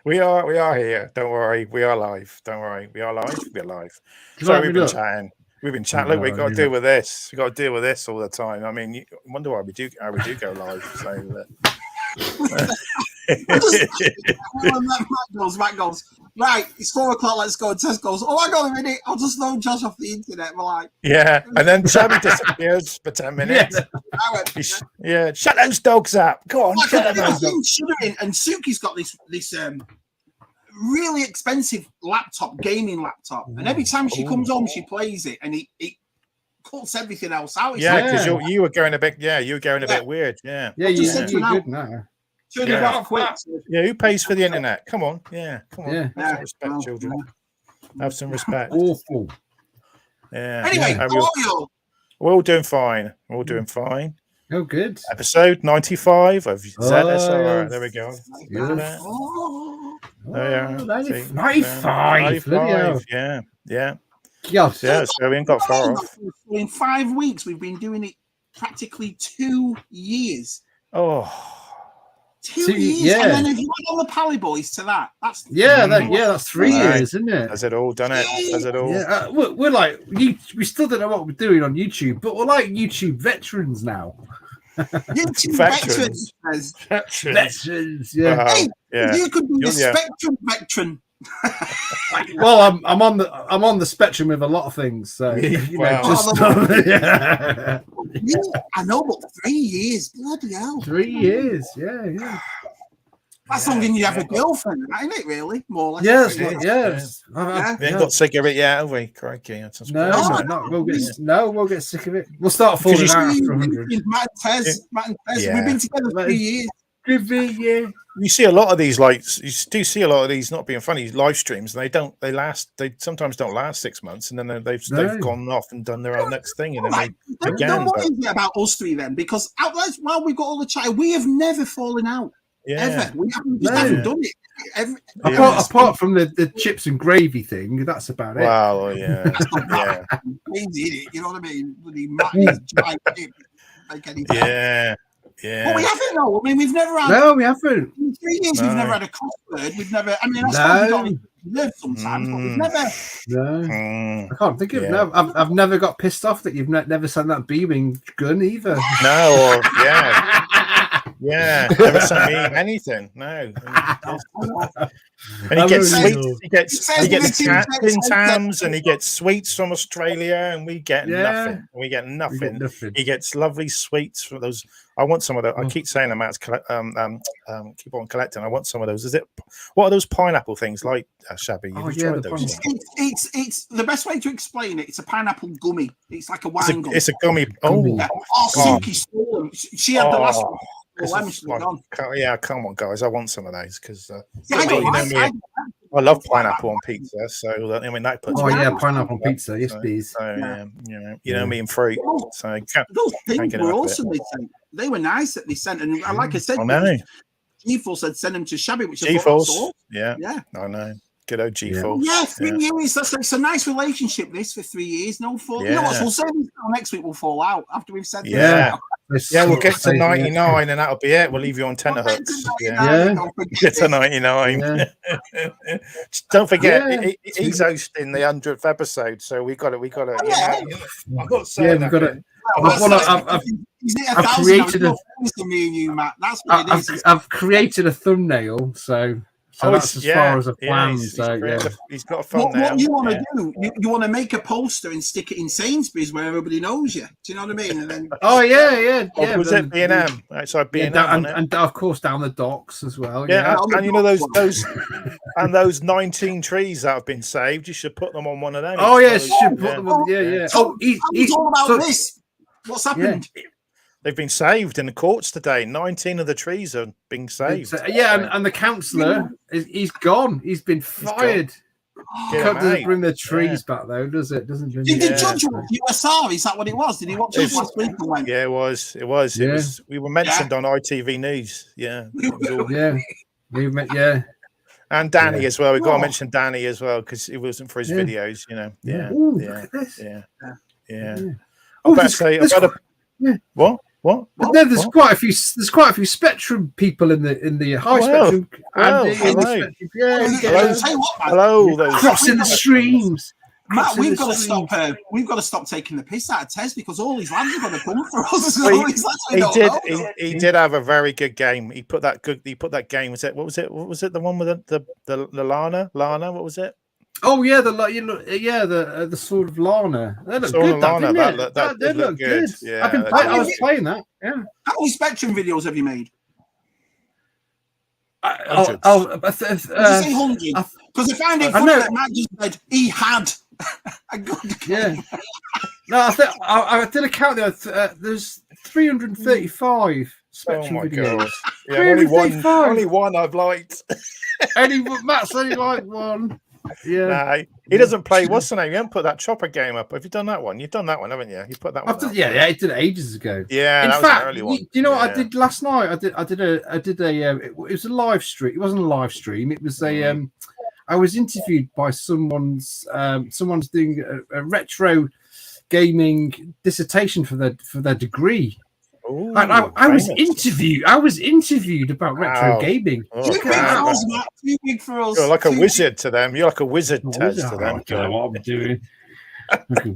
We are here. Don't worry. We are live. Don't worry. We are live. We're live. Do you So like we've me been look? chatting. We've been chatting. Look, we've got to deal with this. We've got to deal with this all the time. I mean, you wonder why we do go live. So Matt goes, right, it's 4 o'clock, let's go. And Tess goes, oh, hang on a minute, I'll just load Josh off the internet. We're like, yeah. And then Shabby disappears for 10 minutes. Yeah. Shut those dogs up. Go on. Shut them dogs up. And Suki's got this really expensive gaming laptop. And every time she comes home, she plays it. And it cuts everything else out. It's because you were going a bit, you were going a bit weird. Yeah. Yeah, you're good now. Yeah, who pays for the internet? Come on. Yeah, come on. Yeah. Have some respect, children. Have some respect. Awful. Yeah. Anyway, how are you? We're all doing fine. We're all doing fine. Oh, good. Episode 95 of ZSR. Yes. There we go. Oh, 95. 95. Yeah. God. Yeah, so we ain't got far off. In 5 weeks, we've been doing it practically 2 years. Oh. 2 years. Yeah. And then if you add on the Pally Boys to that, that's that's 3 years, isn't it? Has it all done it? Has it all? Yeah, we're like we still don't know what we're doing on YouTube, but we're like YouTube veterans now. YouTube veterans, yeah. Wow. Hey, Yeah. you could be a Spectrum veteran. Well, I'm on the spectrum with a lot of things, so I know, but 3 years, bloody hell. 3 years, yeah. That's something you have a girlfriend, isn't it? Really, more or less. Yes. We ain't got sick of it yet, have we? Crikey. We'll get sick of it. We'll start falling out after 100. Matt and Tez, we've been together 3 years. You see a lot of these, like you do see a lot of these, not being funny, live streams, and they sometimes don't last 6 months, and then they've gone off and done their own next thing, and then what is it about us three then? Because while we've got all the chat, we have never fallen out. Ever. We haven't done it. Apart from the chips and gravy thing, that's about it. Wow, yeah. Crazy, you know what I mean? Yeah. But we haven't, though. I mean, we've never had. No, we haven't. In 3 years, we've never had a crossword. We've never. I mean, that's why we live sometimes, but we've never. No, I can't think of it. No, I've never got pissed off that you've never sent that beaming gun either. No, yeah, never sent me anything. No. And he gets sweets. He gets tin tams, and he gets sweets from Australia, and we get nothing. We get nothing. He gets lovely sweets from those. I want some of those. I keep saying them out. Keep on collecting. I want some of those. What are those pineapple things like, Shabby? Have you tried those? It's the best way to explain it. It's a pineapple gummy. It's like a wine gummy. It's a gummy. Suki stole them. She had the last one. Yeah, come on, guys. I want some of those because I love pineapple on pizza. So I mean, that puts. Pineapple on pizza. Yes, please. So, you know me and fruit. So those things were awesome. They were nice that they sent, and like I said, G-Force said send them to Shabby, which is G-Force. Yeah, I know. Good old G-Force. Yeah, 3 years. It's a nice relationship. This for 3 years. No fall. You know what? We'll say next week we'll fall out after we've said this. Yeah, we'll get to 99 and that'll be it. We'll leave you on tenterhooks. Get to 99. Don't forget, he's hosting the 100th episode, so we got to. I've got to say we've got to. I've created a thumbnail, so that's as far as a plan. He's got a thumbnail. What you want to do? You want to make a poster and stick it in Sainsbury's where everybody knows you. Do you know what I mean? And then was it B&M? Outside B&M, and of course down the docks as well. Yeah, and you know those 19 trees that have been saved. You should put them on one of them. Oh yeah, should put them on. Yeah. Oh, it's all about this. What's happened? They've been saved in the courts today. 19 of the trees are being saved. And the councillor, he's gone. He's been fired. Doesn't bring the trees back though, does it? Doesn't. Did the judge watch USR? Is that what it was? Did he watch it last week? Yeah, it was. It was. We were mentioned on ITV News. Yeah. And Danny as well. We've got to mention Danny as well because it wasn't for his videos. You know. Yeah. Ooh, look at this. Yeah. I better say. What? What? But then there's quite a few. There's quite a few Spectrum people in the high Spectrum. Andy, hello, crossing the streams. Matt, we've got to stop. We've got to stop taking the piss out of Tez because all these lads are going to come for us. He did have a very good game. He put that game. What was it? The one with the Lana? What was it? Oh yeah, the sort of Lana. They look good. They look good. Yeah, I was playing that. Yeah. How many Spectrum videos have you made? Hundreds. Because I found it funny that Matt just said he had a good game. Yeah. No, I did a count there. There's 335 Spectrum videos. God. Yeah, only one I've liked. Matt's only liked one. Yeah. Nah, he doesn't play. What's the name? You haven't put that Chopper game up. Have you done that one? You've done that one, haven't you? You put that one. Yeah, I did it ages ago. Yeah, in that fact, was an early one. Do you know what I did last night? It was a live stream. It wasn't a live stream. It was a. I was interviewed by someone's doing a retro gaming dissertation for their degree. Ooh, and I was interviewed about retro gaming. Too big for us. You're like a wizard to them. You're like a wizard, Tez, to them. I don't know what I'm doing. Like a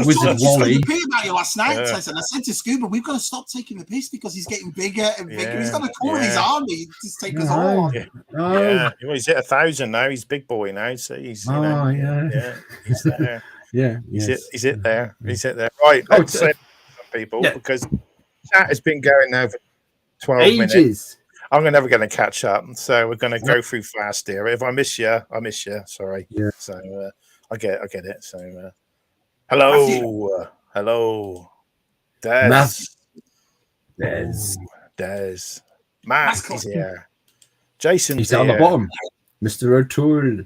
wizard Wally. I was about you last night, Tez, and I said to Scuba, we've got to stop taking the piss because he's getting bigger and bigger. Yeah, he's got to come with his army to take us all on. Yeah. Well, he's hit 1,000 now. He's big boy now, so he's he's there. Yeah, he's it there. He's it there. Right, let's say people because chat has been going now for 12 minutes. I'm never going to catch up, so we're going to go through fast here. If I miss you, I miss you. Sorry. Yeah. So I get it. So hello, Des. Matt is here. Jason's he's down the bottom. Mr. O'Toole.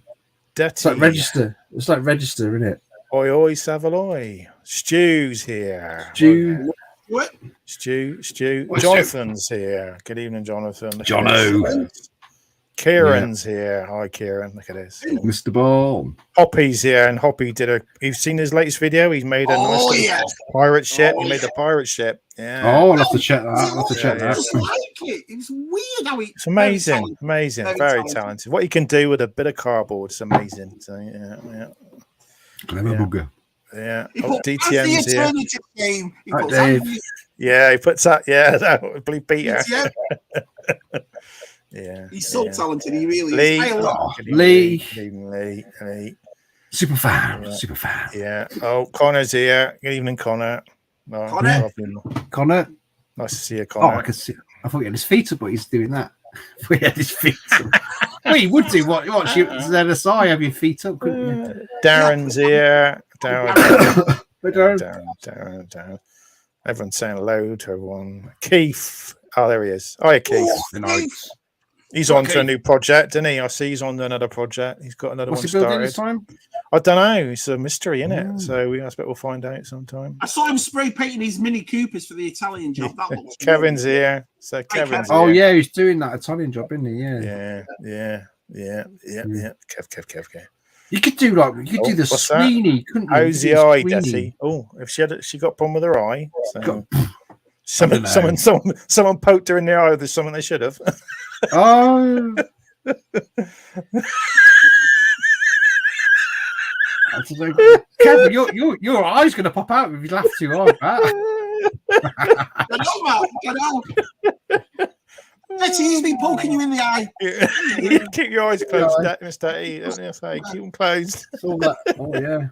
It's like register. It's like register, isn't it? Oi, Savoy. Stu's here. What? Stu. Jonathan's here. Good evening, Jonathan. Jono. Kieran's here. Hi, Kieran. Look at this. Mr. Ball. Hoppy's here, and Hoppy you've seen his latest video? He's made a nice pirate ship. He made a pirate ship. Yeah. Oh, I'll have to check that. It was weird how it's amazing. Very talented. What he can do with a bit of cardboard is amazing. So yeah. Clever bugger. Yeah. DTM's here. Game. He puts that. Yeah, that Blue Peter. Yeah. He's so talented. He really is. Lee. Super fan. Yeah. Oh, Connor's here. Good evening, Connor. Connor. Nice to see you, Connor. Oh, I can see. I thought he had his feet up, but he's doing that. We had his feet up. Well, you would do what you ZSR, have your feet up, couldn't you? Darren's here. Darren. Everyone's saying hello to everyone. Keith. Oh, there he is. Oh, yeah, Keith. He's on to a new project, isn't he? I see he's on to another project. He's got another one started. What's he building this time? I don't know. It's a mystery, isn't it? So I expect we'll find out sometime. I saw him spray painting his Mini Coopers for the Italian job. That looks Kevin's here. So Kevin's here. Oh, yeah, he's doing that Italian job, isn't he? Yeah. Kev. You could do the Sweeney, couldn't you? How's the eye, Desi? Oh, if she got a problem with her eye. So. Someone poked her in the eye with something they should have. Oh. Kevin, your eye's going to pop out if you laugh too hard, Get out. He's been poking you in the eye. Keep your eyes closed, Mr. E. Keep them closed. Oh, yeah.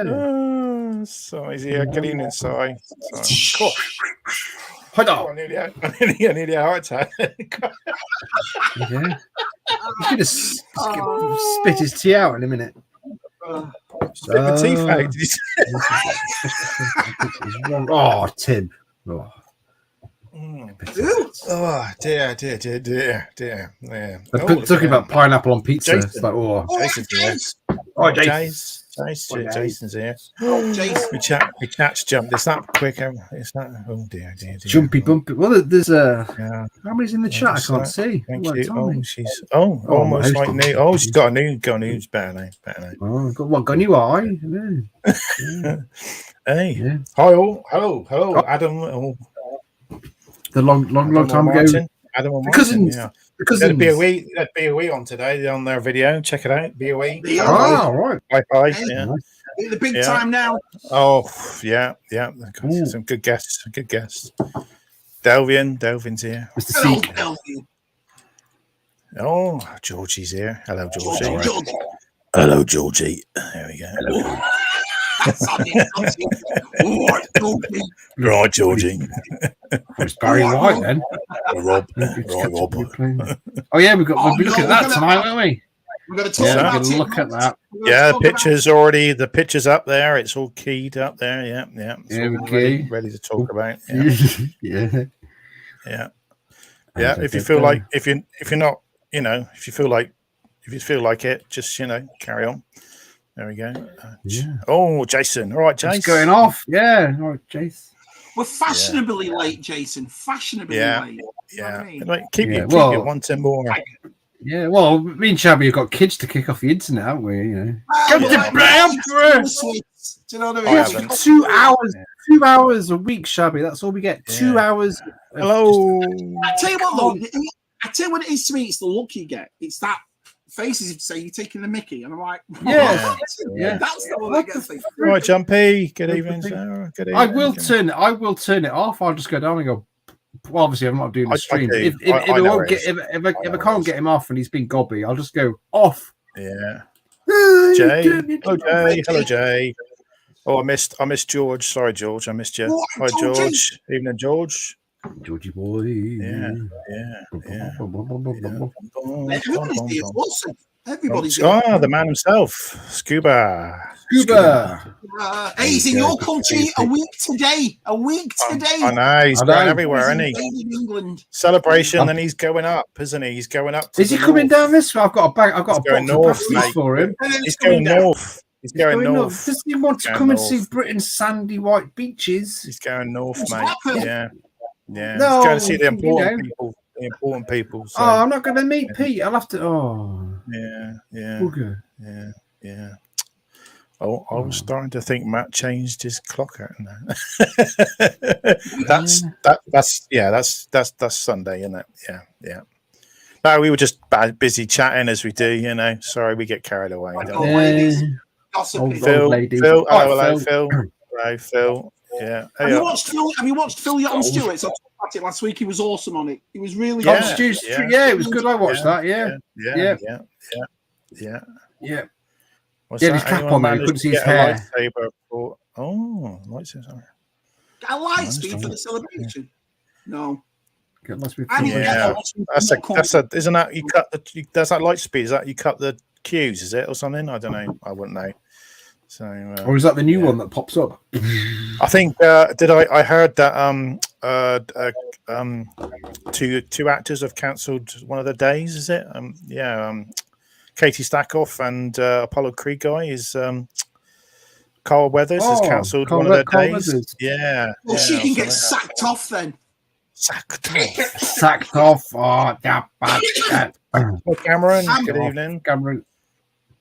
Oh, so he's here. Good evening, Si. Cool. I nearly had a heart attack. He's going to spit his tea out in a minute. Spit the teeth out. Oh, Tim. Oh dear. Yeah. Talking about pineapple on pizza. Jason. It's like, Jason's here. Jason. We chat's jumped. It's not quick. It's not. Oh dear. Jumpy bumpy. Well, there's how many's in the chat? I can't see. Thank you. She's almost like new. Oh, she's got a new. Better now. Oh, got a new eye. Hey. Hi all. Hello, Adam. the long time ago. Adam and Cousins. Yeah. The cousins. Had BOE on today on their video. Check it out. BOE. Oh, right. Hi. Hey, Yeah. The big time now. Oh, yeah. Some good guests. Delvin's here. Mr. Good Seek. old Delvin. Oh, Georgie's here. Hello, Georgie. Georgie. Hello, Georgie. There we go. Right, Georgie. It's Barry White then. Rob. Oh yeah, we'll be looking at that tonight, won't we? We're going to talk about it. Look at that. Yeah, the picture's up there. It's all keyed up there. Yeah. It's all ready to talk about. Yeah. Yeah. If you feel like if you feel like it, just carry on. There we go. Oh, Jason. All right, Jason. It's going off. Yeah. All right, Jason. We're fashionably late, Jason. Fashionably late. Yeah. I mean? Keep you wanting more. Yeah, well, me and Shabby have got kids to kick off the internet, haven't we? Do you know what I mean? 2 hours. 2 hours a week, Shabby. That's all we get. 2 hours. Hello. I tell you what, though. I tell you what it is to me. It's the look you get. It's that faces you say you're taking the Mickey, and I'm like, that's the one that gets me. Right, Jumpy. Good evening, Sarah. Good evening. I will turn it off. I'll just go down and go. Well, obviously, I'm not doing the stream. If I can't get him off and he's been gobby, I'll just go off. Yeah. Jay. Hello, Jay. Hello, Jay. Oh, I missed George. Sorry, George. I missed you. Hi, George. Evening, George. Georgie boy. Yeah. Everybody's the man himself, Scuba. Hey, he's in your country a week today. I know he's going everywhere, isn't he? In England. Celebration, then he's going up, isn't he? He's going up. Is he coming down this way? I've got a bag. I've got a box north, of pasties for him. He's going north. He's going north. Does he want to come and see Britain's sandy white beaches? He's going north, mate. Yeah. No, he's going to see the important people. The important people. So. Oh, I'm not going to meet Pete. I'll have to. Oh. Yeah. Okay. Yeah. Oh, I was starting to think Matt changed his clock out now. That's Sunday, isn't it? Yeah. No, we were just busy chatting as we do, Sorry, we get carried away. Phil. Hello, Phil. Hello, Phil. Yeah. Have you watched Phil Yacht and Stewart's? I talked about it last week. He was awesome on it. He was really good. Yeah, it was good. I watched that. Yeah. What's his cap on there. You couldn't see his hair. Lightsaber. A light speed for the celebration. No. That's isn't that you cut the? That's that light speed. Is that you cut the cues? Is it or something? I don't know. I wouldn't know. So, or is that the new one that pops up? I think I heard that two actors have cancelled one of the days. Is it? Katie Stackhoff and Apollo Creed guy is Carl Weathers has cancelled one of their days. Weathers. Yeah. Well, she can get sacked off then. Sacked off. Oh, yeah. Well, Cameron. Good evening, Cameron.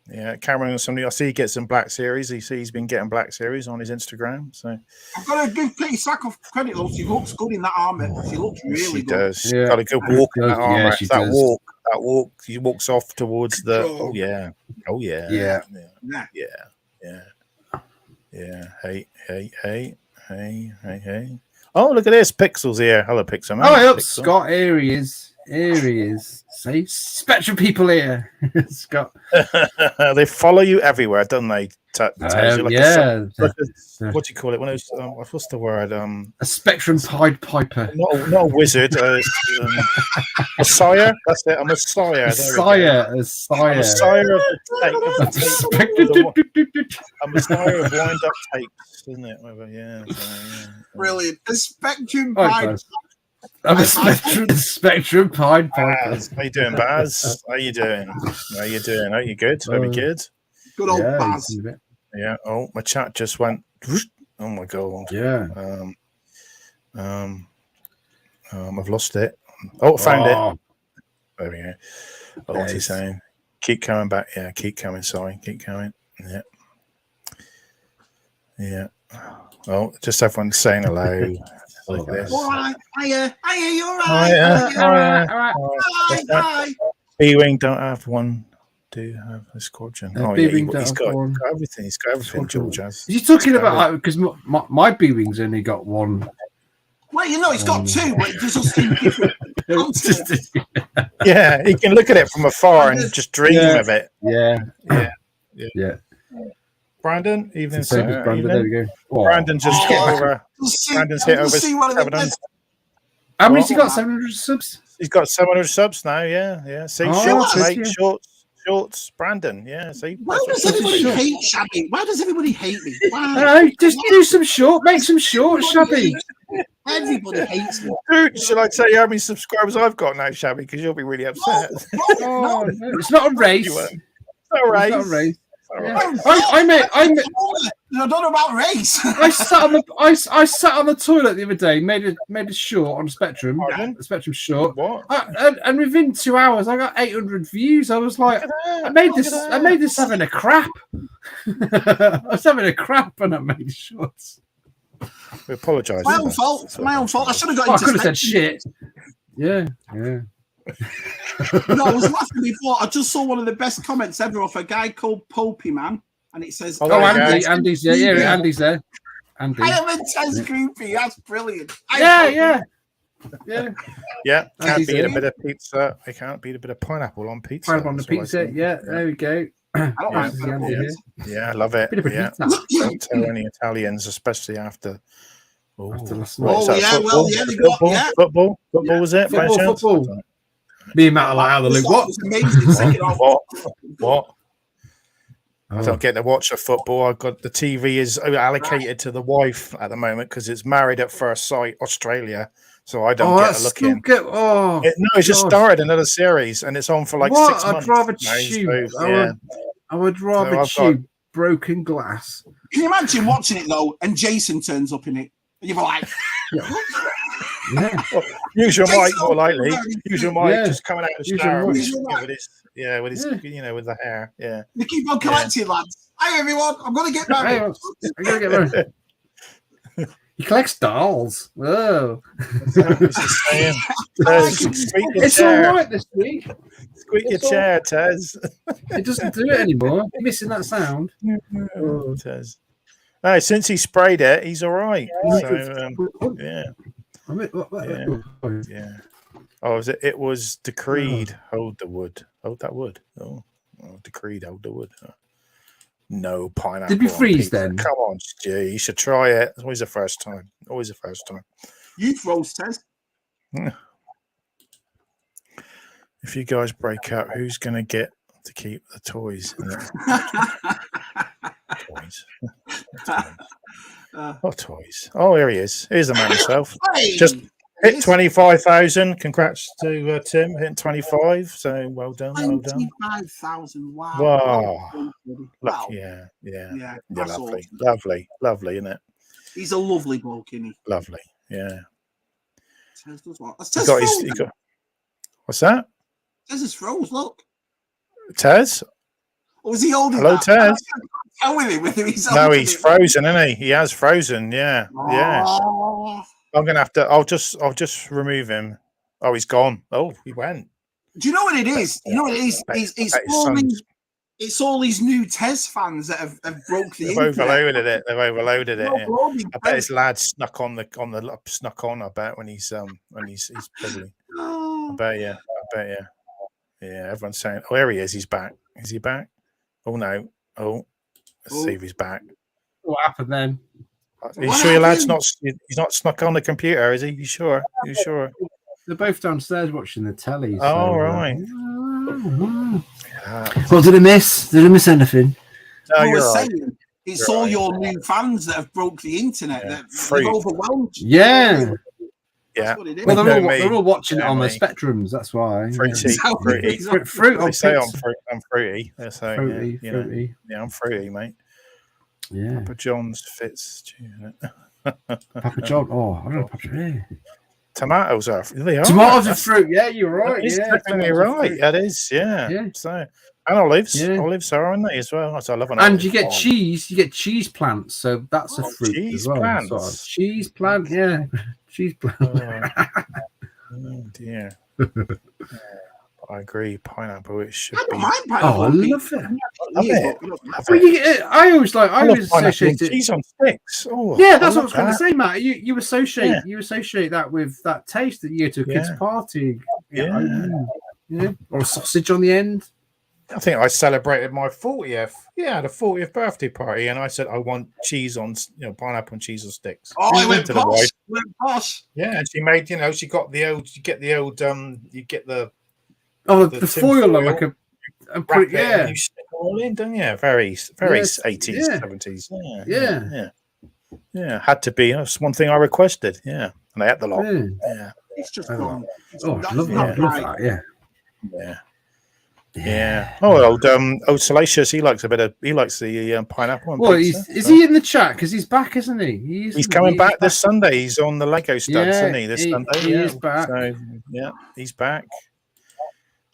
Yeah, Cameron and somebody I see he gets some Black Series. He's been getting Black Series on his Instagram. So I've got to give Katie Sackhoff credit though. She looks good in that armor. She looks really good. Does. She's got a good walk in that armor. That walk. She walks off towards the. Oh yeah. Hey. Oh, look at this. Pixel's here. Hello, Pixel. Man. Oh, Scott. Here he is. See, Spectrum people here, Scott. They follow you everywhere, don't they? What do you call it? One of those, what's the word? A Spectrum Pied Piper. Not a wizard. A sire. That's it. A messiah. A sire of the tape. A messiah of wind-up tapes, isn't it? Yeah. Brilliant. A Spectrum Pied. I'm a Spectrum Pied Piper. How you doing, Baz? How you doing? Are you good? Very good. Good old Baz. Yeah. Oh, my chat just went. Oh my god. Yeah. I've lost it. Oh, I found it. There we go. Oh, what's he saying? Keep coming back. Yeah, keep coming. Sorry, keep coming. Yeah. Yeah. Oh, just everyone saying hello. Look at this. All right. Hiya. You all right? Hi. B-Wing don't have one. Do have a squadron. He's got everything. He's got everything. George has. Is he talking about because my B-Wing's only got one? Well, he's got two, but it does seem different. Yeah, he can look at it from afar and just dream of it. Yeah. Brandon, evening, sir. Brandon, there we go. Oh. Brandon's just hit over. Brandon's hit over 700. How many's he got? 700 subs. He's got 700 subs now. Yeah. See, shorts, mate. Shorts. Brandon. Yeah. See. Why does everybody hate Shabby? Why does everybody hate me? Just do some short. Make some shorts, Shabby. Everybody hates me. Dude, shall I tell you how many subscribers I've got now, Shabby? Because you'll be really upset. No. It's not a race. It's not a race. Yeah. I don't know about race. I sat on the toilet the other day, made a short on Spectrum, a Spectrum short. What? And within 2 hours, I got 800 views. I was like, I made this having a crap. I was having a crap, and I made shorts. We apologise. My own fault. I should have got. I could have said shit. Yeah. No, I was laughing before. I just saw one of the best comments ever off a guy called Popey Man, and it says, Andy's there. Yeah, Andy's there. Andy. I am intense groupie. That's brilliant. Yeah. Can't beat a bit of pizza. I can't beat a bit of pineapple on pizza. Pineapple on the pizza. Yeah, there we go. I don't like I love it. Yeah. Don't tell any Italians, especially after. Football was it? Football. Me and Matt are like out of the loop. What? I don't get to watch the football. I've got the TV is allocated to the wife at the moment because it's Married at First Sight Australia, so I don't get to look in. It's just started another series and it's on for like 6 months. I'd rather chew. I would rather chew broken glass. Can you imagine watching it though, and Jason turns up in it, and you're like, Well, use your mic more likely. Use your mic just coming out of the shower with his with the hair. Yeah. They keep on collecting, lads. Hi everyone, I'm gonna get married. He collects dolls. Whoa. It's all right this week. Squeak your chair, Tez. It doesn't do it anymore. You're missing that sound. Tez. No, since he sprayed it, he's all right. Yeah. Oh, it was decreed. Hold the wood. Hold that wood. Oh, decreed. Hold the wood. No pineapple. Did we freeze then? Come on, Stu. You should try it. It's always the first time. Youth roast, Tez. If you guys break up, who's going to get to keep the toys? Toys. Oh, here he is. Here's the man himself. Just hit 25,000. Congrats to Tim hitting 25. So well done. 25,000. Wow. Wow. Yeah. Lovely. Awesome. Lovely, isn't it? He's a lovely bloke, isn't he? Lovely. Yeah. Tez does what? What's that? Tez is froze. Look. Tez? Or was he holding? Hello, Tez. No, he's frozen, isn't he? He has frozen. Yeah. I'm gonna have to. I'll just remove him. Oh, he's gone. Oh, he went. Do you know what it is? It's all these new Tez fans that have broke the internet. They've overloaded it. Yeah. I bet his lad snuck on. I bet when he's probably. I bet yeah. Yeah, everyone's saying, "Oh, there he is. He's back. Is he back? Oh no. Oh, let's see if he's back." What happened then? Are you sure your lad's he's not snuck on the computer, is he? You sure? They're both downstairs watching the telly. Right. Well, did I miss anything? No, you're right. It's all your new fans that have broke the internet that have overwhelmed you. Yeah. That's what it is. Well, they're all watching it on their Spectrums. That's why. Fruity. Fruit. They say I'm fruity. They're saying, fruity. Yeah, I'm fruity, mate. Yeah. Papa John's fits. Papa John. Oh, I don't know. Papa John. Tomatoes are. Tomatoes are fruit. Yeah, you're right. You're right. That is. Yeah. So And olives. Yeah. Olives are on there as well. I love an olive. And you get cheese. You get cheese plants. So that's a fruit cheese as well. Plants. Sort of. Cheese plant. Yeah. Cheese plant. Oh dear. I agree. Pineapple. It should be. I love it. I always associate it. Cheese on sticks. Oh, yeah, that's what I was going to say, Matt. You associate that with that taste that you get to a kid's party. Or a sausage on the end. I think I celebrated my 40th. Yeah, I had a 40th birthday party, and I said I want cheese on, pineapple and cheese on sticks. Oh, I went posh. Yeah, and she made, she got the old. You get the old. You get the. Oh, the foil, like a. And you stick it all in, don't you? Very 80s, 70s. Yeah. Had to be. That's one thing I requested. Yeah, and I had the lot. Yeah. It's just fun. I love that. Yeah. Yeah. Oh, old Salacious. He likes the pineapple. Well, is he in the chat? Because he's back, isn't he? He's coming back this Sunday. He's on the Lego studs, isn't he? This Sunday, he is back. So he's back.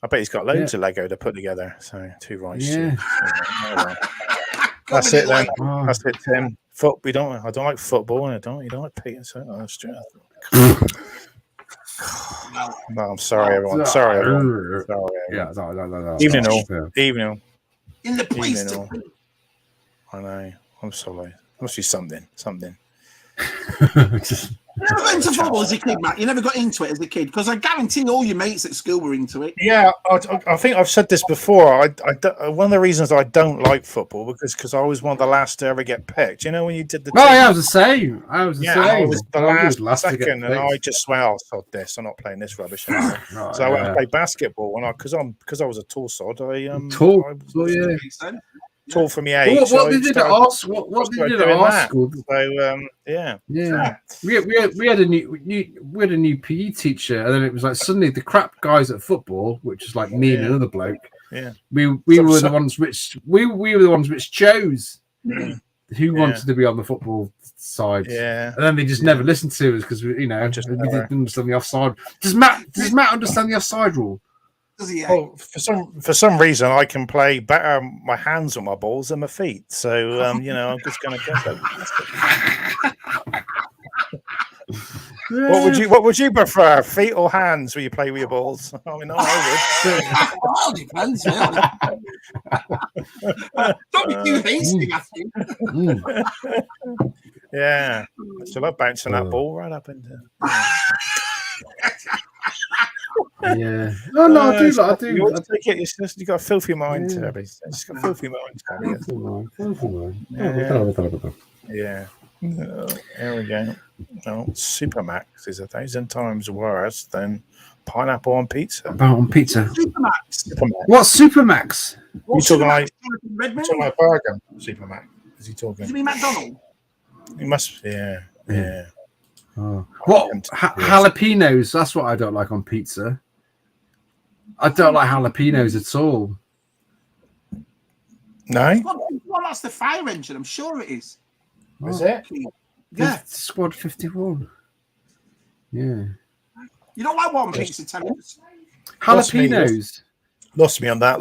I bet he's got loads of Lego to put together. So too right. Yeah. That's it then. That's it, Tim. I don't like football, and you don't like Peter. So that's true. No, I'm sorry, everyone. Sorry. Yeah, no. Evening all. In the place. I know. I'm sorry. Must be something. You never got into football as a kid, Matt. You never got into it as a kid, because I guarantee all your mates at school were into it. Yeah, I think I've said this before. One of the reasons I don't like football because I was one of the last to ever get picked. You know when you did the. I was the same. I was the last second, and I just swear, "I'll sod this. I'm not playing this rubbish." So I went and played basketball, and because I was a tall sod, tall from the age. What did you do at our school? So we had a new PE teacher, and then it was like suddenly the crap guys at football, which is like me and another bloke. Yeah, we were the ones which chose who wanted to be on the football side. Yeah, and then they just never listened to us because we didn't understand the offside. Does Matt understand the offside rule? Well, for some reason, I can play better my hands with my balls than my feet. So I'm just going to go. What would you prefer, feet or hands? When you play with your balls? I mean, I would. Depends. Don't be too hasty, Matthew. Yeah, I still love bouncing that ball right up into. Yeah. No, I do. You take it. You got a filthy mind, Terry. It's got a filthy mind, Terry. Yeah. There we go. Oh, Supermax is 1,000 times worse than pineapple on pizza. Supermax. What's Supermax? You talking like burger? Supermax. Is he talking? You mean McDonald's? He must. Yeah. Oh. What jalapenos? That's what I don't like on pizza. I don't like jalapenos at all. No. Well, that's the fire engine. I'm sure it is. Is it? Yeah. It's Squad 51. Yeah. You don't like one pizza, Terence? Jalapenos. Lost me on that.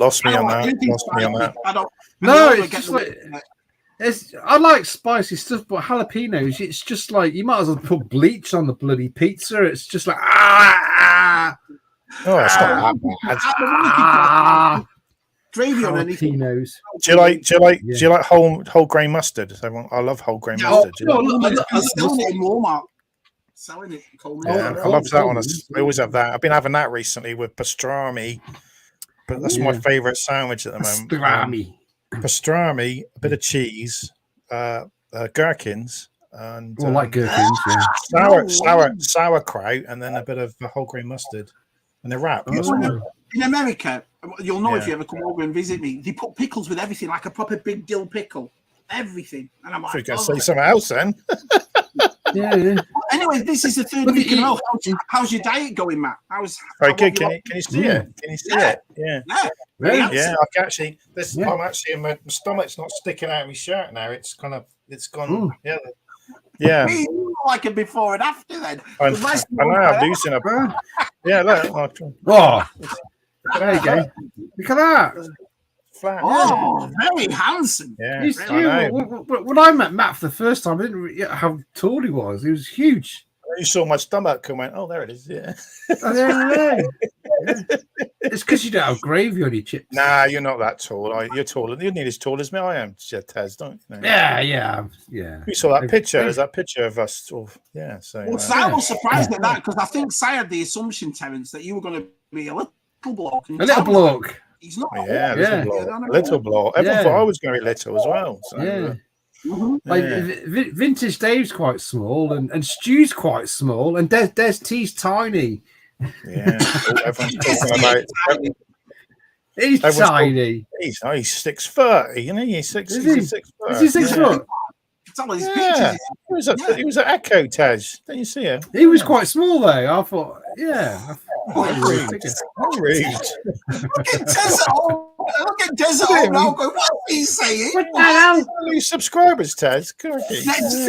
I don't. No, it's just like. I like spicy stuff, but jalapenos, it's just like you might as well put bleach on the bloody pizza. It's just like Oh, it's not that bad. Gravy on anything. Do you like whole grain mustard? I love whole grain mustard. I'm still in Walmart selling it. I love that one. I always have that. I've been having that recently with pastrami, but that's my favorite sandwich at the moment. Pastrami, a bit of cheese, gherkins, and like gherkins, sauerkraut, and then a bit of whole grain mustard, and they're wrapped. In America, you'll know if you ever come over and visit me. They put pickles with everything, like a proper big dill pickle, everything. And I'm like, you say something else then. Yeah. Anyway, this is the third week in a row. How's your diet going, Matt? Very good. Can you see it? Can you see it? Yeah. Yeah. I can actually. I'm actually. My stomach's not sticking out of my shirt now. It's gone. Yeah. Me, like a before and after then. I know. I'm losing a. Yeah. Look. Oh. There you go. Look at that. flat. Oh, very handsome. Yeah, He's I huge. know. When I met Matt for the first time, I didn't really how tall he was. He was huge. You saw my stomach and went, oh, there it is. Yeah. I don't know. Yeah. It's because you don't have gravy on your chips. Nah, you're not that tall. You're taller. You're nearly as tall as me. I am, Tez, don't you? Know? Yeah. You saw that picture. There's that picture of us. Yeah. So. Well, Si was surprised at that because I think Si had the assumption, Terence, that you were going to be a little bloke. A little bloke. He's not. Yeah, little bloke. Everyone thought I was going to be little as well. So, yeah. Like Vintage Dave's quite small, and Stu's quite small, and Des T's tiny. Yeah, everyone's talking about. He's tiny. He's 6 foot. Isn't he? He's 6 foot. Is he 6 foot? Yeah. He was at Echo, Tej. Didn't you see him? He was quite small though. I thought, How rude. Look at Desert now. Go, what are you saying? What the hell? Lose subscribers, Tej. Next,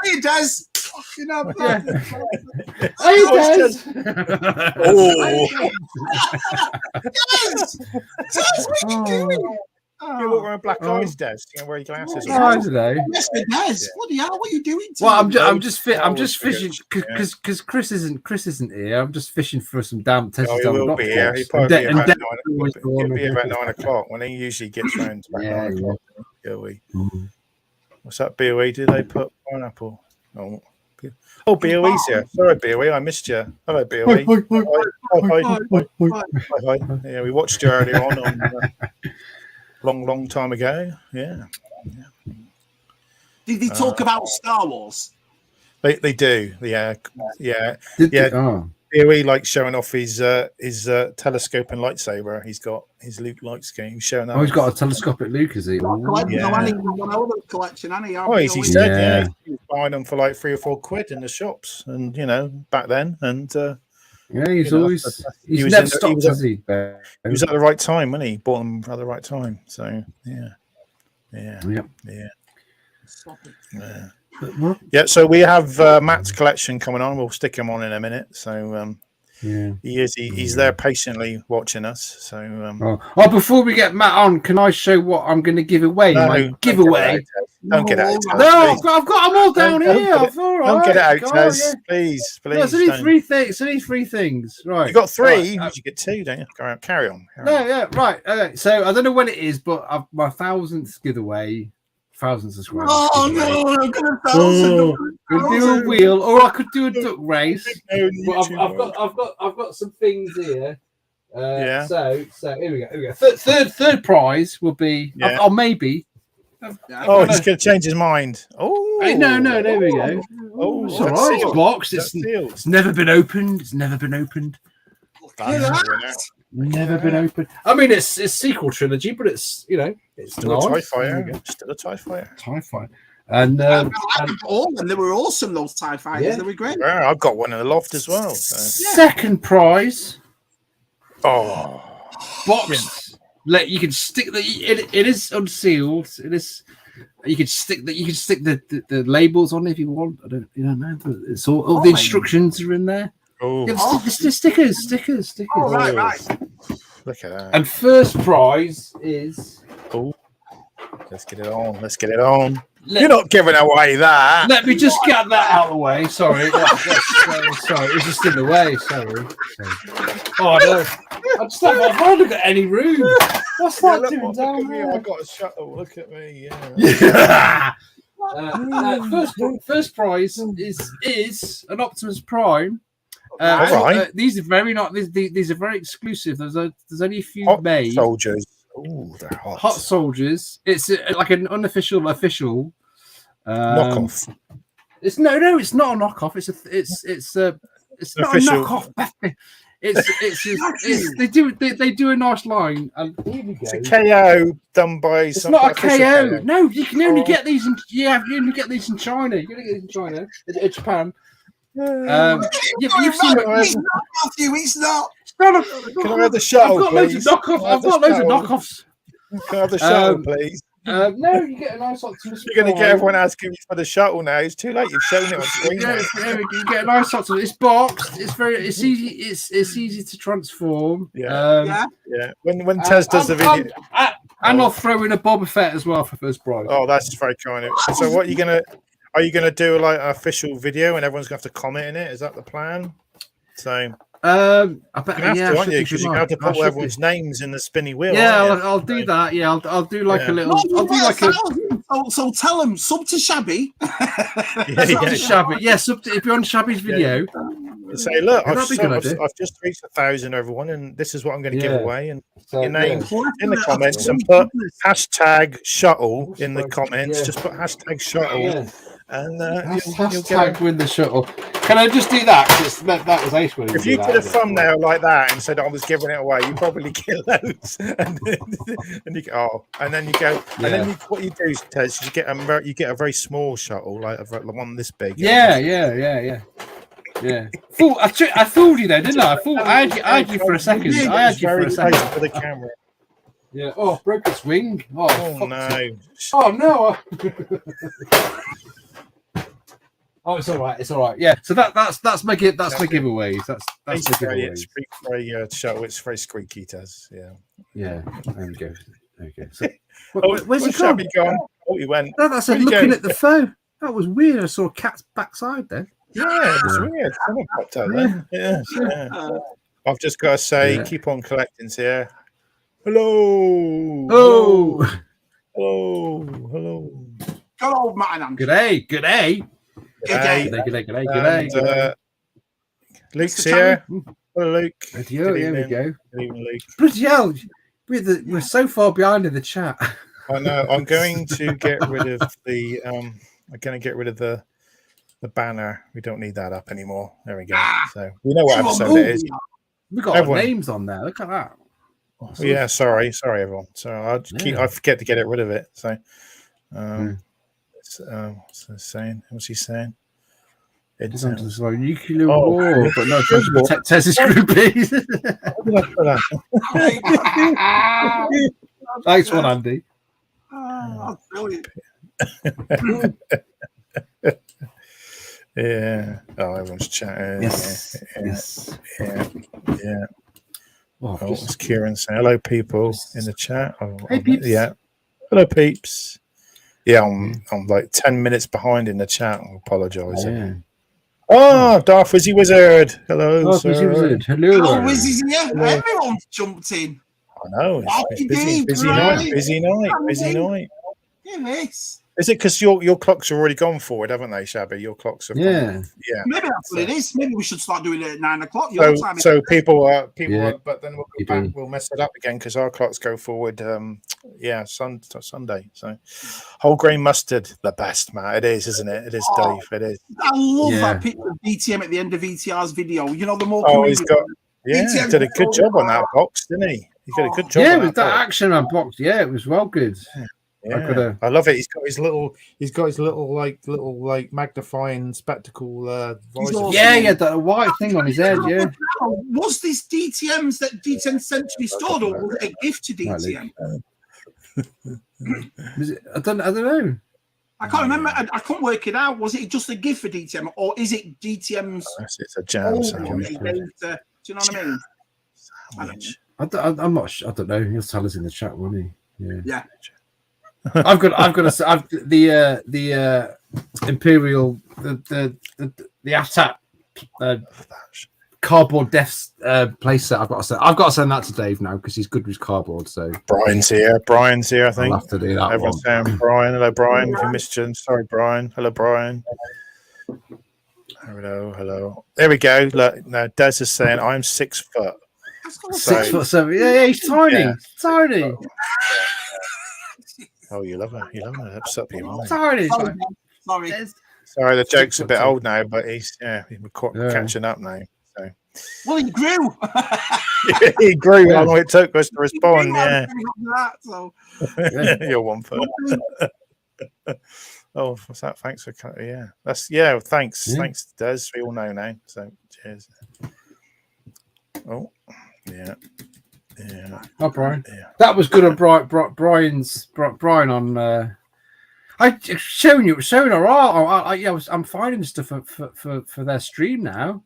hey, Des. Fucking up. Hey, Des. Oh. Des, what are you doing? You walk around black eyes, Des. You know, wearing glasses. I don't know. Yes, Des. Bloody hell, what are you doing? Well, I'm just fishing because Chris isn't here. I'm just fishing for some damn test. He will be here. He'll be here about 9 o'clock when he usually gets round. What's that? BOE? Did they put pineapple? Oh, BOE's here. Sorry, BOE, I missed you. Hello, BOE. Hi. Yeah, we watched you earlier on long time ago. Yeah. Did they talk about Star Wars? They do. Yeah. BOE likes showing off his telescope and lightsaber. He's got his Luke light scheme showing that. Oh, he's got a telescopic Luke, is he? Collection, he said, he was buying them for like 3 or 4 quid in the shops, and back then, and he's never stopped, has he? He was at the right time when he bought them at the right time. So yeah. Yeah, so we have Matt's collection coming on. We'll stick him on in a minute. So he's there patiently watching us. So before we get Matt on, can I show what I'm going to give away? My giveaway. Don't get it out. No, I've got them all down here. Don't get it out, Tez. Please. There's only 3 things. It's only 3 things. Right. You got 3. You get 2, don't you? Carry on. Right. Okay. So I don't know when it is, but my 1,000th giveaway. 1,000 subscribers. Oh no! I'm gonna 1,000. Could do a wheel, or I could do a duck race. But I've got some things here. So here we go. Third prize will be. Or maybe. Oh, he's going to change his mind. Oh no! There we go. Oh, it's all right. It's boxed. It's never been opened. It's never been opened. Never been opened. I mean, it's sequel trilogy, but it's it's still a TIE Fighter. Still a TIE Fighter. And all of them, they were awesome. Those TIE Fighters, they were great. Yeah, I've got one in the loft as well. So. Second prize. Box. You can stick the. It is unsealed. It is. You can stick the labels on it if you want. I don't know. But it's all the instructions are in there. Stickers. Oh, right. Look at that. And first prize is. Let's get it on. You're not giving away that. Let me just get that out of the way. Sorry. Sorry. It was just in the way. Sorry. Oh, no. I've hardly got any room. What's that doing down there? I've got a shuttle. Look at me. Yeah. First prize is an Optimus Prime. Right. These are very these are very exclusive. There's only a few Hot made. Soldiers. Oh, they're hot. Hot Soldiers. It's like an unofficial knockoff. It's not a knockoff. It's not official. a knockoff. They do a nice line. And here we go. It's a KO done by. It's not a KO. No, you can only get these in. You only get these in China. You only get these in China, in Japan. You've seen it. It's not. Can I have the shuttle, please? I've got loads of knockoffs. Can I have the shuttle, please? No, you get a nice Optimus. You're going to get everyone asking you for the shuttle now. It's too late. You've shown it on screen. You get a nice Optimus. It's boxed. It's easy. It's easy to transform. Yeah. When Tez does the video, and I'll throw in a Boba Fett as well for first prize. Oh, that's very kind of. So, what are you gonna do? Like an official video, and everyone's gonna have to comment in it? Is that the plan? So. I bet you have to, aren't you? Because you have to put all everyone's names in the spinny wheel. Yeah, I'll do that. Yeah, I'll do like a little. I'll do like a. So tell them sub to Shabby. Shabby. Yeah, if you're on Shabby's video, say, look, I've just reached 1,000, everyone, and this is what I'm going to give away. And your name in the comments, and put hashtag shuttle in the comments. Just put hashtag shuttle. Yeah. And hashtag win the shuttle. Can I just do that? That was ace. If you did a thumbnail like that and said I was giving it away, you probably get loads. And you go, and then you go, and then what you do, Tez, you get a very small shuttle, like one this big. Yeah. I fooled you there, didn't I? I had you for a second. I had you for a second for the camera. Yeah. Oh, broke its wing. Oh no. Oh no. Oh, it's all right. It's all right. Yeah. So that's my giveaways. That's my giveaways. It's very shuttle. It's very squeaky, Tez. Yeah. Yeah. There we go. Okay. So, where's he gone? Oh, he went. No, that's looking at the phone. That was weird. I saw a cat's backside then. Yeah, it's weird. Someone popped out then. Yeah. I've just got to say, keep on collecting here. Hello. Oh. Hello. Good old man. G'day. G'day. Luke's here. Hello, Luke. Here we go. Good evening, Luke. Bloody hell. We're so far behind in the chat. I know. I'm going to get rid of the the banner. We don't need that up anymore. There we go. So we know what episode it is. We got our names on there. Look at that. Awesome. Yeah, sorry everyone. So I forget to get rid of it. So what's he saying? What's he saying? It's like nuclear war, but not trying to protect Tez's groupies. Nice one, Andy. Oh, brilliant. Yeah. Oh, everyone's chatting. Yes. Yeah. What's Kieran saying? Hello, people in the chat. Hey, peeps. Yeah. Hello, peeps. Yeah, I'm like 10 minutes behind in the chat. I apologise. Oh, Darth Wizzy Wizard. Hello, Darth Wizzy Wizard. Hello. Wizzy's here. Everyone's jumped in. I know. Busy night. Yes. Is it because your clocks are already gone forward, haven't they, Shabby? Your clocks are yeah. Maybe that's what it is. Maybe we should start doing it at 9 o'clock. Your time so people are, but then we'll go back, we'll mess it up again because our clocks go forward. Sunday. So whole grain mustard, the best, man. It is, isn't it? It is, Dave. It is. I love that picture of DTM at the end of VTR's video. You know, the more. Oh, he's got. Yeah, he did a good job on that box, didn't he? He did a good job. Yeah, with that action on box. Yeah, it was well good. Yeah. I love it. He's got his little like magnifying spectacle visor. Yeah, the white thing on his head. Yeah. Was this DTM's that DTM Century stored, or was it a gift to DTM? I don't know. I can't remember. I couldn't work it out. Was it just a gift for DTM, or is it DTM's? It's a jam sandwich. Do you know what I mean? I'm not sure. I don't know. He'll tell us in the chat, won't he? Yeah. I've got the Imperial the ATAT cardboard death playset. I've got to send that to Dave now because he's good with cardboard. So Brian's here. I think I'll have to do that. Everyone's saying Brian. Hello, Brian. If you missed you, sorry, Brian. Hello, Brian. Hello. There we go. Look, now Des is saying I'm 6 foot. 6'7". Yeah, he's tiny. Yeah. Tiny. Oh, you love her. That's up your mind. Sorry. Sorry, the joke's a bit old now, but we're catching up now. So. Well, he grew. He grew. How long it took us to respond? You're 1 foot. Oh, what's that? Thanks for thanks. Yeah. Thanks, Des. We all know now. So cheers. Oh, yeah. Yeah. Oh, Brian. Yeah. That was good on Brian on. I showing her art. I'm finding stuff for their stream now.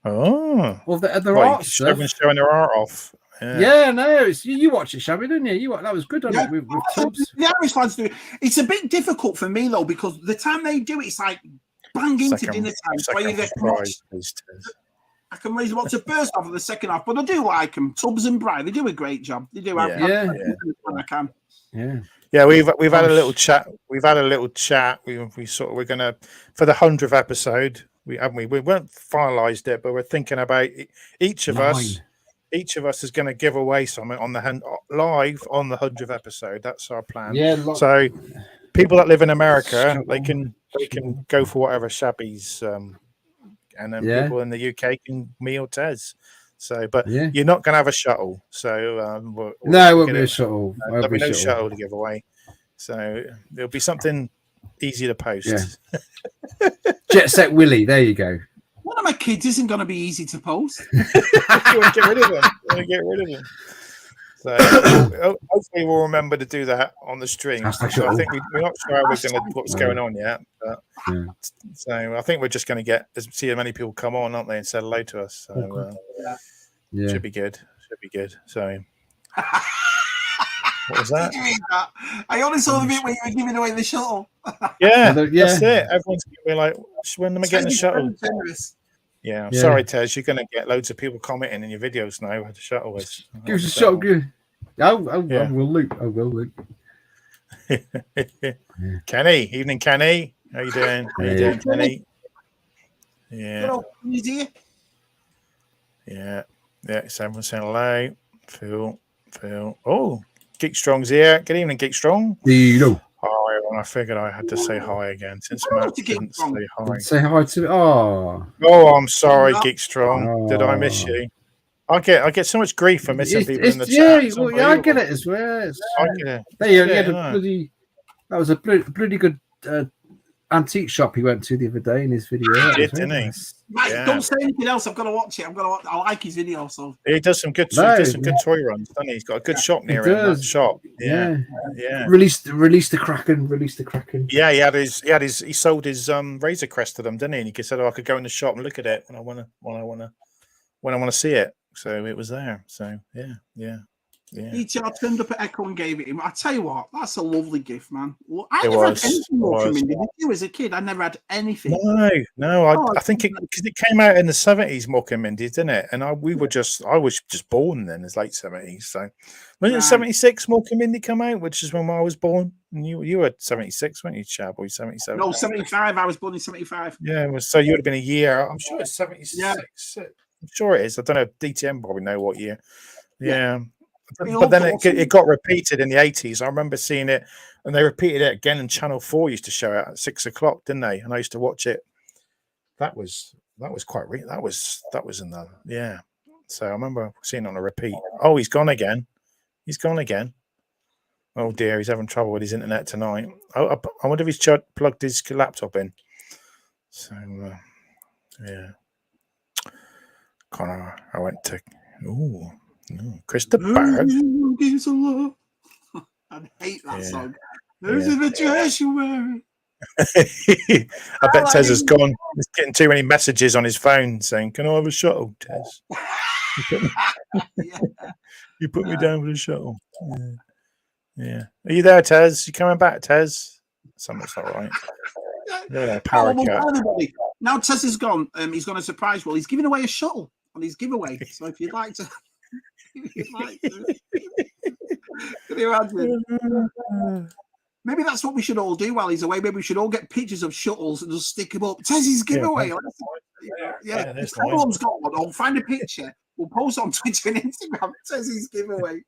Oh, Well, their art stuff. Showing their art off. Yeah, no, it's you watch it, Shabby, didn't you? That was good on it with Tubbs. The Irish lads do it. It's a bit difficult for me though because the time they do it, it's like bang into dinner time. So I can raise them up to first half of the second half, but I do like them. Tubbs and Brian, they do a great job. They do. I can. Yeah, we've had a little chat. We've had a little chat. We're gonna for the 100th episode. We weren't finalised it, but we're thinking about each of us. Each of us is going to give away something on the live on the 100th episode. That's our plan. Yeah. So people that live in America, they can go for whatever Shabby's, and then people in the UK can me or Tez. So, but you're not going to have a shuttle. So no, it won't be a shuttle. There'll be no shuttle to give away. So there'll be something easy to post. Yeah. Jet Set Willie. There you go. One of my kids isn't going to be easy to post. You want to get rid of them. So hopefully we'll remember to do that on the stream. So I think we're not sure what's going on yet. But, so I think we're just going to see how many people come on, aren't they, and say hello to us. So should be good. So what was that? I only saw the bit where you were giving away the shuttle. That's it. Everyone's going to be like, when am I getting a shuttle? Yeah, I'm sorry, Tez. You're going to get loads of people commenting in your videos now where the shuttle is. Give us a shuttle. I will loop. Kenny, evening, Kenny. How you doing? How you doing, Kenny? Yeah. Yeah. Everyone's saying hello. Phil. Oh, Geek Strong's here. Good evening, Geek Strong. Hi. I figured I had to say hi again since Matt didn't say hi. Say hi to I'm sorry, Geek Strong. Did I miss you? I get so much grief for missing people in the chat. I get it as well. I get it. That was a bloody good antique shop he went to the other day in his video. He did, didn't he? Mate, don't say anything else. I've got to watch it. I like his video. So he does some good toy runs, doesn't he? He's got a good shop near him. That shop. Yeah. Release the Kraken. Yeah, he sold his Razor Crest to them, didn't he? And he said, I could go in the shop and look at it when I want to see it. So it was there. So yeah. He turned up at Echo and gave it him. I tell you what, that's a lovely gift, man. Well, I never had anything more from him. Did you as a kid? I never had anything. No. I think because it came out in the 70s, Mork and Mindy, didn't it? And I was just born then, it's late 70s. So when it 76, Mork and Mindy come out, which is when I was born. And you were 76, weren't you, Chab? Or 77? No, 75. I was born in 75. Yeah, so you would have been a year. I'm sure it's 76. Yeah. I'm sure it is. I don't know. DTM probably know what year. Yeah. But then it got repeated in the 80s. I remember seeing it, and they repeated it again. And Channel 4 used to show it at 6 o'clock, didn't they? And I used to watch it. That was quite that was in the So I remember seeing it on a repeat. Oh, he's gone again. Oh dear, he's having trouble with his internet tonight. I wonder if he's plugged his laptop in. So Connor, I went to Christopher. I hate that song. Those are the dress you wear. I bet Tez has gone. He's getting too many messages on his phone saying, "Can I have a shuttle, Tez? You put me down with a shuttle." Yeah. Are you there, Tez? You coming back, Tez? Something's not right. Power cut. Now Tez is gone. He's gone a surprise. Well, he's giving away a shuttle on his giveaway. So if you'd like to. Can you imagine? Maybe that's what we should all do while he's away. Maybe we should all get pictures of shuttles and just stick them up. Tezzy's giveaway. If everyone's got one, I'll find a picture. We'll post on Twitter and Instagram. Tezzy's giveaway.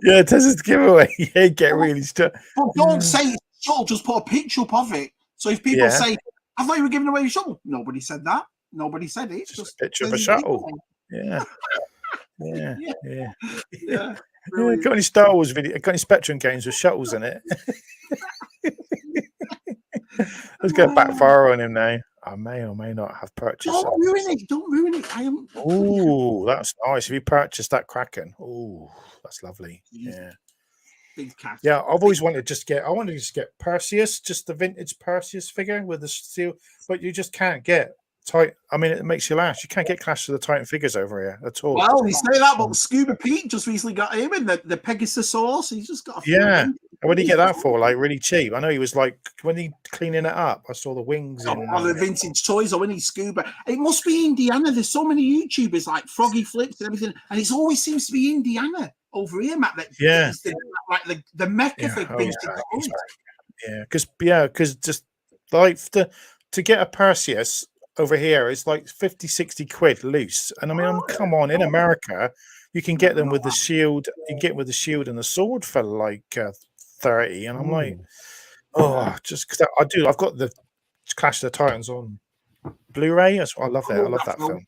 Yeah, Tezzy's giveaway. Yeah, get really stuck. But don't say shuttle, just put a picture up of it. So if people say, I thought you were giving away a shuttle. Nobody said that. Nobody said it. Just a picture of a shuttle. Yeah. Got any Star Wars video? Got any Spectrum games with shuttles in it? Let's go backfire on him now. I may or may not have purchased. Don't ruin it. Don't ruin it. I am. Oh, that's nice. Have you purchased that Kraken? Oh, that's lovely. Yeah. Big cat. Yeah, I've always wanted to just get. I wanted to just get Perseus, just the vintage Perseus figure with the steel, but you just can't get tight. I mean, it makes you laugh. You can't get Clash of the Titan figures over here at all. Well, you say that, but Scuba Pete just recently got him in the Pegasus. He's just got a few. Yeah. What did he get that for? Like really cheap? I know he was like when he cleaning it up. I saw the wings in the vintage toys or any Scuba. It must be Indiana. There's so many YouTubers like Froggy Flips and everything, and it always seems to be Indiana over here, Matt. Like the mecca for vintage toys. Yeah, because just like to get a Perseus over here is like 50-60 quid loose, and I mean, come on, in America you can get them with the shield. You can get with the shield and the sword for like 30, and I'm like, just because I've got the Clash of the Titans on Blu-ray. I love that. I love that film.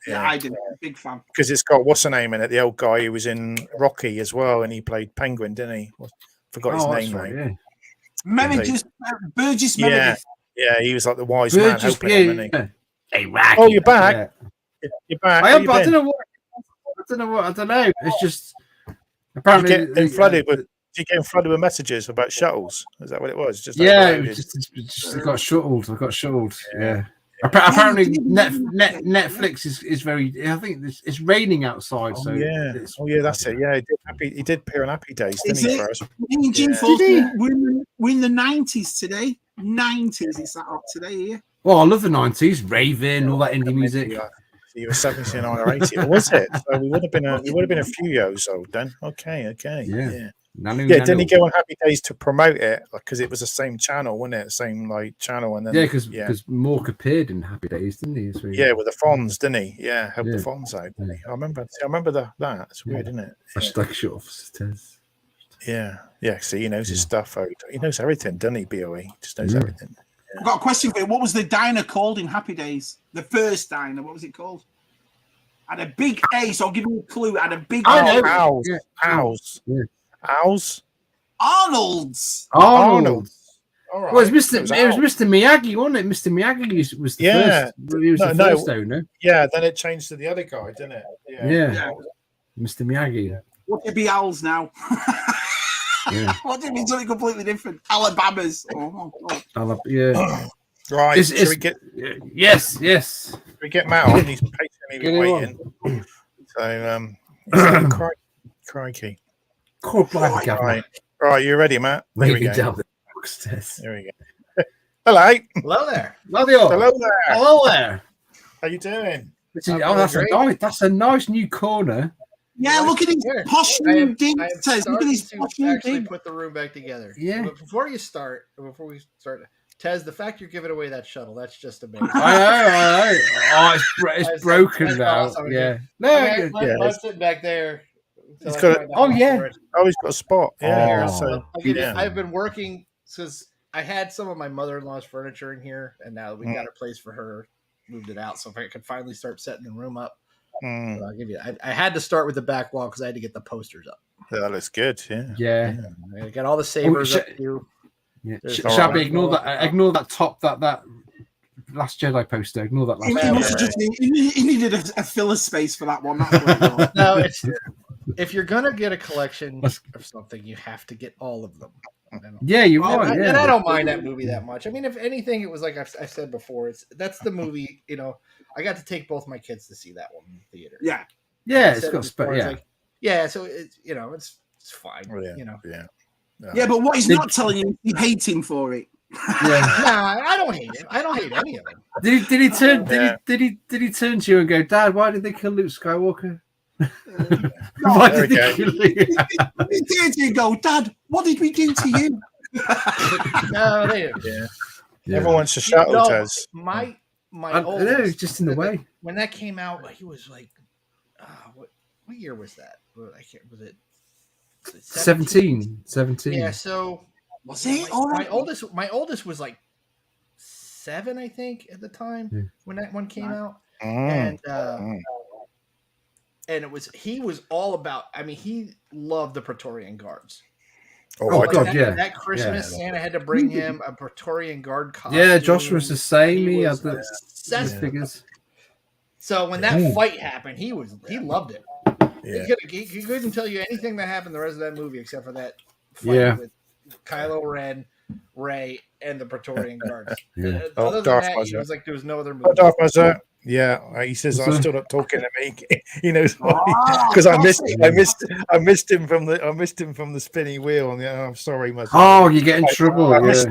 Yeah, I did. Big fan. Because it's got what's her name in it? The old guy who was in Rocky as well, and he played Penguin, didn't he? Forgot his name. Right, yeah. Burgess Meredith. Yeah, he was like the wise man helping him, isn't he? Hey, Rocky. Oh, you're back. Yeah. You're back. I don't know what. I don't know. It's just apparently you getting flooded with messages about shuttles. Is that what it was? Just I got shuttled. Yeah. Apparently, Netflix is very. I think it's raining outside. So that's it. Yeah, he did appear on Happy Days, didn't he? First, we're in the 90s today. 90s, it's that up today here. Oh, I love the 90s, Raven, all that indie music. You were 79 or 80, or was it? So we would have been a few years old then. Okay. Yeah. Didn't he go on Happy Days to promote it? Because it was the same channel, wasn't it? Same like channel, and then because Mork appeared in Happy Days, didn't he? So, with the Fonz, didn't he? Yeah, helped the Fonz out. Didn't he? I remember that. It's weird, isn't it? Hashtag shut off, Tez. Yeah. See, he knows his stuff out. He knows everything, doesn't he? BOE just knows everything. Yeah. I've got a question for you. What was the diner called in Happy Days? The first diner. What was it called? Had a big A, so I'll give you a clue. Had a big Owls. Arnold's. All right. Well, it was Mr. Miyagi, wasn't it? Mr. Miyagi was the first. He was the first owner. Yeah, then it changed to the other guy, didn't it? Yeah. Mr. Miyagi. What would be Owls now? What did it be something completely different? Alabama's. Yeah. Right. Should we get? Yes. Should we get Matt on? He's patiently waiting. So, crikey. Right, you ready, Matt? There we go. There we go. Hello there. Hello there. How you doing? That's a nice new corner. Yeah, look at these posh new digs. Look at these posh new digs. Put the room back together. Yeah. But before we start, Tez, the fact you're giving away that shuttle, that's just amazing. I know. Oh, it's broken now. Awesome. Yeah. I'm sitting back there. He's got he's got a spot. Yeah. I've been working since I had some of my mother-in-law's furniture in here, and now we got a place for her, moved it out, so if I could finally start setting the room up. So I'll give you. I had to start with the back wall because I had to get the posters up. Yeah, that looks good. Yeah. I got all the sabers up here. Yeah. Shabby, ignore that top that Last Jedi poster. Ignore that last. He needed a filler space for that one. That's No, if you're gonna get a collection of something, you have to get all of them. Yeah, you're right. And I don't mind that movie that much. I mean, if anything, it was like I said before. That's the movie. I got to take both my kids to see that one in the theater. Yeah, it's got So it's fine. Yeah, but what he's not telling you, you hate him for it. I don't hate him. I don't hate any of them. Did he turn? Did he turn to you and go, Dad? Why did they kill Luke Skywalker? Why did they kill you? He did. You go, Dad. What did we do to you? No, they didn't. Yeah. Everyone's a shuttle, Tez. My oldest, just in the way. When that came out, he was like, what year was that? Was it 17? Yeah. So was it? My oldest was like 7, I think, at the time when that one came out, and he was all about. I mean, he loved the Praetorian Guards. Oh God, that Christmas, Santa had to bring him a Praetorian Guard costume. Yeah, Josh was the same. He had the figures. So when that fight happened, he loved it. Yeah. He couldn't tell you anything that happened the rest of that movie except for that fight with Kylo Ren, Rey, and the Praetorian Guards. Other than that, he was like, there was no other movie. Yeah, he says I stood up talking to me. He knows because I missed him from the spinning wheel. Yeah, I'm sorry, Muzz. Oh, you get in trouble. I missed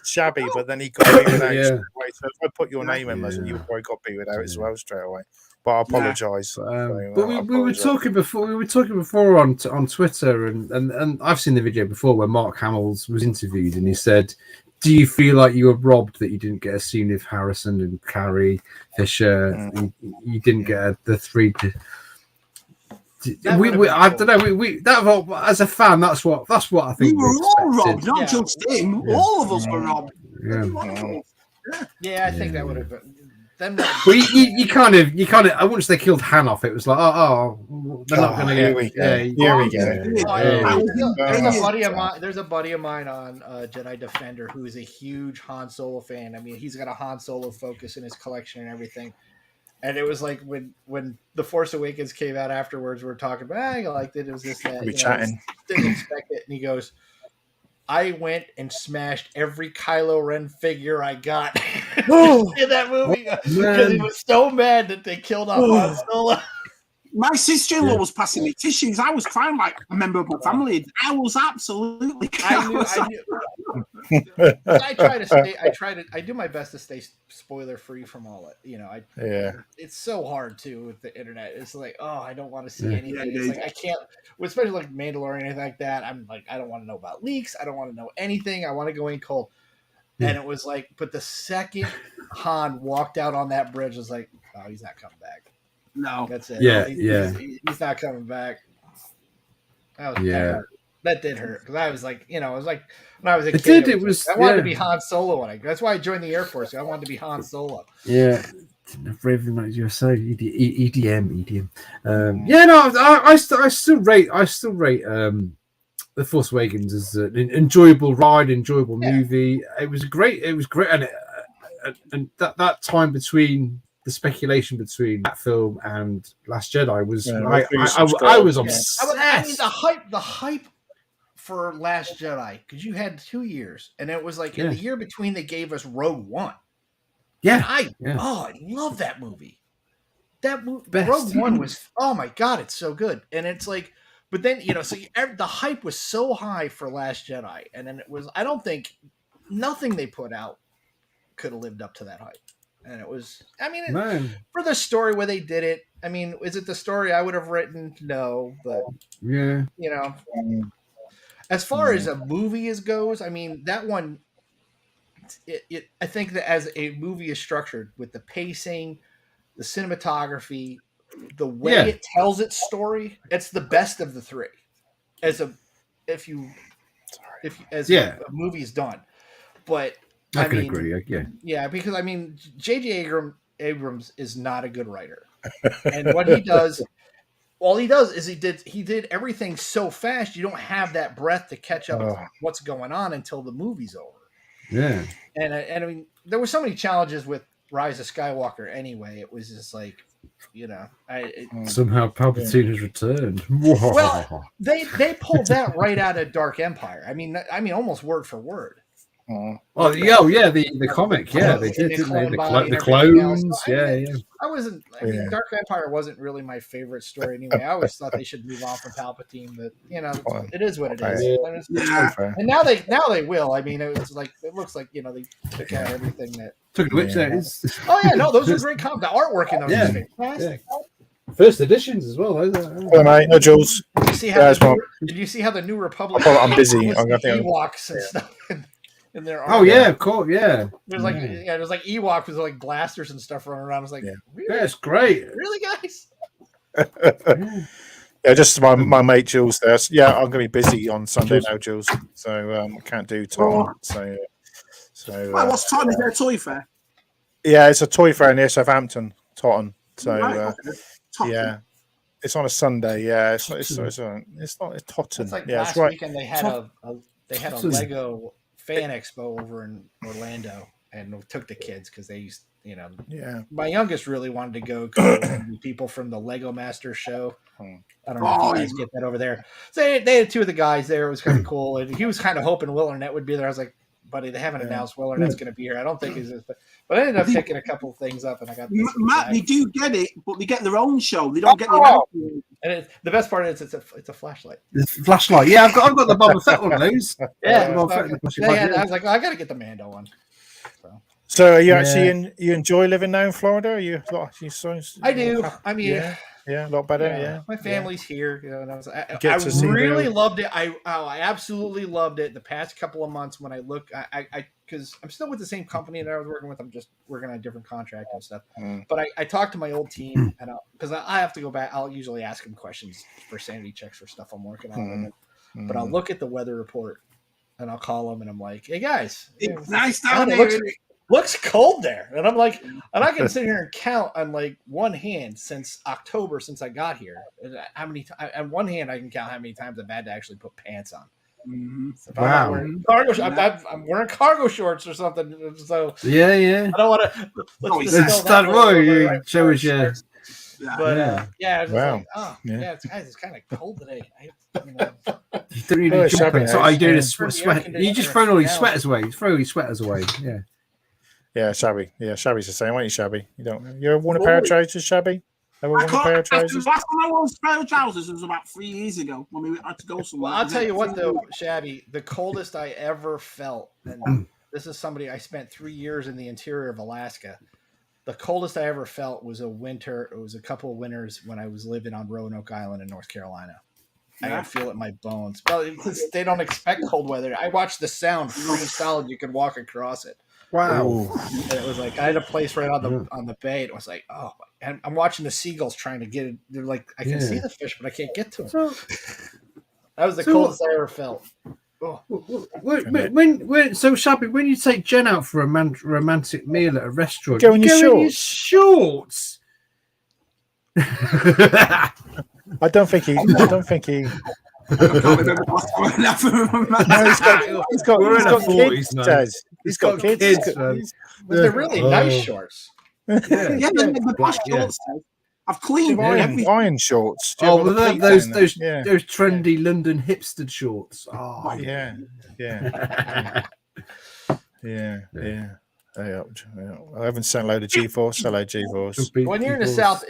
Shabby, but then he got beat out straight away. So if I put your name in, Muzz, you probably got beat out as well straight away. But I apologise. But we were talking before. We were talking before on Twitter, and I've seen the video before where Mark Hamill was interviewed, and he said, "Do you feel like you were robbed that you didn't get a scene with Harrison and Carrie Fisher? You didn't get the three." I don't know. As a fan, that's what I think. We were all robbed, not just him. All of us were robbed. Yeah, I think that would have been. Well, you kind of. Once they killed Han off, it was like, they're not going to get. Here we go. There's a buddy of mine on Jedi Defender who is a huge Han Solo fan. I mean, he's got a Han Solo focus in his collection and everything. And it was like when The Force Awakens came out afterwards, we were talking about, I liked it. It was this, that. We chatting. Didn't expect it, and he goes, I went and smashed every Kylo Ren figure I got in that movie because he was so mad that they killed off Han Solo. My sister-in-law was passing me tissues. I was crying like a member of my family. I was absolutely. I do my best to stay spoiler free from all it. You know, it's so hard too with the internet. It's like, I don't want to see anything. It's like I can't, especially like Mandalorian or anything like that. I'm like, I don't want to know about leaks. I don't want to know anything. I want to go in cold. And it was like, but the second Han walked out on that bridge, I was like, oh, he's not coming back. No, that's it. He's not coming back. That did hurt because I was like, it was like when I was a kid. I wanted to be Han Solo. That's why I joined the Air Force. I wanted to be Han Solo. Yeah, Raven like USA, EDM. I still rate The Force Awakens as an enjoyable ride, enjoyable movie. It was great, and that time between. The speculation between that film and Last Jedi was I was obsessed. I mean, the hype for Last Jedi, because you had 2 years, and it was like in the year between they gave us Rogue One. Yeah, I love that movie. Rogue One was, oh my god, it's so good, and it's like, but then the hype was so high for Last Jedi, and then it was. I don't think nothing they put out could have lived up to that hype. And it was, for the story where they did it, I mean, is it the story I would have written? No, but as far as a movie goes, I mean, that one, I think that as a movie is structured with the pacing, the cinematography, the way it tells its story, it's the best of the three. A movie's done, but. I can agree. Yeah, because I mean, J.J. Abrams is not a good writer, and what he does, all he does is he did everything so fast you don't have that breath to catch up with what's going on until the movie's over. Yeah, and I mean, there were so many challenges with Rise of Skywalker. Anyway, it was just like, somehow Palpatine has returned. Well, they pulled that right out of Dark Empire. I mean, almost word for word. The comic, they did, didn't they? The clones, I wasn't. I mean, Dark Empire wasn't really my favorite story anyway. I always thought they should move on from Palpatine, but it is what it is. And now they will. I mean, it looks like they took out everything that. Oh yeah, no, those are great comics. The artwork in those is fantastic. First editions as well. Hello, mate. No, Jules. Did you see how the New Republic? I'm busy. I'm going to Ewoks and stuff. In their of course, There's there's like Ewoks with like blasters and stuff running around. I was like, really? That's great. Really, guys? Just my mate Jules there. I'm going to be busy on Sunday now, Jules. So I can't do Tom. So what's Tom? Is there a toy fair? Yeah, it's a toy fair near Southampton, Totton. So It's on a Sunday. Yeah, it's not. It's Totten. It's like yeah, last it's right. weekend they had a Lego fan expo over in Orlando, and took the kids because they used, Yeah. My youngest really wanted to go because people from the Lego Master show. I don't know if you guys get that over there. So they had two of the guys there. It was kind of cool, and he was kind of hoping Will Arnett would be there. I was like, buddy, they haven't announced Will Arnett's going to be here. I don't think he's. But I ended up picking a couple of things up, and I got this Matt. They do get it, but they get their own show. They don't get their own. And the best part is it's a flashlight. It's a flashlight. Yeah, I've got the Boba Fett one of those. Yeah, I was like, I got to get the Mando one. So are you actually you enjoy living now in Florida? I do. I mean, a lot better. Yeah, my family's here. And I really loved it. I absolutely loved it. The past couple of months when I look, I because I'm still with the same company that I was working with. I'm just working on a different contract and stuff. But I talked to my old team, and because I have to go back, I'll usually ask them questions for sanity checks for stuff I'm working on. But I'll look at the weather report, and I'll call them, and I'm like, "Hey guys, it's nice down there." Looks cold there, and I'm like, and I can sit here and count on like one hand since October, since I got here, how many on one hand I can count how many times I've had to actually put pants on. So wow! I'm wearing cargo shorts or something. So yeah. I don't want to. Let's start right. Show us your. But wow. Like, guys, it's kind of cold today. You don't really jump it. So I do is sweat. You just throw all your sweaters away. Throw your sweaters away. Yeah. Yeah, Shabby. Yeah, Shabby's the same, aren't you, Shabby? You ever worn a pair of trousers, Shabby? Ever worn a pair of trousers? Last time I wore a pair of trousers was about 3 years ago when we had to go somewhere. Well, I'll tell you what, though, Shabby, the coldest I ever felt, and this is somebody I spent 3 years in the interior of Alaska. The coldest I ever felt was a winter. It was a couple of winters when I was living on Roanoke Island in North Carolina. I could feel it in my bones. Well, they don't expect cold weather. I watched the Sound freeze solid. You could walk across it. Wow! And it was like I had a place right on the bay. It was like, oh, and I'm watching the seagulls trying to get it. They're like, I can see the fish, but I can't get to them. That was the coldest I ever felt. Oh. So Shabby, when you take Jen out for a romantic meal at a restaurant, go in your shorts. I don't think he. I can't remember what's going on. He's got kids, Taz. He's got kids. But they're really nice shorts. Yeah, the best shorts. I've cleaned wine shorts. Oh, well, those trendy London hipster shorts. Oh, yeah. I haven't sent a load of G-Force. Hello, G-Force. When you're in the South,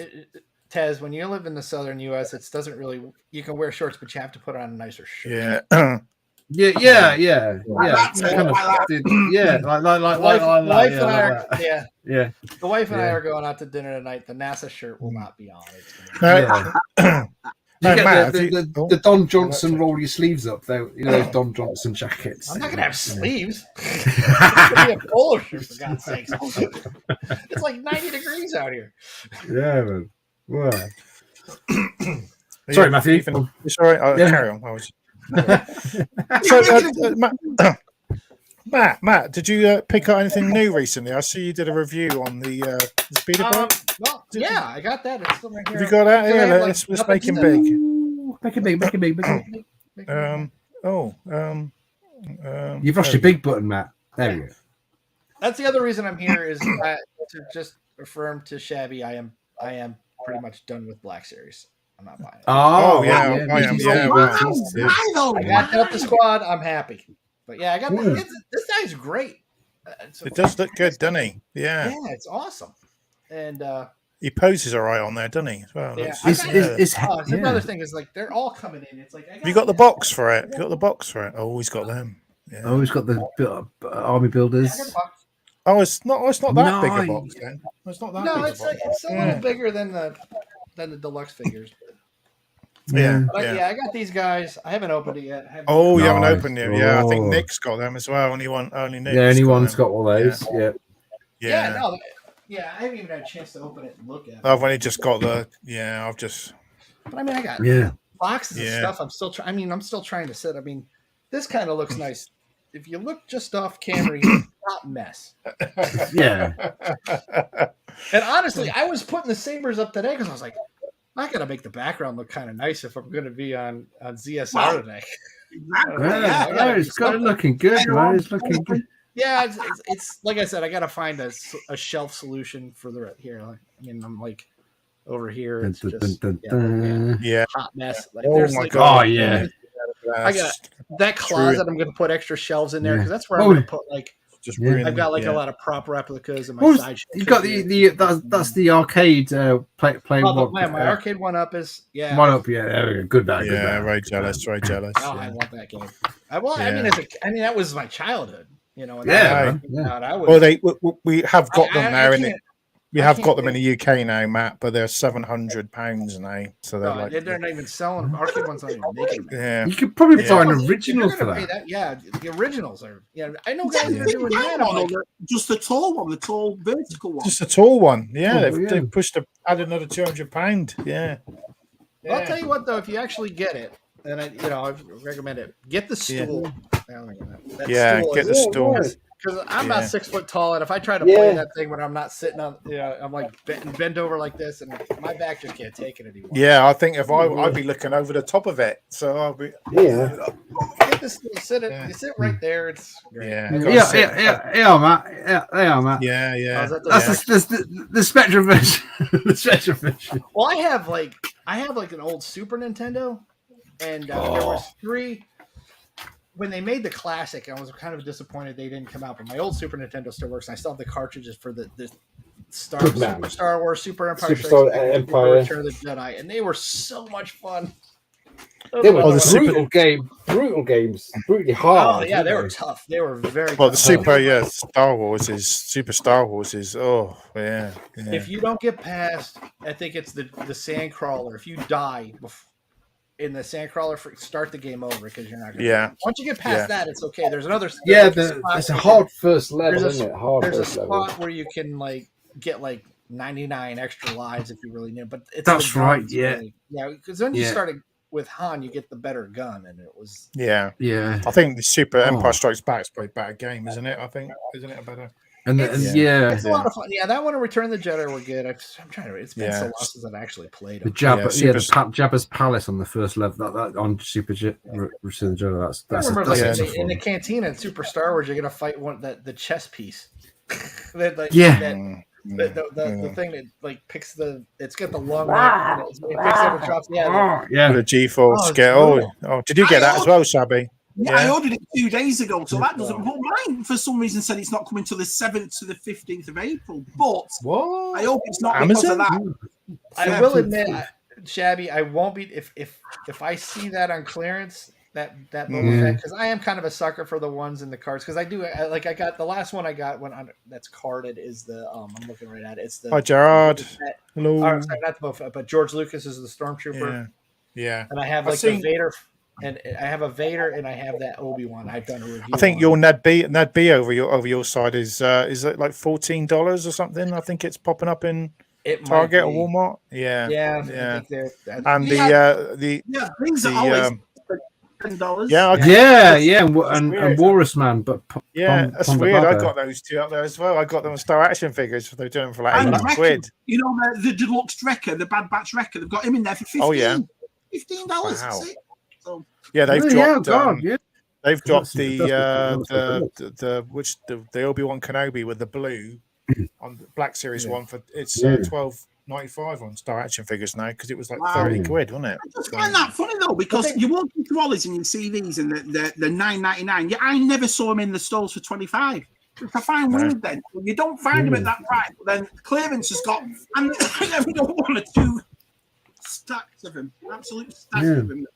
Tez, when you live in the southern U.S., it doesn't really. You can wear shorts, but you have to put on a nicer shirt. Yeah. Yeah. The wife and I are going out to dinner tonight. The NASA shirt will not be on. The Don Johnson roll your sleeves up, though. You know those Don Johnson jackets. I'm not gonna have sleeves. It's gonna be a polo shirt, for God's sakes. It's like 90 degrees out here. Yeah, man. Wow. Sorry, Matthew. It's all right. Carry on. Matt, did you pick up anything new recently? I see you did a review on the speeder bike. I got that. It's still right here. Have you got that? Yeah, let's make him big. Make it big. You've lost your big button, Matt. There you go. That's the other reason I'm here is to just affirm to Shabby I am pretty much done with Black Series. I'm not buying it. Oh yeah, I am. I got Delta Squad. I'm happy. But yeah, I got this guy's great. It does look good, doesn't he? Yeah, it's awesome. And he poses all right on there, doesn't he? As well. Yeah, another thing is like they're all coming in. It's like have you got the box for it? Oh, he's got them. Yeah. Oh, he's got the army builders. Oh, it's not that big a box then. It's not that big. No, it's a little bigger than the deluxe figures. Yeah. I got these guys. I haven't opened it yet. You haven't opened it. Yeah, I think Nick's got them as well. Only Nick. Yeah, anyone's got all those. Yeah. I haven't even had a chance to open it and look at it. I've only just got the. Yeah, I've just. But I mean, I got boxes of stuff. I'm still trying. I'm still trying to sit. I mean, this kind of looks nice. If you look just off camera, you not mess. Yeah. And honestly, I was putting the sabers up today because I was like, I gotta make the background look kind of nice if I'm gonna be on ZSR today. Exactly. Yeah, it's got looking good, man. It's looking good. Yeah, it's like I said, I gotta find a shelf solution for the here. Like, I mean, I'm like over here. It's just hot mess. Like, there's my like, God. Oh yeah. I got that closet. I'm gonna put extra shelves in there because that's where I'm gonna put like. I've got like a lot of prop replicas and my side. You got that's the arcade play one. My arcade one up is one up. Yeah, good bag. Very jealous. Oh, I want that game. I mean, that was my childhood. You know. We have got them now, and we have got them in the UK now, Matt. But they're £700 now, so they're not even selling them. Arcade ones aren't even making them. Yeah, you could probably find an original for that. The originals are. Yeah, I know guys that are doing that. Just the tall one, the tall vertical one. Just the tall one. Yeah, they've pushed add another £200. Yeah. Well, I'll tell you what, though, if you actually get it, and I recommend it. Get the stool. Get the stool. Because I'm not 6 foot tall, and if I try to play that thing when I'm not sitting on, I'm like bent over like this, and my back just can't take it anymore. Yeah, I think if I'd be looking over the top of it, so I'll be. Get this. You sit right there. It's great. Yeah, Matt. Yeah. That's the Spectrum version. The Spectrum version. Well, I have like an old Super Nintendo, and there was 3. When they made the classic, I was kind of disappointed they didn't come out. But my old Super Nintendo still works, and I still have the cartridges for the Star Wars, Super Empire, Return of the Jedi, and they were so much fun. They were brutal games, brutally hard. Oh yeah, they were tough. They were very. Well, the Star Wars is Super Star Wars is If you don't get past, I think it's the Sandcrawler. If you die in the Sandcrawler, start the game over because you're not going to. Once you get past that, it's okay. There's another. It's a hard first level, isn't it? There's a spot where you can get 99 extra lives if you really need. But that's right. Really, because when you started with Han, you get the better gun, and it was. Yeah. I think the Super Empire Strikes Back is probably a better game, isn't it? I think isn't it a better. It's a lot of fun. Yeah, that one and Return of the Jedi were good. I'm trying to. It's been so long since I've actually played them. The Jabba's Palace on the first level. That on Super Return of the Jedi. That's in the cantina in Super Star Wars. You're gonna fight the chess piece. The thing that picks it's got the long neck. It picks up and drops. The G-force. Did you get that as well, Shabby? Yeah, I ordered it 2 days ago, so that doesn't. Well, mine for some reason said it's not coming till the 7th to the 15th of April. But I hope it's not Amazon? because of that. I will admit, Shabby, I won't be if I see that on clearance. That Boba Fett, because I am kind of a sucker for the ones in the cards, because I got the last one I got that's carded is the I'm looking right at it. It's the Hi Gerard. Hello. Sorry, not the Boba Fett, but George Lucas is the Stormtrooper. Yeah. And I have the Vader. And I have a Vader, and I have that Obi-Wan. I've done a review. I think your Ned B over your side is it like $14 or something? I think it's popping up in Target or Walmart. Yeah. I think and things are always $10. And Walrus Man, but that's weird. I got those 2 up there as well. I got them Star Action figures. They're doing for like £80. You know the deluxe Wrecker, the Bad Batch Wrecker. They've got him in there for $15. Oh yeah, $15. Wow. So, they've dropped. They've dropped the Obi-Wan Kenobi with the blue on the Black Series one for it's $12.95 on Star Action figures now because it was like £30, wasn't it? I just find that funny though because you walk into Ollie's and you see these and the $9.99. Yeah, I never saw them in the stores for $25. Which I find weird. Then you don't find them at that price. But then clearance has got and we don't want 2 stacks of them, absolute stacks of them.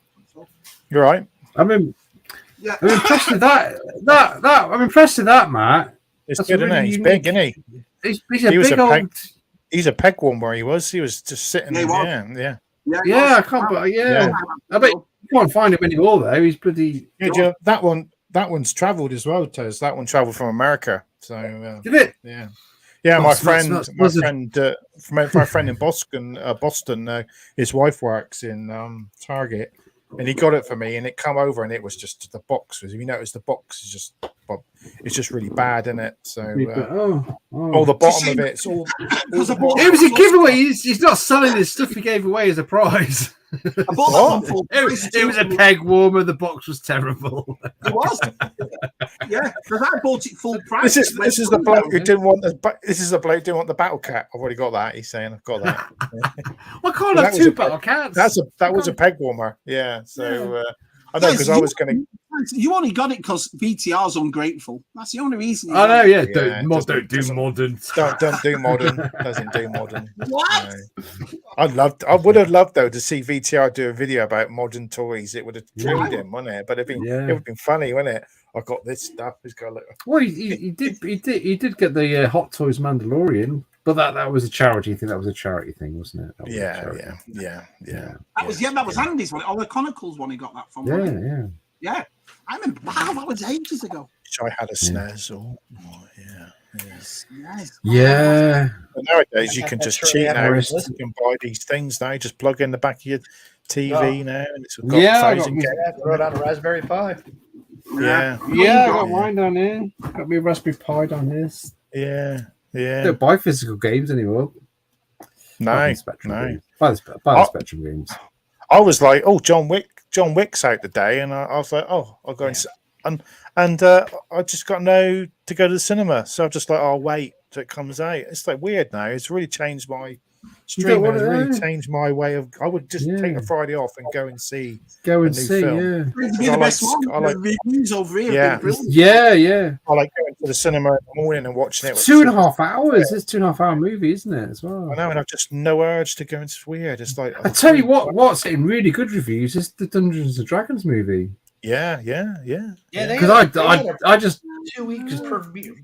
You're right. I'm impressed with that. I'm impressed with that, Matt. It's good, isn't it? He's big, isn't he? He's a peg one where he was. He was just sitting there. I can't. I bet you can't find him anymore though. He's pretty. Yeah, that one's travelled as well, Tez. That one travelled from America. So did it? Yeah. Yeah, my friend in Boston, his wife works in Target, and he got it for me, and it come over, and it was just the box was. You notice the box is just, it's just really bad, isn't it? So all the bottom of it's all. It was a giveaway. He's not selling his stuff he gave away as a prize. It was a peg warmer. The box was terrible. It was. Yeah, because I bought it full price. This is the bloke who didn't want the. This is the bloke who didn't want the battle cat. I've already got that. He's saying I've got that. I can't have two battle cats. That was a peg warmer. Yeah. So I know because I was going to. You only got it because VTR's ungrateful. That's the only reason. I know. Yeah. Don't do modern. Don't do modern. Doesn't do modern. What? No. I would have loved though to see VTR do a video about modern toys. It would have trained him, wouldn't it? But it would have been funny, wouldn't it? I got this stuff. He's got a little... Well, he did get the Hot Toys Mandalorian, but that was a charity thing. That was a charity thing, wasn't it? Yeah. That was Andy's one. Or the Chronicles one. He got that from. Yeah. I remember. Wow, that was ages ago. I had a SNES. Yeah. But nowadays, you can just cheat now. You can buy these things now. Just plug in the back of your TV now, and it's got 1,000 games. Throw it on a Raspberry Pi. Yeah. I got mine down here. Got me Raspberry Pi down here. Yeah. Don't buy physical games anymore. No. Buy the Spectrum games. I was like, oh, John Wick's out today, and I was like, oh, I'll go and I just got to go to the cinema, so I'm just like, I'll wait till it comes out. It's like weird now. It's really changed my streaming. It's really changed my way of. I would just take a Friday off and go and see. Film. The best one. I like reviews over here. Yeah. I like going to the cinema in the morning and watching it. 2.5 hours. It's a 2.5 hour movie, isn't it? As well. I know, and I've just no urge to go. It's weird. It's like I tell you what's getting really good reviews is the Dungeons and Dragons movie. Yeah. Because I just 2 weeks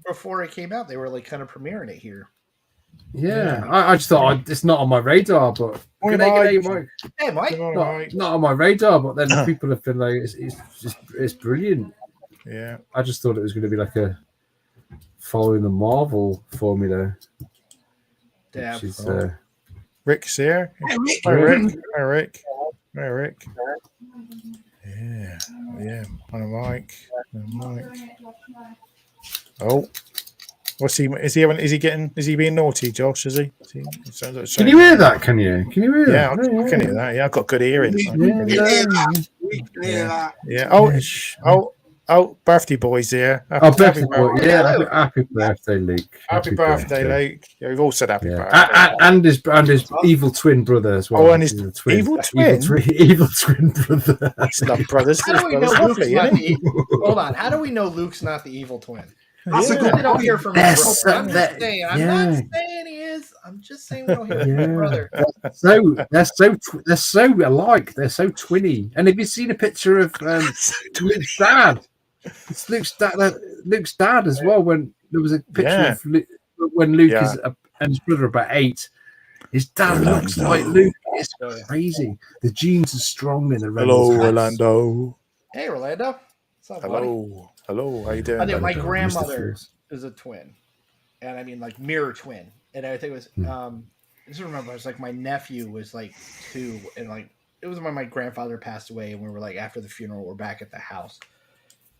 before it came out, they were like kind of premiering it here. Yeah. I just thought it's not on my radar, but Hey, Mike. Not on my radar. But then people have been like, it's brilliant. Yeah. I just thought it was going to be like a following the Marvel formula. Damn. Rick's here. Hi, Rick. Yeah. On a mic. Oh, what's he? Is he being naughty, Josh? Is he? Can you hear that? Can you hear that? Yeah, I can hear that. Yeah, I've got good hearing. Oh, birthday boys here. Happy birthday, Luke. Happy birthday, Luke. Yeah, we've all said happy birthday. And his evil twin brother as well. Oh, and his evil twin brother. It's not brothers. How do we know Luke's not hold on. How do we know Luke's not the evil twin? That's a good we don't hear from his brother. I'm not saying he is. I'm just saying we don't hear from his brother. They're so alike. They're so twinny. And have you seen a picture of Luke's dad? It's Luke's dad as well. When there was a picture of Luke, when Luke and his brother are about 8, his dad looks like Luke. It's crazy. The genes are strong in the Hello, Orlando. Hey, Orlando. What's up, buddy? Hello. How you doing? My grandmother is a twin, and I mean like mirror twin. And I think it was I just remember it was like my nephew was like 2, and like it was when my grandfather passed away, and we were like after the funeral, we're back at the house.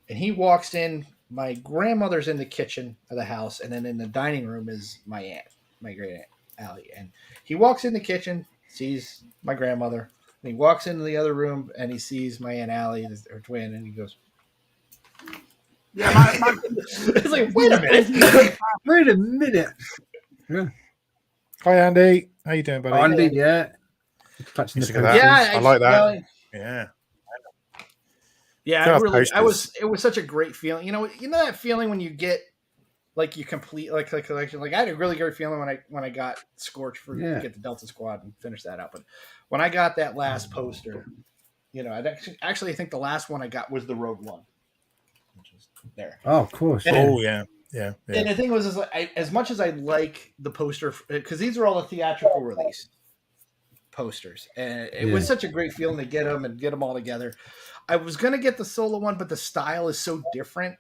And he walks in. My grandmother's in the kitchen of the house, and then in the dining room is my aunt, my great aunt Allie. And he walks in the kitchen, sees my grandmother, and he walks into the other room, and he sees my aunt Allie, her twin, and he goes, "Yeah, it's like, wait a minute, Yeah. Hi, Andy. How you doing, buddy? Andy, yeah. I like that. Yeah. Yeah, it was such a great feeling. You know that feeling when you get like you complete like a collection. Like I had a really great feeling when I got Scorch for to get the Delta Squad and finish that out. But when I got that last poster, I actually think the last one I got was the Rogue One, which is there. Oh, of course. And yeah. And the thing was, as much as I like the poster, because these are all the theatrical release posters, and it was such a great feeling to get them all together. I was gonna get the solo one, but the style is so different.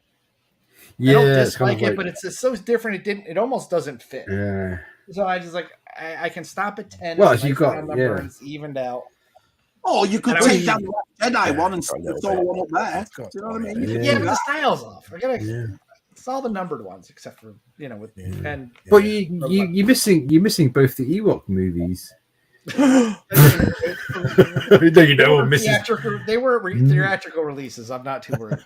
I don't dislike it, but it's so different. It almost doesn't fit. Yeah. So I just I can stop at 10. Well, you got number and it's evened out. Oh, you could take down the Jedi one and throw the one up there. Do you know what I mean? Yeah, but the style's off. It's all the numbered ones, except for with and. But you're missing both the Ewok movies. They were theatrical releases. I'm not too worried.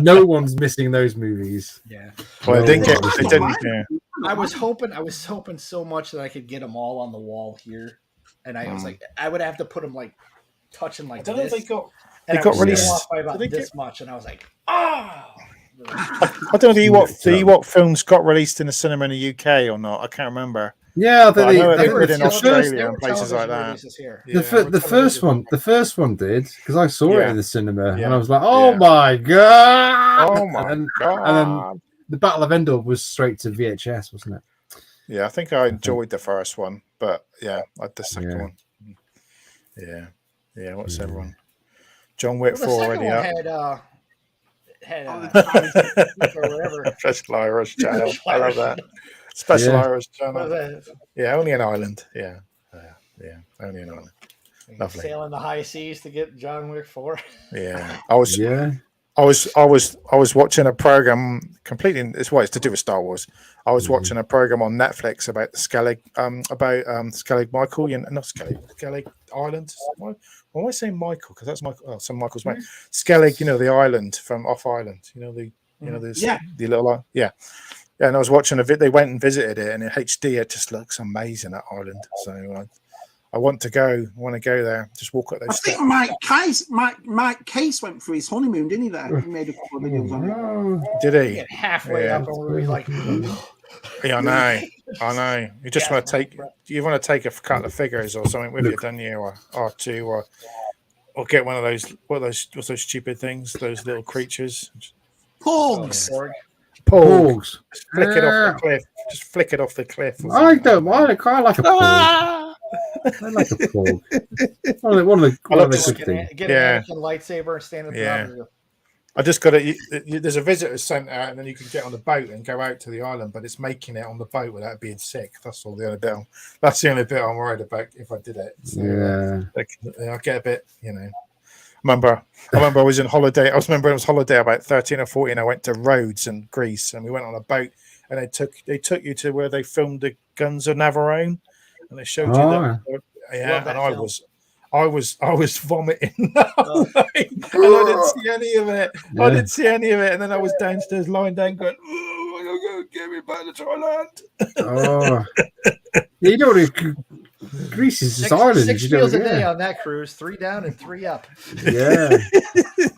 No one's missing those movies. Yeah. Well, they didn't. I was hoping so much that I could get them all on the wall here, and I was like, I would have to put them like touching like. I don't know if they got released off by about this much, and I was like, oh. I don't know the Ewok films got released in the cinema in the UK or not. I can't remember. Yeah, they were in Australia and places like that. The first one did, because I saw it in the cinema, and I was like, "Oh my god!" Oh my god! And then the Battle of Endor was straight to VHS, wasn't it? Yeah, I think I enjoyed the first one, but I had the second one. Yeah. What's everyone? John Wick 4 already up. Special Irish channel. I love that. Special Irish channel. Yeah, only an island. Yeah, only an island. Lovely. Sailing the high seas to get John Wick 4. Yeah, I was watching a program completely. It's to do with Star Wars. I was watching a program on Netflix about the Skellig, Skellig Michael. Not Skellig Island. Why am I saying Michael? Because that's Michael. Oh, some Michael's mate. Skellig, the island from off Island. The little Yeah, and I was watching a video. They went and visited it, and in HD, it just looks amazing. That island. So I want to go. I want to go there. Just walk up those. I think Mike Case went for his honeymoon, didn't he? There, he made a couple of videos on it. Did he? Get halfway up, and we like. Yeah, I know. You just want to take. You want to take a couple of figures or something with you, don't you, or R2, or get one of those. What's those stupid things? Those little creatures. Porgs. Porgs. Just flick it off the cliff. Just flick it off the cliff. I don't mind. I quite like a porg. I like a porg. One of the good things. Get an Anakin lightsaber and stand in front of you. I just got it. There's a visitor centre, and then you can get on the boat and go out to the island. But it's making it on the boat without being sick. That's all the only bit. That's the only bit I'm worried about if I did it. So, I get a bit. I remember I was in holiday. I remember it was holiday about 13 or 14. I went to Rhodes in Greece, and we went on a boat, and they took you to where they filmed the Guns of Navarone, and they showed you that. Yeah, and I was vomiting that night, and I didn't see any of it. And then I was downstairs lying down going, "Oh, I'm gonna get me back to Thailand." You don't want to. Greece is this island. 6 meals a day on that cruise, 3 down and 3 up. Yeah,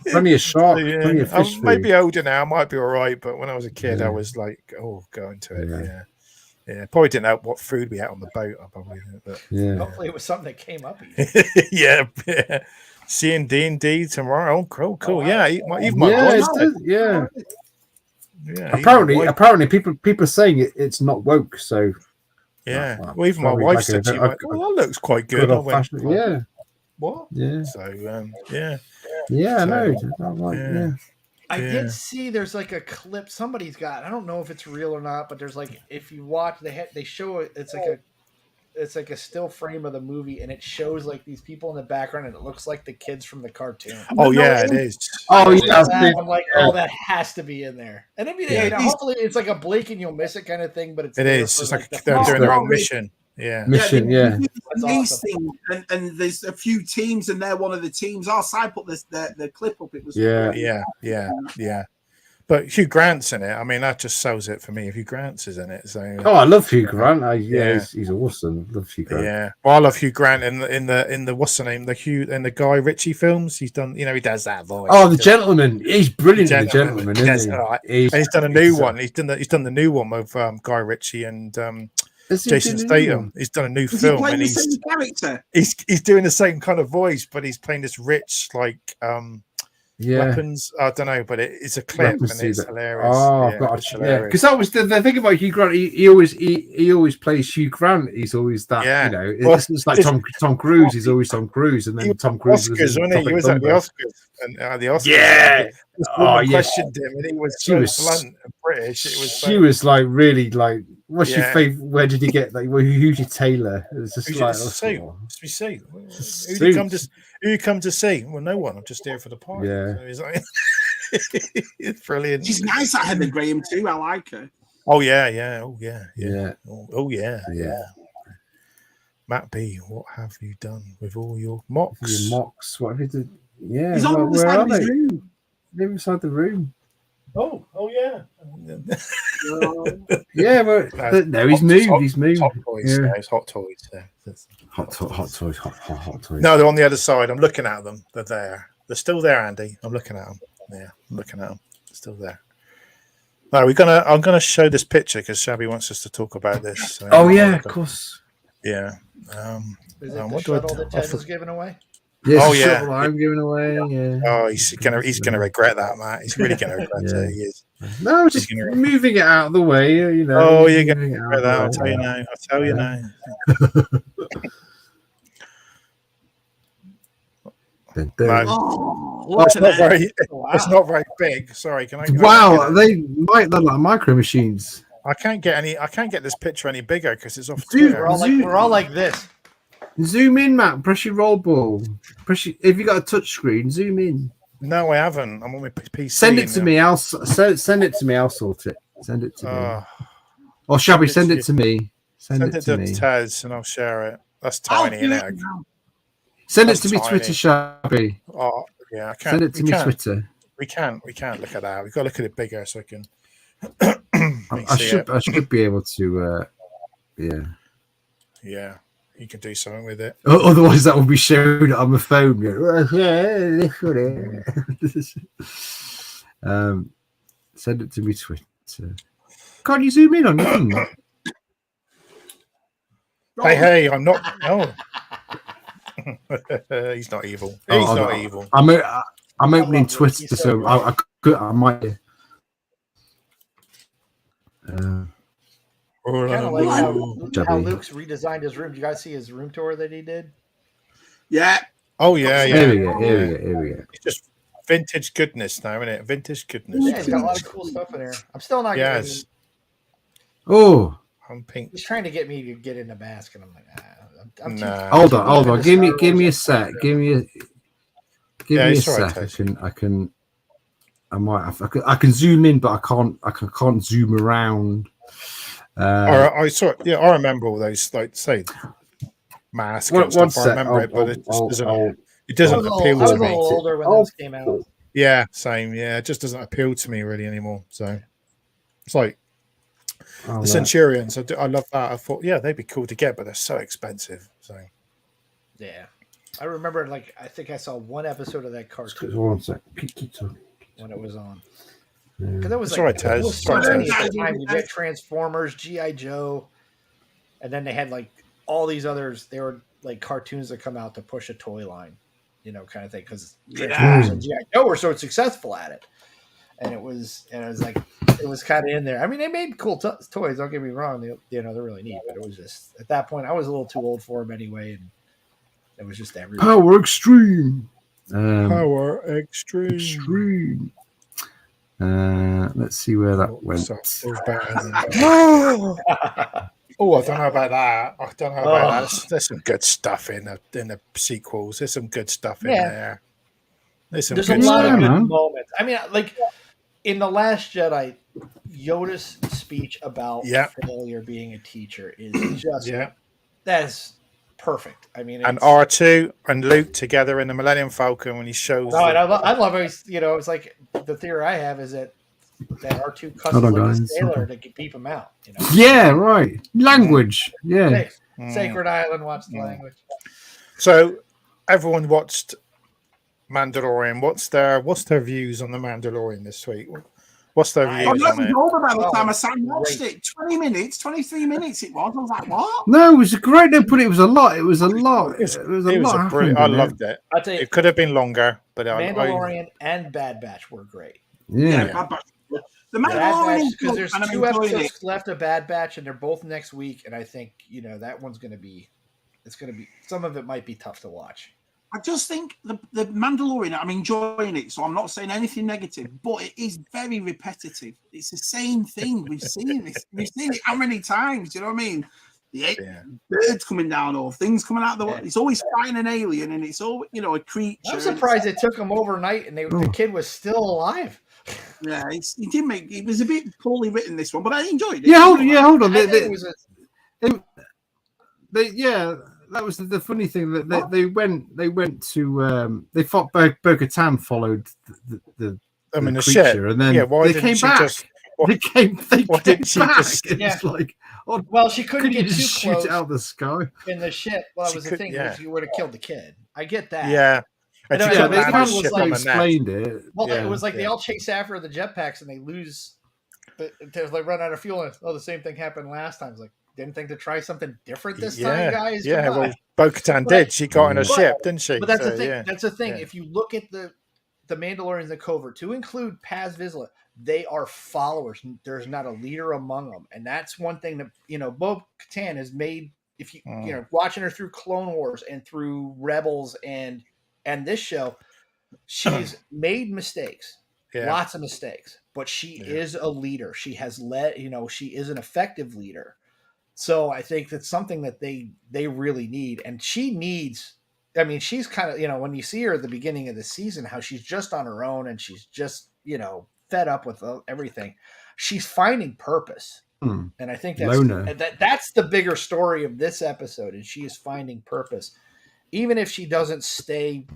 plenty of shark, plenty of fish. I might be older now. I might be all right, but when I was a kid, I was like, going to it. Yeah. Probably didn't know what food we had on the boat. I probably didn't, but hopefully it was something that came up. Yeah. Seeing D&D tomorrow. Oh, cool. Yeah, even my Apparently, people are saying it's not woke. So well, even my wife said she went, that looks quite good. I went, what? Yeah. So I know. I did see there's like a clip somebody's got. I don't know if it's real or not, but there's like, if you watch, they show it. It's like a still frame of the movie, and it shows like these people in the background, and it looks like the kids from the cartoon. Oh yeah, it is. Oh yeah, I'm like, that has to be in there. And I mean, hopefully it's like a blink and you'll miss it kind of thing. But it is. It's like they're doing their own mission. Yeah. That's awesome. And there's a few teams, and they're one of the teams. Our side put the clip up. It was yeah. But Hugh Grant's in it. I mean, that just sells it for me. If Hugh Grant's is in it, so I love Hugh Grant. He's awesome. I love Hugh Grant. Yeah, well, I love Hugh Grant in the what's the name? The Guy Ritchie films. He's done. He does that voice. Oh, The Gentleman. He's brilliant. The Gentleman. Isn't he? Right. And he's done a new one. He's done the new one with Guy Ritchie and Jason Statham. He's done a new film, and he's doing the same kind of voice, but he's playing this rich weapons. I don't know, but it's a clip, and it's hilarious. Oh, because that was the thing about Hugh Grant. He always plays Hugh Grant. He's always that. It's like Tom Cruise. He's always Tom Cruise, and then Tom Cruise was at the Oscars, and the Oscars. Yeah. Questioned him, and he was so blunt and British. It was. She was like really like What's your favorite? Where did you get? Like, who's your tailor? It's just Who's like see. Who you come to see? Well, no one. I'm just here for the party. Yeah. So he's like, it's brilliant. She's nice, that Heather Graham too. I like her. Oh yeah. Oh yeah. Yeah. Matt B, what have you done with all your mocks? Your mocks. What have you done? Yeah. He's on the side of his room. Live inside the room. Oh yeah. Yeah, but no, he's moved. He's moved. Hot toys. Yeah. It's hot toys. Hot toys. No, they're on the other side. I'm looking at them. They're there. They're still there, Andy. I'm looking at them. Yeah, I'm looking at them. They're still there. No, I'm gonna show this picture because Shabby wants us to talk about this. So of course. Yeah. Is it the shuttle that Ted was giving away? Yes, I'm giving away. Yeah. Oh, he's gonna regret that, Matt. He's really gonna regret it. He is. No, just moving it out of the way. You know. Oh, you're gonna regret that. I'll tell you now. Oh, it's not very big. Sorry, can I? They're like micro machines. I can't get this picture any bigger because it's off. We're all like this. Zoom in, Matt. Press your roll ball. If you got a touch screen, zoom in. No, I haven't. I'm on my PC. Send it to me. I'll send it to me. I'll sort it. Send it to me. Or Shabby, send it to me. Send it to me. Taz, and I'll share it. That's tiny, isn't it? Send it to me, Twitter, Shabby. Oh, yeah, I can't. Send it to me, Twitter. We can't look at that. We've got to look at it bigger so I can. I should be able to. Yeah. Yeah, you can do something with it. Otherwise, that will be shown on the phone. Send it to me, Twitter. Can't you zoom in on nothing? Hey, I'm not. No. He's not evil. He's not evil. I'm opening Twitter, so I might. Kind of like how Luke's redesigned his room. Did you guys see his room tour that he did? Yeah. Oh yeah. Here we go. It's just vintage goodness now, isn't it? Vintage goodness. Yeah, he's got a lot of cool stuff in there. I'm still not. Yes. I'm pink. He's trying to get me to get in the basket. I'm like, Hold on. Give me a sec. Give me a sec. Right, I can zoom in, but I can't zoom around. I remember all those, like say masks and stuff. I remember it, but it doesn't appeal to me. I was a little older when those came out. Yeah, same. Yeah, it just doesn't appeal to me really anymore. So it's like the Centurions. I love that. I thought, yeah, they'd be cool to get, but they're so expensive. So yeah, I remember I think I saw one episode of that cartoon. One sec. When it was on. Because it was so at the time you get Transformers, G.I.Joe, and then they had all these others. They were like cartoons that come out to push a toy line, kind of thing. Because Transformers and G.I.Joe were so successful at it, and it was kind of in there. I mean, they made cool toys. Don't get me wrong; they're really neat. But it was just at that point I was a little too old for them anyway, and it was just everywhere. Power Extreme. Power Extreme. Let's see where that went. Oh, I don't know about that. There's some good stuff in the sequels. There's some good stuff in there. There's a lot of good moments. I mean, in The Last Jedi, Yoda's speech about failure being a teacher is just that's perfect. I mean, and R2 and Luke together in the Millennium Falcon when he shows. Oh, and I love how he's, it's like the theory I have is that R2 cusses like a sailor to beep him out. Yeah, right. Language. Yeah. Sacred Island. Watch the language. So everyone watched Mandalorian. What's their views on the Mandalorian this week? What's their views on it? Over by the time I sat and watched it. 20 minutes, 23 minutes it was. I was like, what? No, it was great. But it was a lot. It was a lot. Brilliant. I loved it. I'll tell you, it could have been longer, but Mandalorian and Bad Batch were great. Yeah. Bad Batch. The Mandalorian, because there's 2 episodes left of Bad Batch, and they're both next week. And I think that one's going to be. It's going to be. Some of it might be tough to watch. I just think the Mandalorian, I'm enjoying it, so I'm not saying anything negative, but it is very repetitive. It's the same thing. We've seen this. We've seen it how many times? You know what I mean? The birds coming down or things coming out of the water. It's always fighting an alien, and it's all a creature. I'm surprised it took them overnight, and the kid was still alive. Yeah, it was a bit poorly written, this one, but I enjoyed it. Yeah, hold on. That was the funny thing that they went to they thought Bo-Katan followed the creature, and then why they came back. They came back. It's like, well, she couldn't get too shoot close it out of the sky in the ship. Well, that was the thing. You would have killed the kid. I get that. Yeah. They explained it. Well, it was like they all chase after the jetpacks and they lose. They run out of fuel. And the same thing happened last time. It's like, didn't think to try something different this time, guys. Yeah, well, Bo-Katan did. She got in a ship, didn't she? But that's the thing. That's the thing. If you look at the Mandalorians and Covert, to include Paz Vizsla, they are followers. There's not a leader among them, and that's one thing that Bo-Katan has made. If you watching her through Clone Wars and through Rebels and this show, she's made mistakes, lots of mistakes, but she is a leader. She has led. She is an effective leader. So I think that's something that they really need, and she needs. I mean, she's kind of when you see her at the beginning of the season, how she's just on her own and she's just fed up with everything. She's finding purpose, and I think that's the bigger story of this episode. And she is finding purpose, even if she doesn't stay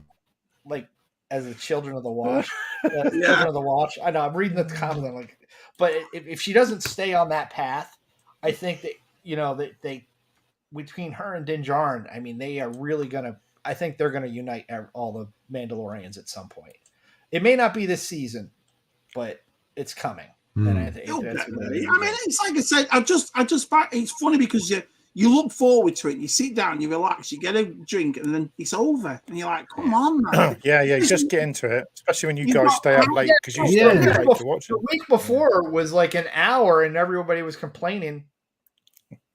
like as the Children of the Watch. Children of the Watch. I know I'm reading the comment. I'm like, but if she doesn't stay on that path, I think that they between her and Din Djarin, I mean, they are really gonna. I think they're gonna unite all the Mandalorians at some point. It may not be this season, but it's coming. And I think it's like I said. I just it's funny because you look forward to it. You sit down, you relax, you get a drink, and then it's over, and you're like, "Come on, man!" You just get into it, especially when you guys stay up late because you stay up late to watch it. The week before was like an hour, and everybody was complaining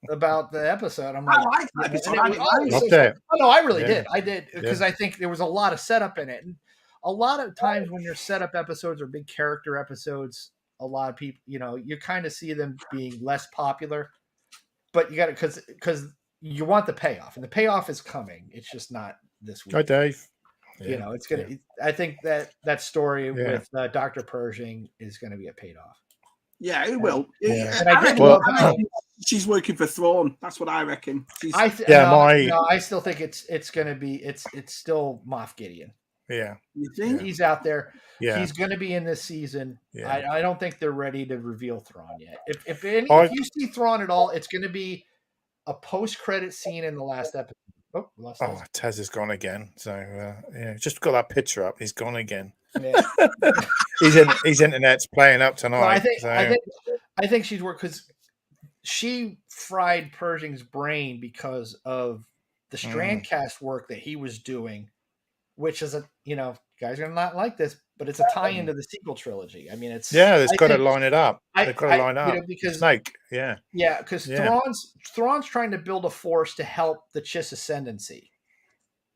about the episode. I'm like, I really did. I did because I think there was a lot of setup in it. And a lot of times when your setup episodes or big character episodes, a lot of people, you kind of see them being less popular, but you got to, because you want the payoff, and the payoff is coming. It's just not this week. Hi, Dave. It's going to, I think that story with Dr. Pershing is going to be paid off. Yeah, it will. And I reckon she's working for Thrawn. That's what I reckon. I still think it's going to be it's still Moff Gideon. Yeah, you think he's out there? Yeah, he's going to be in this season. Yeah. I don't think they're ready to reveal Thrawn yet. If you see Thrawn at all, it's going to be a post-credit scene in the last episode. Tez is gone again. So just got that picture up. He's gone again. Yeah. his internet's playing up tonight. Well, I think she's worked because she fried Pershing's brain because of the Strandcast work that he was doing, which is guys are not like this, but it's a tie-in to the sequel trilogy. I mean, it's they've got to line it up. They've got to line up because Snake. Because Thrawn's trying to build a force to help the Chiss Ascendancy.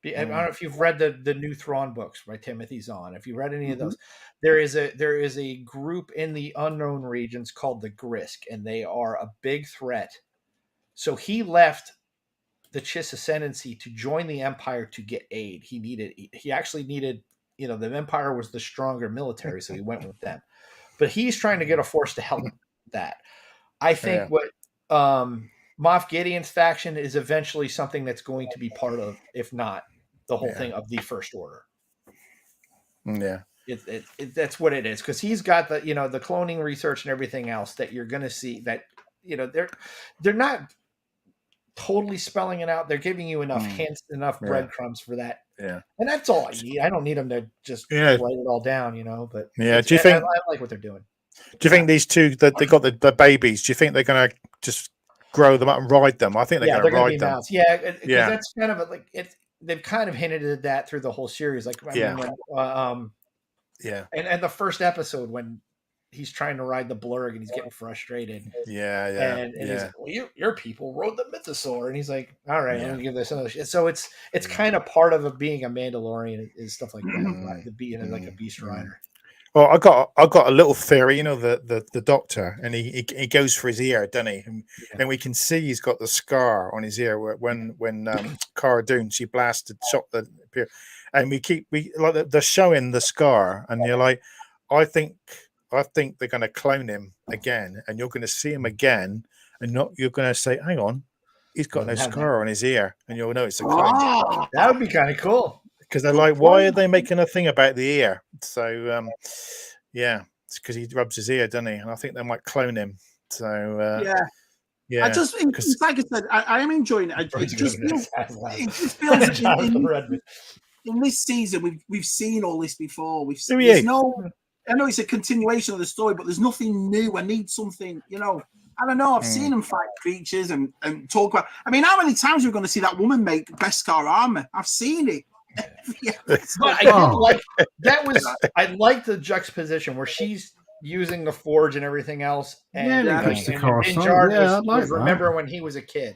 I don't know if you've read the new Thrawn books by Timothy Zahn. If you read any of those, there is a group in the unknown regions called the Grisk, and they are a big threat. So he left the Chiss Ascendancy to join the Empire to get aid. He actually needed, the Empire was the stronger military, so he went with them. But he's trying to get a force to help that. I think what Moff Gideon's faction is eventually something that's going to be part of, if not the whole thing of the First Order. Yeah. That's what it is. Cause he's got the cloning research and everything else that you're going to see that, they're not totally spelling it out. They're giving you enough hints, enough breadcrumbs for that. Yeah. And that's all I need. I don't need them to just write it all down, but do you think, I like what they're doing. Do you think these two that they got the babies, do you think they're going to just grow them up and ride them? I think they're going to ride them. Mounts. Yeah. That's kind of they've kind of hinted at that through the whole series. And the first episode when he's trying to ride the blurg and he's getting frustrated. Yeah. And he's like, well, your people rode the mythosaur, and he's like, all right, I'm gonna give this another shit. So it's kind of part of being a Mandalorian is stuff like that, right? The being like a beast rider. Well, I got a little theory, you know, the doctor, and he goes for his ear, doesn't he? And we can see he's got the scar on his ear when Cara Dune, she shot the and we like they're showing the scar, and you're like, I think they're going to clone him again, and you're going to see him again, and you're going to say, hang on, he's got no scar on his ear, and you'll know it's a clone. Oh, that would be kind of cool. Because they're like, why are they making a thing about the ear? So, yeah, it's because he rubs his ear, doesn't he? And I think they might clone him. So, yeah. I just, like I said, I am enjoying it. It just feels in this season we've seen all this before. I know it's a continuation of the story, but there's nothing new. I need something, you know. I don't know. I've seen them fight creatures and talk about. I mean, how many times are we going to see that woman make Beskar armor? I've seen it. But I did like that was I like the juxtaposition where she's using the forge and everything else, and remember when he was a kid,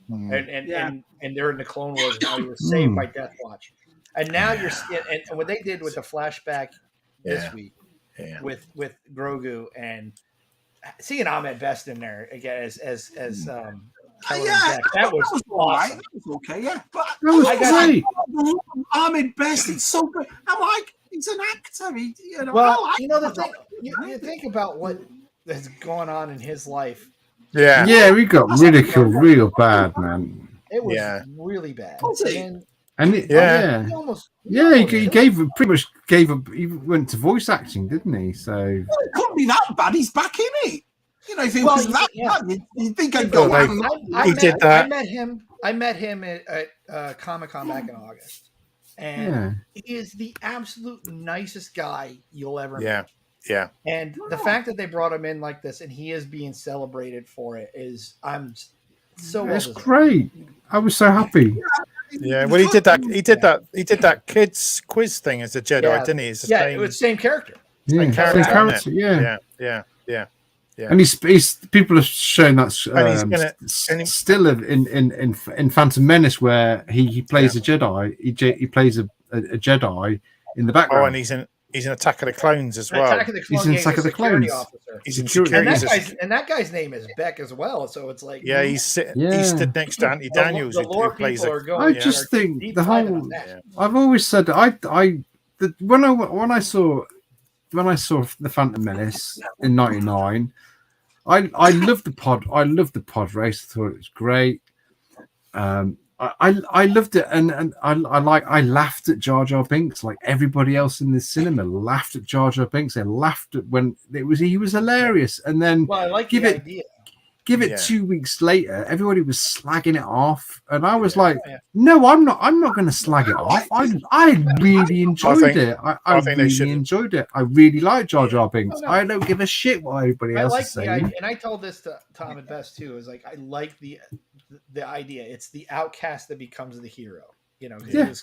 and they're in the Clone Wars, and how he was saved by Death Watch, and now you're and what they did with the flashback this week with Grogu and seeing Ahmed Best in there again as that was awesome. That was okay, yeah. But I got Ahmed Best, it's so good. I'm like, he's an actor. The thing, you think about what is going on in his life. Yeah, we got ridiculed real bad, man. It was really bad. He went to voice acting, didn't he? So it couldn't be that bad. He's back in it. You know, if it was bad, you think I'd go. I met him at Comic-Con back in August, and he is the absolute nicest guy you'll ever meet. Yeah. And the fact that they brought him in like this, and he is being celebrated for it, I'm so. It's great. I was so happy. Yeah, well, he did that kids quiz thing as a Jedi, didn't he? It's it was the same character. Same character. Yeah. And he's people have shown that's still in Phantom Menace where he plays a Jedi. He plays a Jedi in the background. Oh, and he's in Attack of the Clones as well. He's in Attack of the Clones. He's in security. And that guy's name is Beck as well. So it's like he stood next to Anthony Daniels. The lore people are going. I just think the whole. I've always said when I saw the Phantom Menace in '99. I loved the pod. I loved the pod race. I thought it was great. I loved it, and I laughed at Jar Jar Binks like everybody else in the cinema laughed at Jar Jar Binks. They laughed at when he was hilarious, and then give it 2 weeks later, everybody was slagging it off, and I was like, "No, I'm not going to slag it off. I really enjoyed it. I really enjoyed it. I really like Jar Jar Binks. I don't give a shit what everybody else is saying." And I told this to Tom and Best too. Is like I like the idea. It's the outcast that becomes the hero. You know,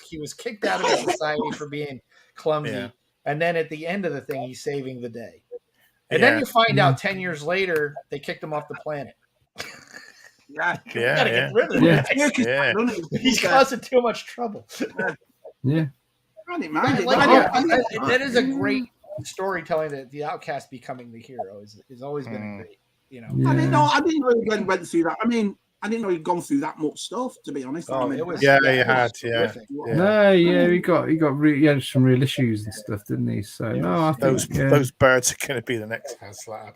he was kicked out of society for being clumsy, and then at the end of the thing, he's saving the day. And then you find out 10 years later they kicked him off the planet. Gotta get rid of him. He's causing too much trouble. Yeah. That is a great storytelling. That the outcast becoming the hero is always been great. You know, I didn't know he went through that. I mean, I didn't know he'd gone through that much stuff, to be honest. Oh, it was, he had some real issues and stuff, didn't he? So I think those birds are going to be the next HasLab.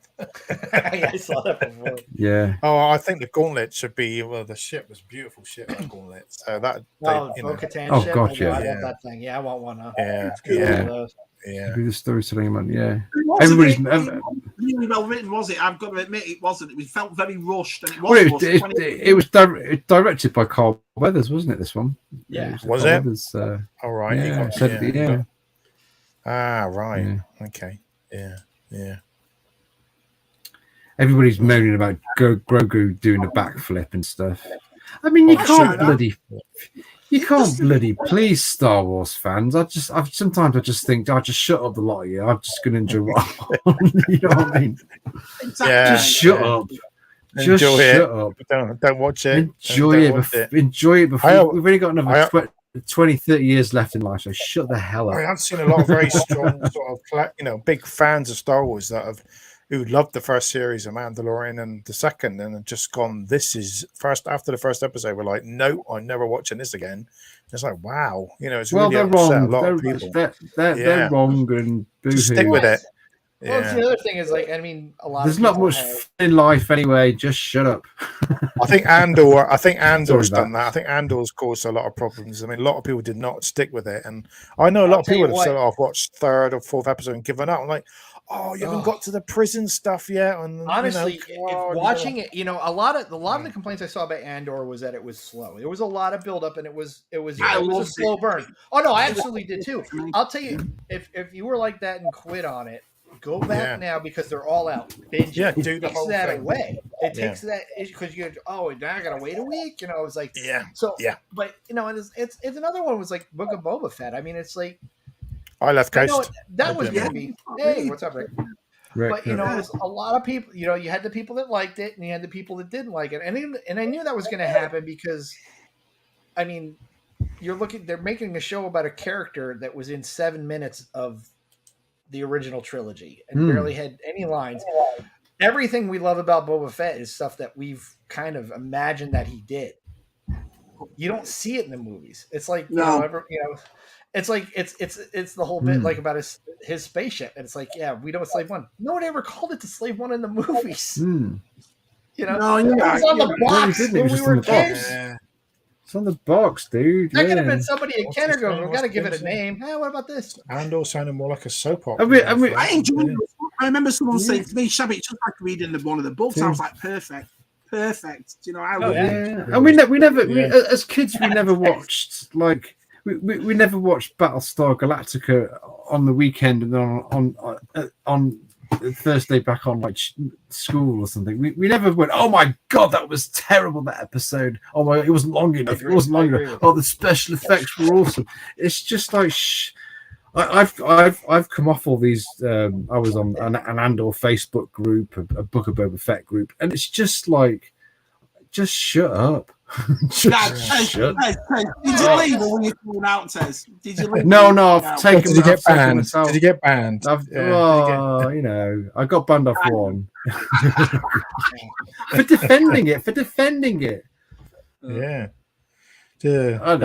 I saw that before. Yeah. Oh, I think the gauntlet should be. Well, the ship was beautiful ship. That gauntlet. So that. God, yeah. I want that thing. Yeah, I want one. Yeah. The storytelling one, Everybody's really well written, was it? I've got to admit, it wasn't. It felt very rushed, and it was directed by Carl Weathers, wasn't it? This one, was it? Weathers, all right, yeah. Right. Yeah. Okay, yeah. Everybody's moaning about Grogu doing a backflip and stuff. I mean, you You can't bloody please Star Wars fans. Sometimes I just think, I just shut up the lot of you. I'm just going to enjoy what you know what I mean? Exactly. Just shut up. Just shut up. Don't watch it. Enjoy it before. We've only got another 20, 30 years left in life, so shut the hell up. I've seen a lot of very strong sort of, big fans of Star Wars who loved the first series of Mandalorian and the second, and have just gone, after the first episode, we're like, no, I'm never watching this again. It's like, wow, it's really upset a lot of people. They're wrong and boo-hoo. Just stick with it. Well, the other thing is, like, I mean, a lot. There's not much fun in life anyway. Just shut up. I think Andor's done that. I think Andor's caused a lot of problems. I mean, a lot of people did not stick with it, and I know a lot of people have said, "I've watched third or fourth episode and given up." I'm like, "Oh, you haven't got to the prison stuff yet." And honestly, watching it, a lot of the complaints I saw about Andor was that it was slow. There was a lot of buildup, and it was a slow burn. Oh no, I absolutely did too. I'll tell you, if you were like that and quit on it, go back now because they're all out. Binge it. Do the whole that thing. away. It takes that because now I gotta wait a week. It's like but it's another one was like Book of Boba Fett. I mean, it's like I left Coast. That was gonna be. Hey, what's up, Rick? But it was a lot of people. You had the people that liked it, and you had the people that didn't like it, and I knew that was going to happen because, I mean, they're making a show about a character that was in 7 minutes of the original trilogy and barely had any lines. Everything we love about Boba Fett is stuff that we've kind of imagined that he did. You don't see it in the movies. It's like it's like it's the whole bit like about his spaceship, and it's like we know it's Slave One. No one ever called it the Slave One in the movies. It was on the box when we were kids. It's on the box, dude. That could have been somebody at Kenner goes, we've got to give it a name. Hey, what about this? Andor sounded more like a soap opera. I enjoyed it. I remember someone saying to me, Shabby, it's just like reading one of the books. I was like, perfect. Do you know how? And we never, as kids, we never watched like we never watched Battlestar Galactica on the weekend and on Thursday back on like school or something. We never went, oh my god, that was terrible, that episode. Oh my god, it wasn't long enough. Oh, the special effects were awesome. It's just like I've come off all these. I was on an Andor Facebook group, a Book of Boba Fett group, and it's just like, just shut up. Did you leave or were you thrown out, Tez? Did you leave? No, I've taken. Did you get banned? Did you get banned? I got banned off one for defending it. Yeah. I don't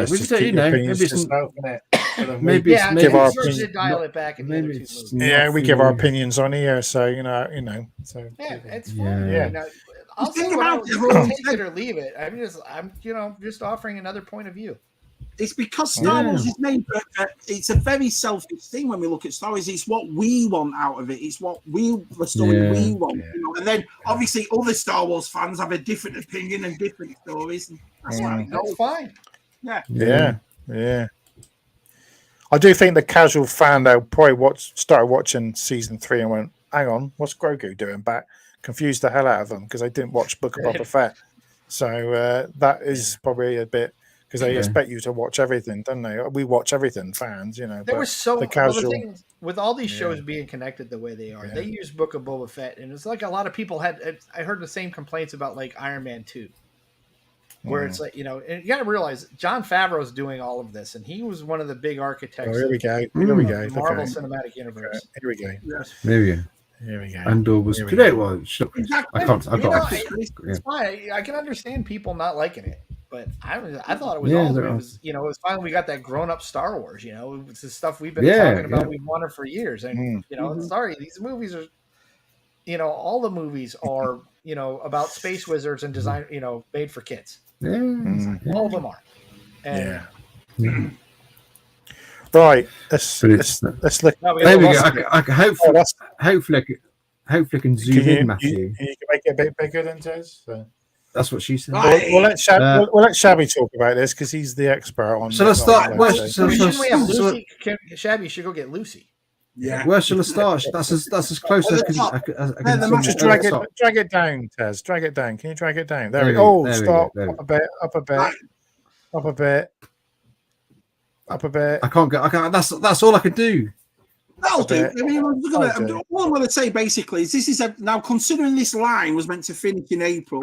know. Maybe give our opinion. Dial it back. We give our opinions on here, so So it's fine. I'll say what I would take it or leave it. I'm just offering another point of view. It's because Star Wars is made. It's a very selfish thing when we look at Star Wars. It's what we want out of it. It's the story we want. And then obviously other Star Wars fans have a different opinion and different stories. And that's fine. Yeah. I do think the casual fan though probably started watching season 3 and went, "Hang on, what's Grogu doing back?" Confused the hell out of them because they didn't watch Book of Boba Fett. So that is probably a bit because they expect you to watch everything, don't they? We watch everything, fans, There was the thing with all these shows being connected the way they are. They use Book of Boba Fett, and it's like a lot of people had. I heard the same complaints about like Iron Man 2, where it's like and you got to realize Jon Favreau's doing all of this, and he was one of the big architects. Here we go. Marvel Cinematic Universe. Here we go. There we go. Here we go. Andor was today. Exactly. I can't. It's fine. I can understand people not liking it, but I thought it was awesome. It was it was finally we got that grown up Star Wars. It's the stuff we've been talking about. We've wanted for years, and sorry, these movies are, all the movies are about space wizards and design, made for kids. All of them are. And, Right, let's look. There we go. Hopefully I can zoom in, Matthew. You can make it a bit bigger than Tez. So. That's what she said. We'll let Shabby talk about this because he's the expert on. Shall I start? Shabby should go get Lucy. Yeah. Where shall I start? That's as close as I can. Just drag it down, Tez. Drag it down. Can you drag it down? There we go. Stop. Up a bit. Up a bit. I can't go. I can't. That's all I can do. That'll do. I mean, all I'm going to say basically is this is now considering this line was meant to finish in April,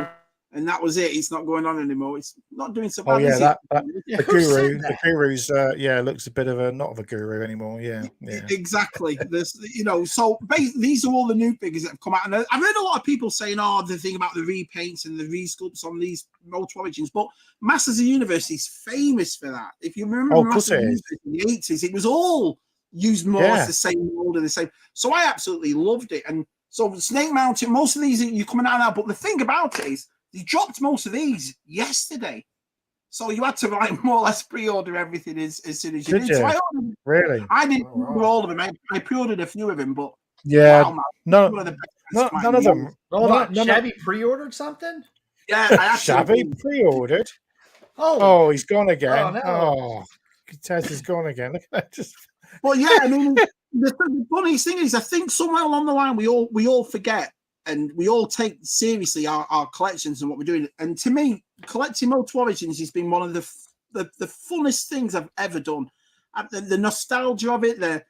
and that was it. It's not going on anymore. It's not doing so bad. Oh yeah, the guru's looks a bit of not of a guru anymore. Yeah. Exactly. So these are all the new figures that have come out, and I've heard a lot of people saying, "Oh, the thing about the repaints and the resculpts on these Moto Origins," but Masters of the Universe is famous for that. If you remember Masters of the Universe in the 80s, it was all used more as the same mold and the same. So I absolutely loved it. And so Snake Mountain, most of these you're coming out now, but the thing about it is they dropped most of these yesterday. So you had to more or less pre-order everything as soon as you did. So I didn't order all of them. I pre-ordered a few of them, but none of them. Shabby pre-ordered something? Yeah, I Shabby pre-ordered. Oh, he's gone again. Oh, Tez is gone again. Look at that. Well, yeah, I mean, the funniest thing is, I think somewhere along the line we all forget and we all take seriously our collections and what we're doing. And to me, collecting Moto Origins has been one of the funnest things I've ever done. The nostalgia of it, the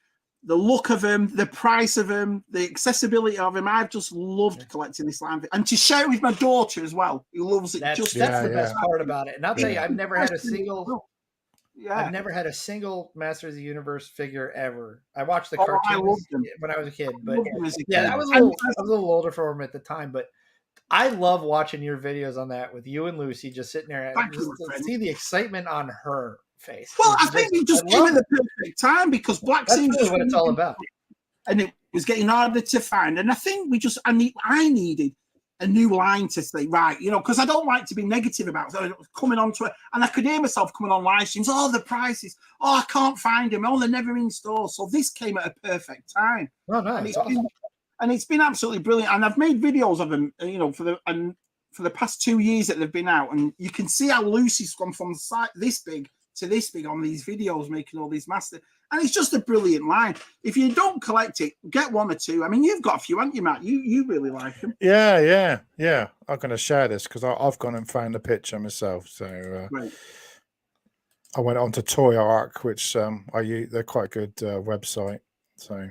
look of them, the price of them, the accessibility of them. I've just loved collecting this line, and to share it with my daughter as well, who loves it. That's the best part about it. And I'll tell you, I've never had a single. I've never had a single Masters of the Universe figure ever. I watched the cartoons when I was a kid, but I was a little older for them at the time. But I love watching your videos on that with you and Lucy just sitting there and just see the excitement on her face. Well, I think you just came at the perfect time because Black Series is what it's all about, and it was getting harder to find. And I think I needed a new line to say, right, because I don't like to be negative about coming on to it. And I could hear myself coming on live streams, the prices, I can't find them, they're never in store. So this came at a perfect time. Oh, nice. And it's been absolutely brilliant. And I've made videos of them, for the past 2 years that they've been out. And you can see how Lucy's gone from this big to this big on these videos, making all these masters. And it's just a brilliant line. If you don't collect it, get one or two. I mean, you've got a few, haven't you, Matt? You really like them. Yeah. I'm going to share this because I've gone and found a picture myself. So I went on to Toy Arc, which they're quite a good website. So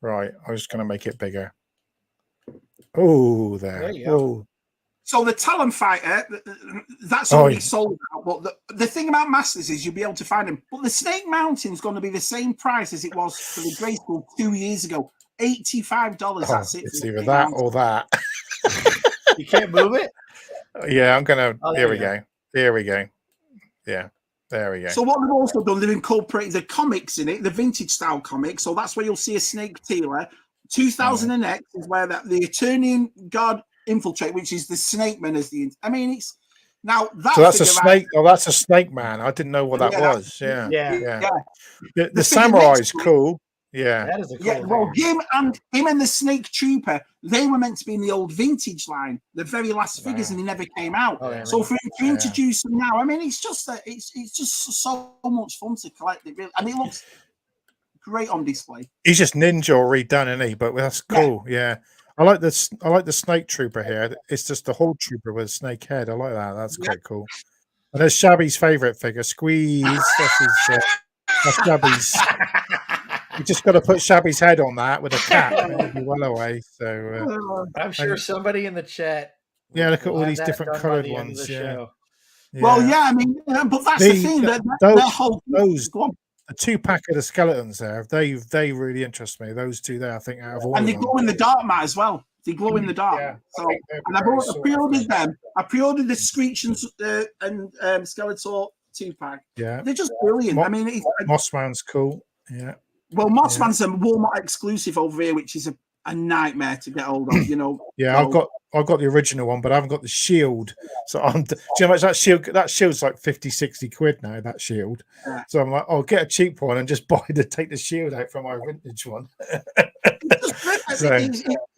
right, I was going to make it bigger. Oh, there you go. So the Talon Fighter, that's already sold out. But the thing about Masters is you'll be able to find them. But the Snake Mountain's going to be the same price as it was for the Grayskull 2 years ago. $85. That's it. It's either that or that. You can't move it? Yeah, I'm going to. Here we go. Yeah, there we go. So what they've also done, they've incorporated the comics in it, the vintage style comics. So that's where you'll see a Snake Tealer. 2000X is where the Eternian God infiltrate, which is the Snake Man as the. I mean, it's now that. So that's a snake. That's a Snake Man. I didn't know what that was. Yeah. The Samurai's cool. Yeah, that is a cool well, him and the Snake Trooper, they were meant to be in the old vintage line, the very last figures, and they never came out. So for him to introduce them now, I mean, it's just so much fun to collect it, really, and it looks great on display. He's just ninja redone, isn't he? But that's cool. Yeah. I like this. I like the Snake Trooper here. It's just the whole trooper with a snake head. I like that. That's quite cool. And there's Shabby's favorite figure, Squeeze. That's Shabby's. You just got to put Shabby's head on that with a cap, and it'll be well away. So I'm sure somebody in the chat. Yeah, look at all these different coloured ones. Yeah. Well, I mean, but that's the thing. The 2-pack of the skeletons there, they really interest me. Those two there, I think, out of all. And they glow in the dark, Matt, as well. They glow in the dark. Yeah, so, and I pre-ordered them. I pre-ordered the Screech and Skeletor 2-pack. Yeah, they're just brilliant. I mean, Mossman's cool. Yeah. Well, Mossman's a Walmart exclusive over here, which is a nightmare to get hold of. Yeah, I've got the original one, but I haven't got the shield. So do you know how much that shield? That shield's like 50-60 quid now. That shield. Yeah. So I'm like, get a cheap one and just take the shield out from my vintage one.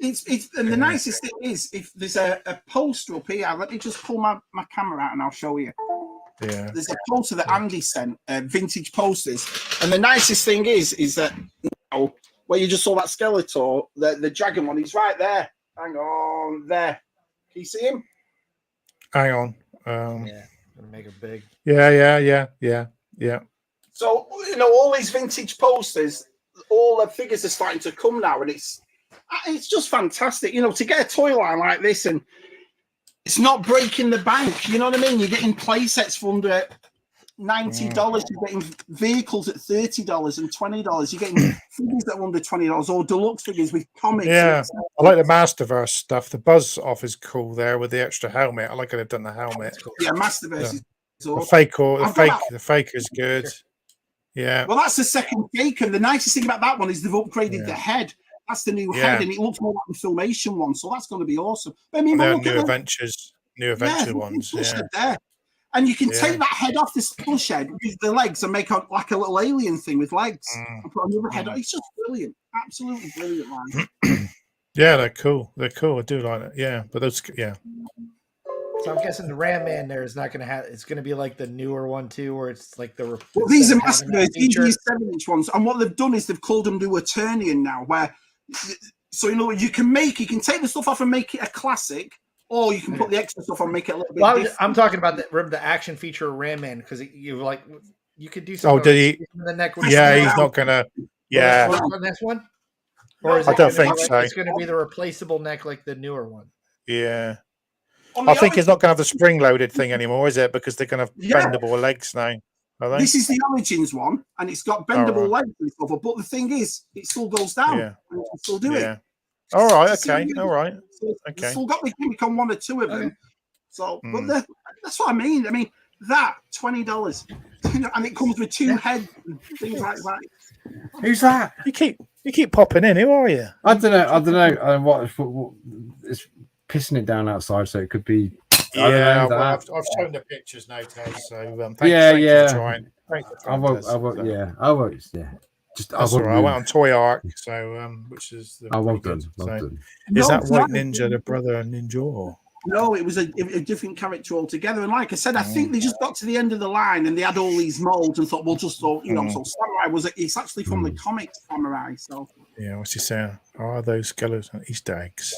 It's and the nicest thing is if there's a poster up here. Let me just pull my camera out and I'll show you. Yeah. There's a poster that Andy sent, vintage posters, and the nicest thing is that where you just saw that Skeletor, the dragon one, he's right there. Hang on, there. Can you see him? Hang on. Gonna make it big. Yeah. So, all these vintage posters, all the figures are starting to come now, and it's just fantastic, to get a toy line like this, and it's not breaking the bank. You know what I mean? You're getting play sets for under $90. You're getting vehicles at $30 and $20. You're getting figures that are under $20 or deluxe figures with comics. Yeah, I like the Masterverse stuff. The Buzz off is cool there with the extra helmet. I like how they've done the helmet. Yeah, Masterverse is awesome. The fake is good. Yeah. Well, that's the second fake, and the nicest thing about that one is they've upgraded the head. That's the new head, and it looks more like the Filmation one, so that's going to be awesome. But I mean, new adventure ones. Yeah. There. And you can take that head off the slush head with the legs and make like a little alien thing with legs and put another head on. It's just brilliant. Absolutely brilliant, man. Yeah, they're cool. I do like it. Yeah, but those, So I'm guessing the Ram Man there is not going to have. It's going to be like the newer one too, where it's like the. Well, these are Masterverse. These are 7-inch ones, and what they've done is they've called them new Eternian now, where you can take the stuff off and make it a classic. Or you can put the extra stuff on and make it a little bit different. I'm talking about the action feature Ram Man, because you could do something. Oh, did he? The neck he's not gonna. Yeah. On this one? Or is I don't think so. It's going to be the replaceable neck like the newer one. Yeah. I think it's not going to have the spring-loaded thing anymore, is it? Because they're going to have bendable legs now. Are they? This is the Origins one, and it's got bendable legs and stuff. But the thing is, it still goes down. Yeah. And you can still do it. All right. Okay. All right. Okay. Still got the gimmick on one or two of them. So, but that's what I mean. I mean, that $20, and it comes with 2 heads and things like that. Who's that? You keep popping in. Who are you? I don't know. What it's pissing it down outside, so it could be. Yeah, I've shown the pictures now, Ted. So thanks for trying. I won't. Yeah. That's all right. I went on Toy Arc, so which is the well done. Is that White Ninja the brother Ninja? Or? No, it was a different character altogether. And like I said, I think they just got to the end of the line and they had all these molds and thought, so Samurai it's actually from the comics Samurai. So yeah, what's he saying? Are those skeleton Easter eggs?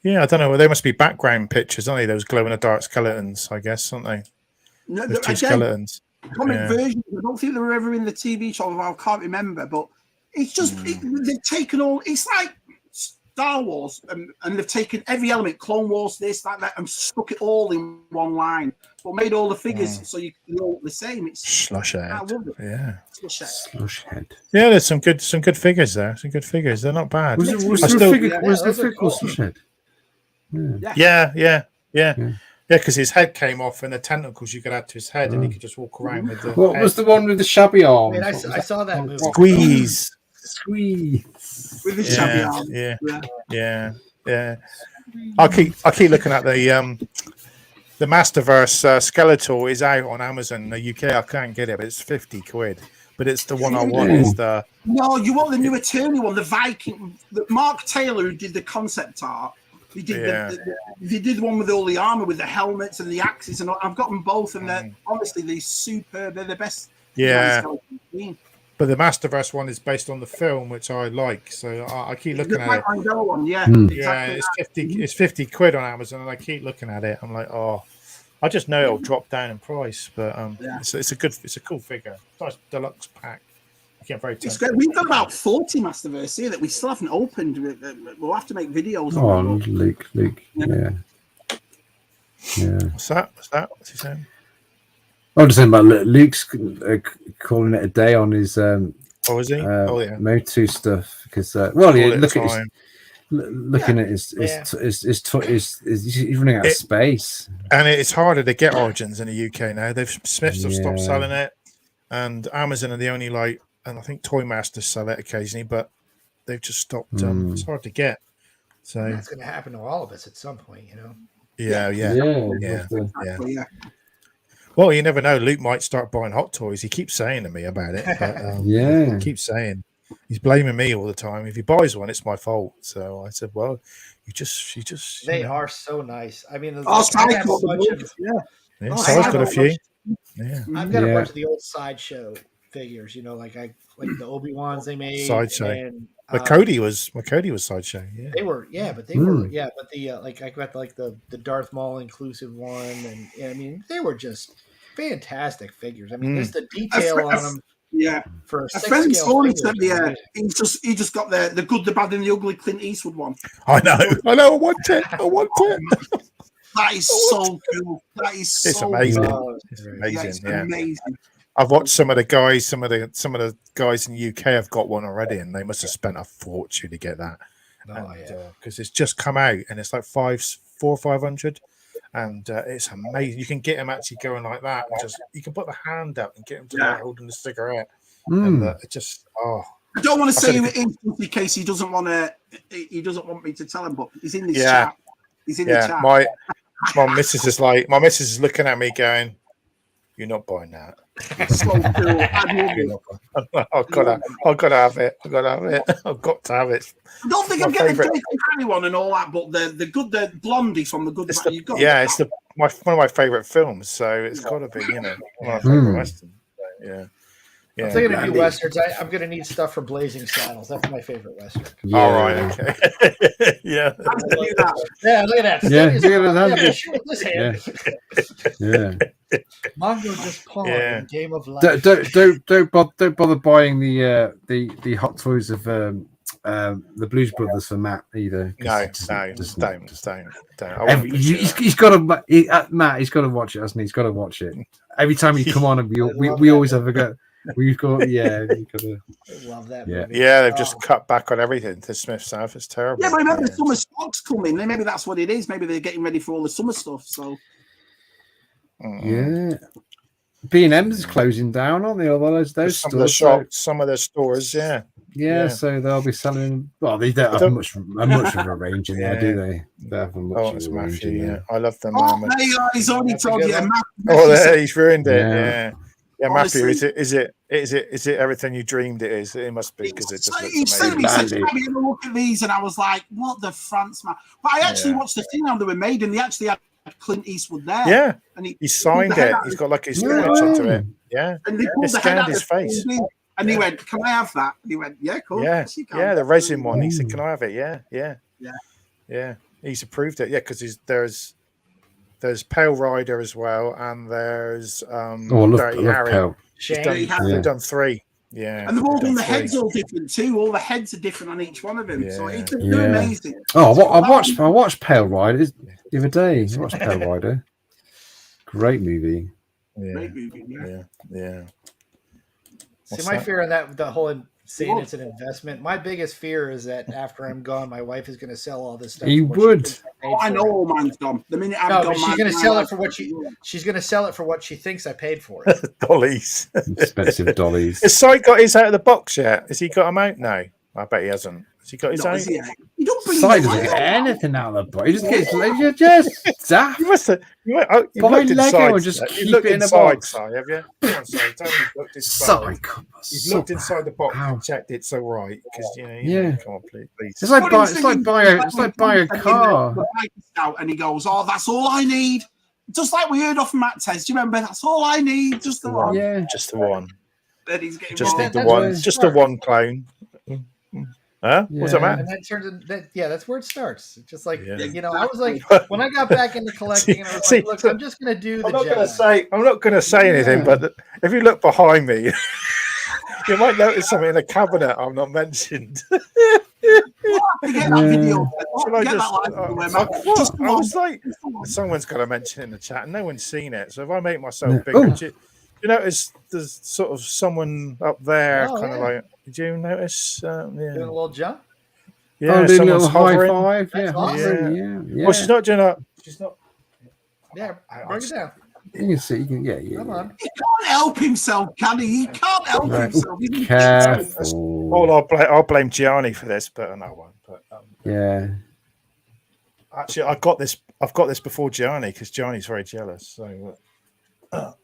Yeah, I don't know. They must be background pictures, aren't they? Those glow in the dark skeletons, I guess, aren't they? No, those two skeletons. Comic versions. I don't think they were ever in the TV show. I can't remember, but it's just they've taken all. It's like Star Wars, and they've taken every element, Clone Wars, this, that, and stuck it all in one line, but made all the figures so you know the same. It's Slush Head. I love it. Yeah. Slush Head. Yeah, there's some good figures there. Some good figures. They're not bad. Was there a figure called Slush Head? Yeah, because his head came off and the tentacles you could add to his head and he could just walk around with the What head. was the one with the shabby arms? I saw that movie. Squeeze. With the shabby arms. Yeah. I keep looking at the Masterverse Skeletor is out on Amazon in the UK. I can't get it, but it's £50. But it's the one I want. Is the you want the new Eternal one, the Viking. Mark Taylor, who did the concept art. They did one with all the armor, with the helmets and the axes, and I've got them both, and they're honestly they're superb. They're the best. Yeah. But the Masterverse one is based on the film, which I like, so I keep looking at it. One, exactly. It's £50 on Amazon, and I keep looking at it. I'm like, I just know it'll drop down in price, but it's a cool figure. Nice deluxe pack. It's great. We've got about 40 Masterverse here that we still haven't opened. We'll have to make videos on. Luke. Yeah. What's that? What's he saying? I'm just saying about Luke's calling it a day on his Motu stuff because looking at his he's running out of space, and it's harder to get Origins in the UK now. Smiths have stopped selling it, and Amazon are the only and I think Toy Masters sell it occasionally, but they've just stopped. It's hard to get. So that's going to happen to all of us at some point, you know. Yeah. Well, you never know. Luke might start buying Hot Toys. He keeps saying to me about it. But, he keeps saying he's blaming me all the time. If he buys one, it's my fault. So I said, well, you just. They are so nice. I mean, Si's got a few. Yeah, I've got a bunch of the old Sideshow figures, like the Obi-Wans they made. Sideshow. And Cody was Sideshow. Yeah, they were. Yeah, but they were. Yeah, but the like I got like the Darth Maul inclusive one, and I mean they were just fantastic figures. I mean, just the detail on them. Yeah, for a friend saw it. He just got the good, the bad, and the ugly Clint Eastwood one. I know. I want it. That is so cool. That is so amazing. Cool. It's amazing. Yeah, it's amazing. I've watched some of the guys. Some of the guys in the UK have got one already, and they must have spent a fortune to get that. Because it's just come out, and it's like 400 or 500, and it's amazing. You can get them actually going like that, and just you can put the hand up and get them to like holding the cigarette, and it just I don't want to say it in case he doesn't want me to tell him, but he's in this chat. He's in the chat. My missus is looking at me going, "You're not buying that." It's so cool. I've got to have it. I've got to have it. I don't think I'm getting the Jason Harry one and all that, but the Blondie from the Good. It's one of my favorite films, so it's got to be one of my favorite westerns. Yeah. Yeah, if they're going to do westerns, I'm going to need stuff for Blazing Saddles. That's my favorate western. Yeah. All right, okay. Yeah, look at that. Shoot with this hand. Yeah. Mongo just pawned in Game of Life. Don't bother buying the Hot Toys of the Blues Brothers for Matt either. No, don't. He's got to Matt. He's got to watch it, hasn't he? He's got to watch it every time you come on, and we always have a go. We've got you've got to love that movie. Yeah, they've just cut back on everything to Smith South. It's terrible. Yeah, but remember the summer stocks coming. Maybe that's what it is. Maybe they're getting ready for all the summer stuff. So yeah, B&M's is closing down, aren't they? Although those some of the shops, some of their stores, yeah. So they'll be selling. Well, they don't have much of a range in there, do they? They have much of a range in there. I love them. He's already told you. He's ruined it. Yeah. Yeah, Matthew, is it everything you dreamed it is? It must be because it just looks amazing. He said, "Have you ever looked at these?" And I was like, "What the France, man!" But I actually watched the thing how they were made, and they actually had Clint Eastwood there. Yeah, and he signed it. He's got like his image into it. Yeah, and they pulled the head out his face. And he went, "Can I have that?" And he went, "Yeah, cool." Yeah, the resin one. He said, "Can I have it?" Yeah. He's approved it. Yeah, because there's Pale Rider as well, and there's Dirty Harry. They've done 3. Yeah, and they've all done the heads all different too. All the heads are different on each one of them. So it's amazing. Oh, I watched Pale Rider the other day. I watched Pale Rider. Great movie. Great movie. Yeah. See, my fear on that, the whole saying it's an investment. My biggest fear is that after I'm gone, my wife is going to sell all this stuff. He would. I know all mine's gone. The minute I'm gone, she's going to sell it for what she's going to sell it for what she thinks I paid for it. Dollies, expensive dollies. Has Si got his out of the box yet? Has he got them out? No, I bet he hasn't. Has he got his own? You don't bring doesn't get anything out of the box. He just gets just daft. You must have. Buy Lego and just keep it in a box. Si, have you? Come on, Si. Tell me you've looked inside. You've looked inside the box and checked it's all right because come on, please. It's like buying a car. And he goes, "Oh, that's all I need." Just like we heard off Matt Tez. Do you remember? That's all I need. Just the one. Yeah, just the one. Then he's getting just need the one. Just the one clone. Huh? What's that, Matt? And that turns into that's where it starts. It's just like I was like, when I got back into collecting, and I was like, look, I'm just going to do the. I'm not going to say anything, but if you look behind me, you might notice something in a cabinet I've not mentioned. I was like, someone's got to mention it in the chat, and no one's seen it. So if I make myself bigger, you notice there's sort of someone up there, kind of like. Did you notice? Doing a little jump. Yeah, doing a little high five. Yeah, awesome. Well, she's not doing that. She's not. Yeah, bring it down. You can see. You can. Yeah. Come on. He can't help himself, can he? He can't help himself. Careful. I'll blame Gianni for this, but no one. But yeah. Actually, I've got this before Gianni because Gianni's very jealous. So.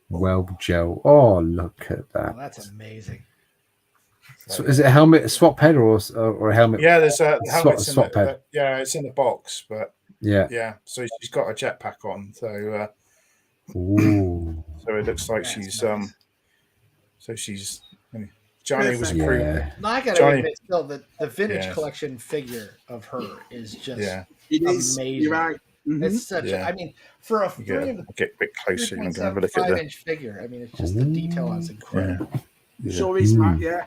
Well, Joe. Oh, look at that. Oh, that's amazing. So is it a helmet, swap head, or a helmet? Yeah, there's a helmet swap head. Yeah, it's in the box, but yeah. So she's got a jetpack on, so ooh. So it looks like she's nice. So she's Johnny was approved. Yeah. No, I gotta admit, still, the vintage collection figure of her is just amazing. You're right. It's such a, I mean, for a get a bit closer. I'm gonna have a look at 3.75-inch figure. I mean, it's just the detail on it's incredible. Sure is, Matt. Yeah.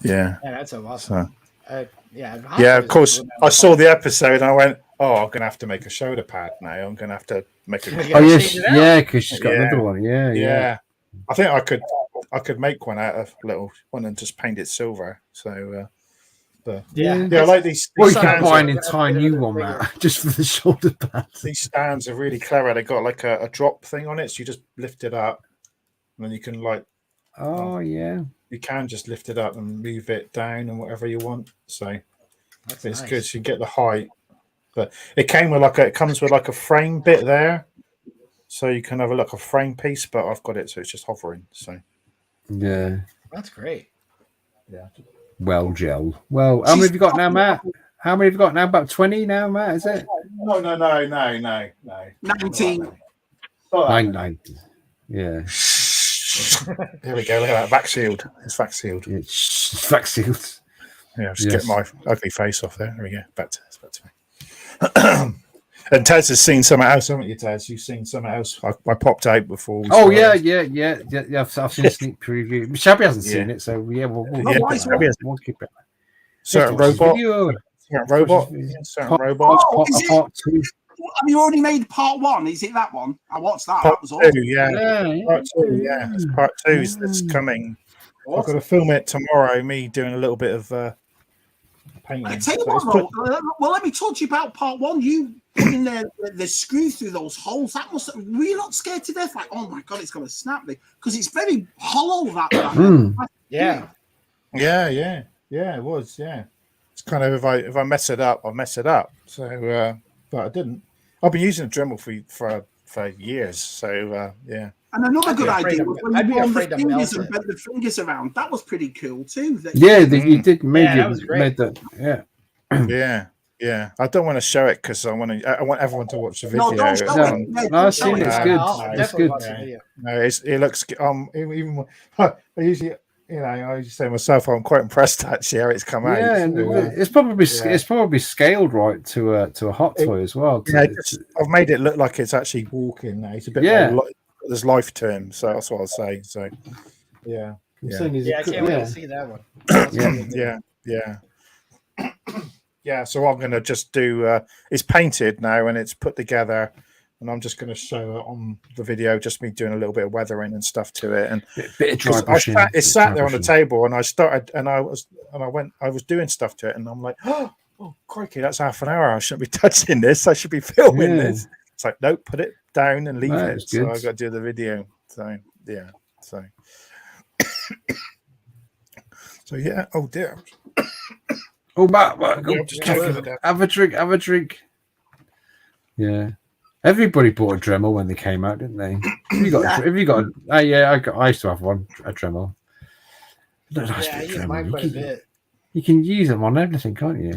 Yeah, that's awesome. Of course. I saw the episode and I went, "Oh, I'm gonna have to make a shoulder pad now. I'm gonna have to make a." Because she's got another one. Yeah. I think I could make one out of little one and just paint it silver. So, I like these. Well, you can buy an entire new one, Matt, just for the shoulder pads. These stands are really clever. They got like a drop thing on it, so you just lift it up, and then you can you can just lift it up and move it down and whatever you want. So it's good. So you get the height, but it comes with like a frame bit there, so you can have a frame piece. But I've got it, so it's just hovering. So that's great. Yeah. Well, Joel. Well, how many have you got now, Matt? How many have you got now? About 20 now, Matt, is it? No. 19. 9. Yeah. Here we go. Look at that. Vac sealed. It's vac sealed. It's vac sealed. Yeah, just get my ugly face off there. There we go. Back to me. And Tez has seen something else, haven't you, Tez? You've seen something else. I popped out before. Yeah. I've seen a sneak preview. Shabby hasn't seen it, so we'll keep it. Certain robot. Part 2. Have you already made part 1? Is it that one? I watched that. Part That was awesome. 2, Part 2, It's part 2 that's coming. Awesome. I've got to film it tomorrow. Me doing a little bit of painting. I tell you what, well, let me talk to you about part 1. You putting the screw through those holes. That must. Were you not scared to death? Like, oh my god, it's going to snap me because it's very hollow. Yeah, it was. Yeah, it's kind of if I mess it up, I'll mess it up. So, but I didn't. I've been using a Dremel for years. So yeah. And another good idea was when you bend the fingers and bent the fingers around. That was pretty cool too. You did made that. Yeah. I don't want to show it because I want everyone to watch the video. No, don't show it. I've seen it. It's good. It's good. No, it looks. Even I usually. I usually say myself, I'm quite impressed actually how it's come out. Yeah, it's probably scaled right to a hot toy as well. I've made it look like it's actually walking now. It's a bit more there's life to him, so that's what I'll say. So I can't wait to see that one. Yeah. So I'm gonna just do. It's painted now and it's put together. And I'm just going to show it on the video, just me doing a little bit of weathering and stuff to it. And bit of dry brushing. It sat there on the table, and I started, and I was doing stuff to it, and I'm like, oh crikey, that's half an hour. I shouldn't be touching this. I should be filming this. It's like, nope, put it down and leave it. So I got to do the video. So yeah. So yeah. Oh dear. Oh, Matt, have a drink. Yeah. Everybody bought a Dremel when they came out, didn't they? Have you got? I used to have one, a Dremel. I use mine quite a bit. You can use them on everything, can't you?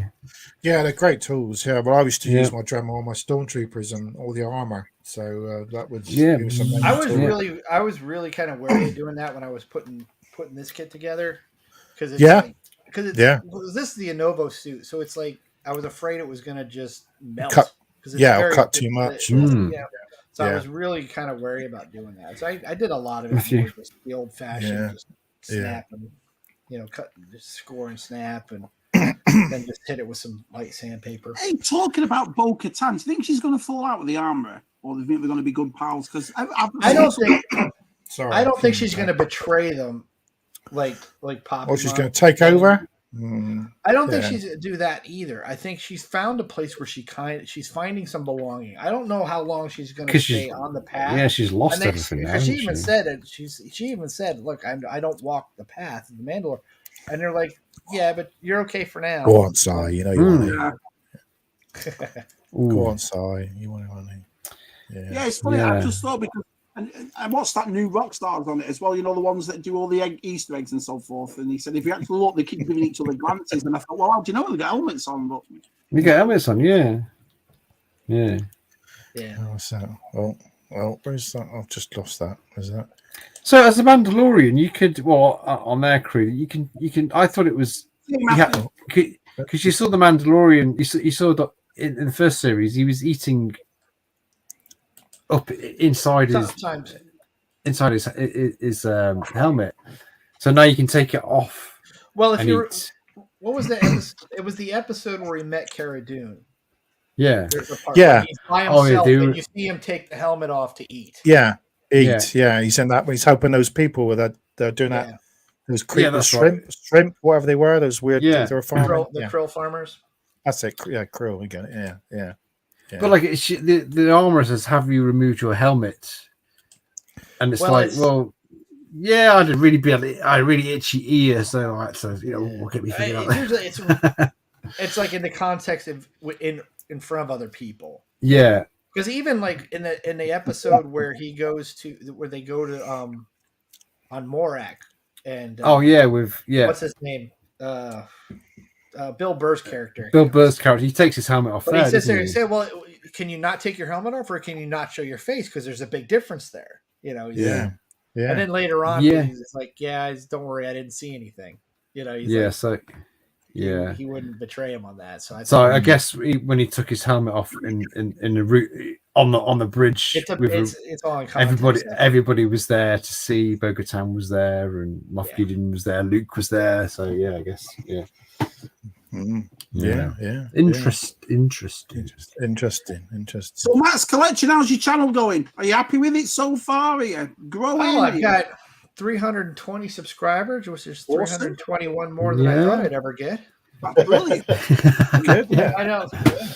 Yeah, they're great tools. Yeah, but I used to use my Dremel on my stormtroopers and all the armor. So that was I was really kind of wary of doing that when I was putting this kit together because this is the Innovo suit, so it's like I was afraid it was gonna just melt. It'll cut too much. So I was really kind of wary about doing that. So I did a lot of it just the old fashioned, just snap and cut, just score and snap, and then just hit it with some light sandpaper. Hey, talking about Bo-Katan, do you think she's going to fall out with the armor, or do you think they're going to be good pals? Because I don't think she's going to betray them like Pop. Or she's going to take over. I don't think she's going to do that either. I think she's found a place where she's finding some belonging. I don't know how long she's going to stay on the path. Yeah, she's lost everything now. She even said it. She even said, "Look, I don't walk the path of the Mandalore," and they're like, "Yeah, but you're okay for now." Go on, Si. You want it. Go on, Si. You want it. Yeah, it's funny. I just thought because. And what's that new rock stars on it as well? The ones that do all the Easter eggs and so forth. And he said, if you actually look, they keep giving each other glances. And I thought, well, how do you know they got helmets on? But we got helmets on, yeah. Oh, so, well, where's that? I've just lost that. Where's that? So as a Mandalorian, you could on their crew, you can. I thought it was because you saw the Mandalorian. You saw that in the first series, he was eating up inside his helmet. So now you can take it off. Well, what was the episode? It was the episode where he met Cara Dune. Yeah, there's a part where he's by himself, and you see him take the helmet off to eat. Yeah, he's in that. He's helping those people with that. They're doing that. Those shrimp, whatever they were. Those weird. They were farming. The krill farmers. That's it. Yeah, krill. We get it. Yeah. But like the armor says, "Have you removed your helmet?" And it's yeah, I really itchy ear, so what get me thinking about that? It's like in the context of in front of other people. Yeah, because even like in the episode where they go to on Morak and what's his name? Bill Burr's character. He takes his helmet off. But he sits there and says, "Well, can you not take your helmet off, or can you not show your face? Because there's a big difference there." Yeah. And then later on, he's like, "Don't worry, I didn't see anything." He wouldn't betray him on that. So I guess when he took his helmet off in the route on the bridge, it's all in context. Everybody was there to see. Bo-Katan was there, and Moff Gideon was there. Luke was there. So I guess Interesting. So Matt's collection, how's your channel going? Are you happy with it so far? Are you growing? Oh, I've got 320 subscribers, which is 321 more than I thought I'd ever get. That's brilliant. I know.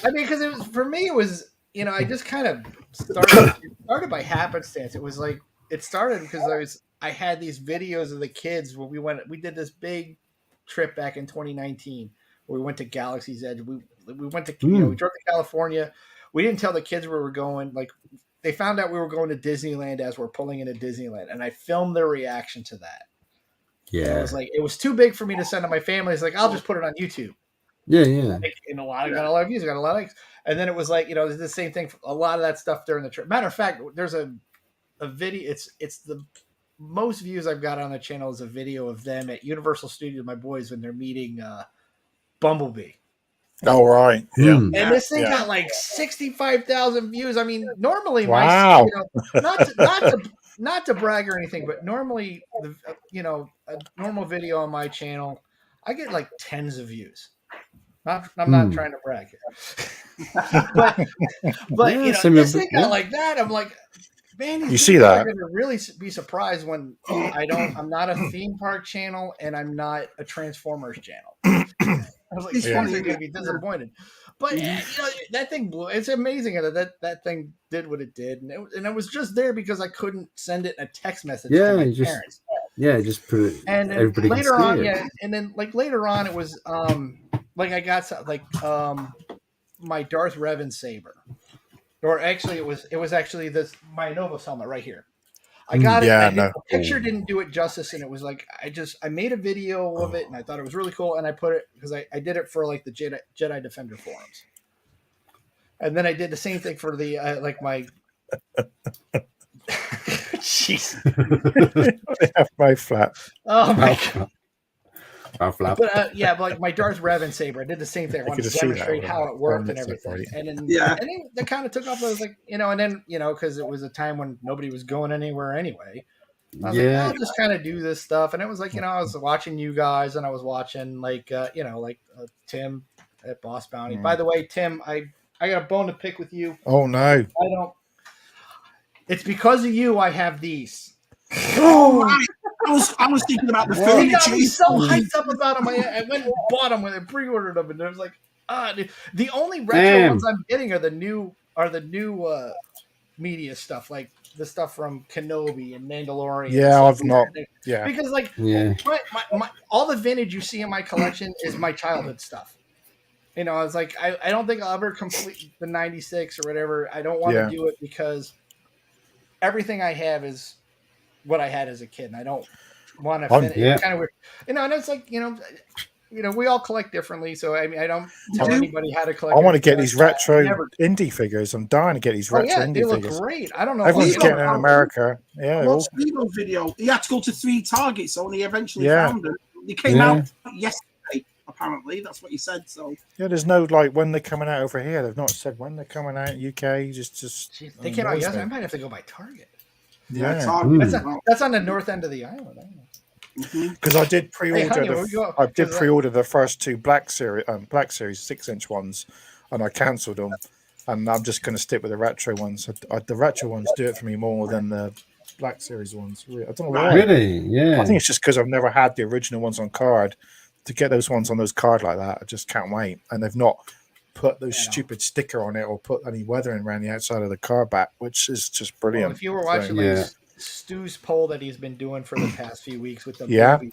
I mean, because for me, it was I just kind of started by happenstance. It was like it started because I had these videos of the kids when we did this big trip back in 2019. We went to Galaxy's Edge. We went to we drove to California. We didn't tell the kids where we were going. Like they found out we were going to Disneyland as we're pulling into Disneyland, and I filmed their reaction to that. Yeah, and it was too big for me to send to my family. It's like I'll just put it on YouTube. Yeah. And got a lot of views, got a lot of likes. And then it was like it's the same thing. For a lot of that stuff during the trip. Matter of fact, there's a video. It's the most views I've got on the channel is a video of them at Universal Studios. My boys when they're meeting Bumblebee. Oh right, yeah. And this thing got like 65,000 views. I mean, normally not to brag or anything, but normally a normal video on my channel, I get like tens of views. I'm not trying to brag here, but this thing got like that. I'm like, man, you see that? I'm going to really be surprised when I'm not a theme park channel and I'm not a Transformers channel. I was like, these ones are going to be disappointed. But that thing blew. It's amazing that thing did what it did, and it was just there because I couldn't send it in a text message to my parents. Yeah, just put it. And then later on, and then later on, it was like I got my Darth Revan saber, or actually it was actually my Novos helmet right here. I got it. The picture didn't do it justice, and it was like I made a video of it, and I thought it was really cool, and I put it because I did it for like the Jedi Defender forums, and then I did the same thing for the like my. Jeez. My flap. Oh my god. But but like my Darth Revan saber, I did the same thing. I wanted to demonstrate how it worked and everything. And then that kind of took off. I was like, and then because it was a time when nobody was going anywhere anyway. I was like, I'll just kind of do this stuff. And it was like, I was watching you guys, and I was watching Tim at Boss Bounty. By the way, Tim, I got a bone to pick with you. Oh no, I don't. It's because of you I have these. Oh, I was thinking about the furniture. He got me so hyped up about them. I went and bought them when I pre-ordered them, and I was like, the only retro ones I'm getting are the new media stuff, like the stuff from Kenobi and Mandalorian. Yeah, I've not. Yeah, because my all the vintage you see in my collection is my childhood stuff. I was like, I don't think I'll ever complete the 96 or whatever. I don't want to do it because everything I have is what I had as a kid, and I don't want to finish. It's kind of weird, and it's like we all collect differently. So I mean, I don't tell anybody how to collect. I want to get these retro indie figures. I'm dying to get these retro indie they look figures. Great. I don't know. Everyone's getting in America. Yeah. Stevo's video. He had to go to 3 targets, only eventually found them. They came out yesterday. Apparently, that's what he said. So there's no like when they're coming out over here. They've not said when they're coming out. UK just. Jeez, they came out yesterday. I might have to go by Target. Yeah, that's on the north end of the island. Because I did pre-order. I did pre-order the first 2 Black Series 6-inch ones, and I cancelled them. And I'm just going to stick with the retro ones. The retro ones do it for me more than the Black Series ones. I don't know why. Really? Yeah. I think it's just because I've never had the original ones on card. To get those ones on those card like that, I just can't wait. And they've not put those stupid sticker on it or put any weathering around the outside of the card back, which is just brilliant. Well, if you were watching Stu's poll that he's been doing for the past few weeks with the movie,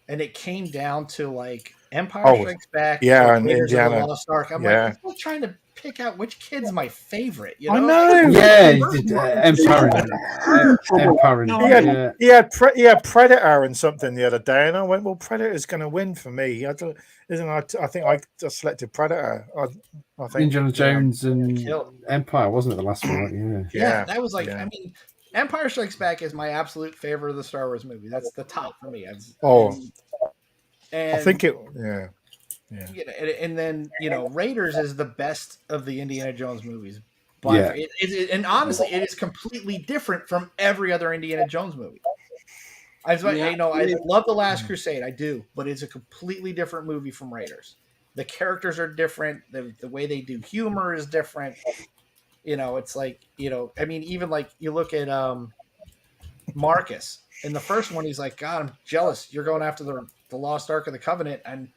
and it came down to like Empire Strikes Back, and Indiana. I'm like, I'm trying to pick out which kid's my favorite. You know? I know. Empire. He had Predator and something the other day, and I went, "Well, Predator's going to win for me." I think I just selected Predator. I think Indiana Jones and Empire, wasn't it the last one? Yeah, that was like. I mean, Empire Strikes Back is my absolute favorite of the Star Wars movie. That's the top for me. I think it. Yeah. And then Raiders is the best of the Indiana Jones movies. But and honestly, it is completely different from every other Indiana Jones movie. I love The Last Crusade, I do, but it's a completely different movie from Raiders. The characters are different. The way they do humor is different. It's like I mean, even like you look at Marcus in the first one, he's like, God, I'm jealous. You're going after the Lost Ark of the Covenant, and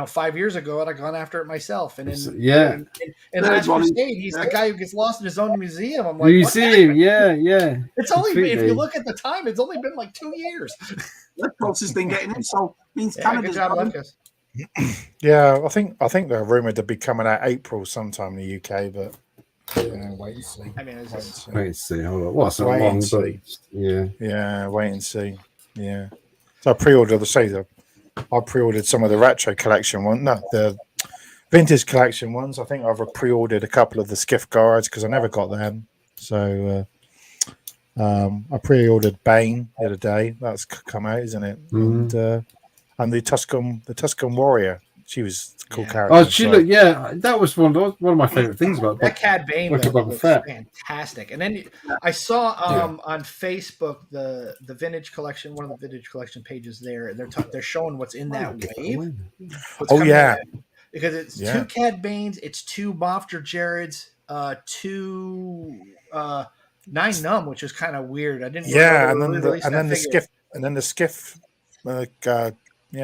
5 years ago, I'd have gone after it myself. And in Last Crusade, he's the guy who gets lost in his own museum. I'm like, museum, yeah. It's only if you look at the time, it's only been like 2 years. The closest thing getting it, so means Canada's good job, Lucas. Yeah, I think they're rumored to be coming out April sometime in the UK, but wait and see. I mean, wait and see. Hold on. What's so long? But wait and see. Yeah. So I pre-ordered I pre-ordered some of the retro collection the vintage collection ones. I think I've pre-ordered a couple of the skiff guards because I never got them. So I pre-ordered Bane the other day. That's come out, isn't it? Mm-hmm. And the Tuscan Warrior. She was a cool character. Oh, she looked. Yeah, that was one of my favorite things about that. Cad Bane was fantastic. And then I saw on Facebook the vintage collection, one of the vintage collection pages there, and they're showing what's in that wave. Because it's 2 Cad Banes, it's 2 Moff Jareds, 2 9 Numb, which is kind of weird. I didn't.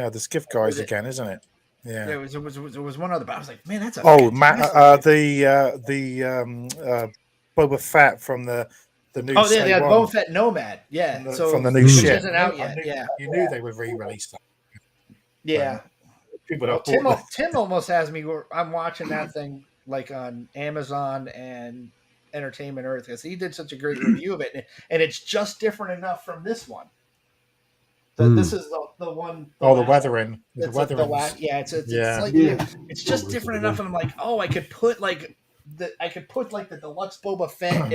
The skiff guys again, isn't it? Yeah, there was one other, but I was like, man, that's a Boba Fett from the new. Oh, yeah, Boba Fett Nomad, from the new ship isn't out yet. You knew they would re-release that. Yeah, Tim almost has me. I'm watching that thing like on Amazon and Entertainment Earth because he did such a great review of it, and it's just different enough from this one. This is the one. The weathering. It's it's just different enough, and I'm like, I could put like the deluxe Boba Fett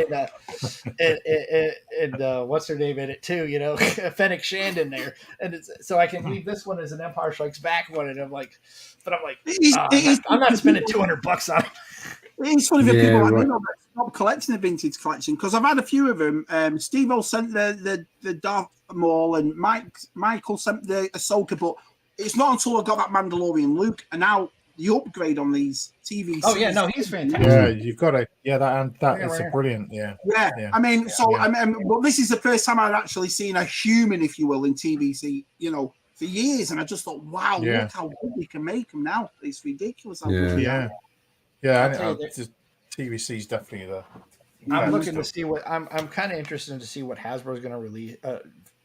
and what's her name in it too, Fennec Shand in there, and so I can leave this one as an Empire Strikes Back one, and I'm like, I'm not spending $200 on it. It's funny for people like me that stop collecting a vintage collection because I've had a few of them. Steve-O sent the Darth Maul and Michael sent the Ahsoka, but it's not until I got that Mandalorian Luke and now the upgrade on these TV. Oh yeah, no, he's fantastic. Yeah, you've got to. Yeah, that is a brilliant. Yeah. I mean, but this is the first time I've actually seen a human, if you will, in TVC. For years, and I just thought, wow, look how good we can make them now. It's ridiculous. TVC is definitely the. I'm looking to see what I'm kind of interested to see what Hasbro's going to release,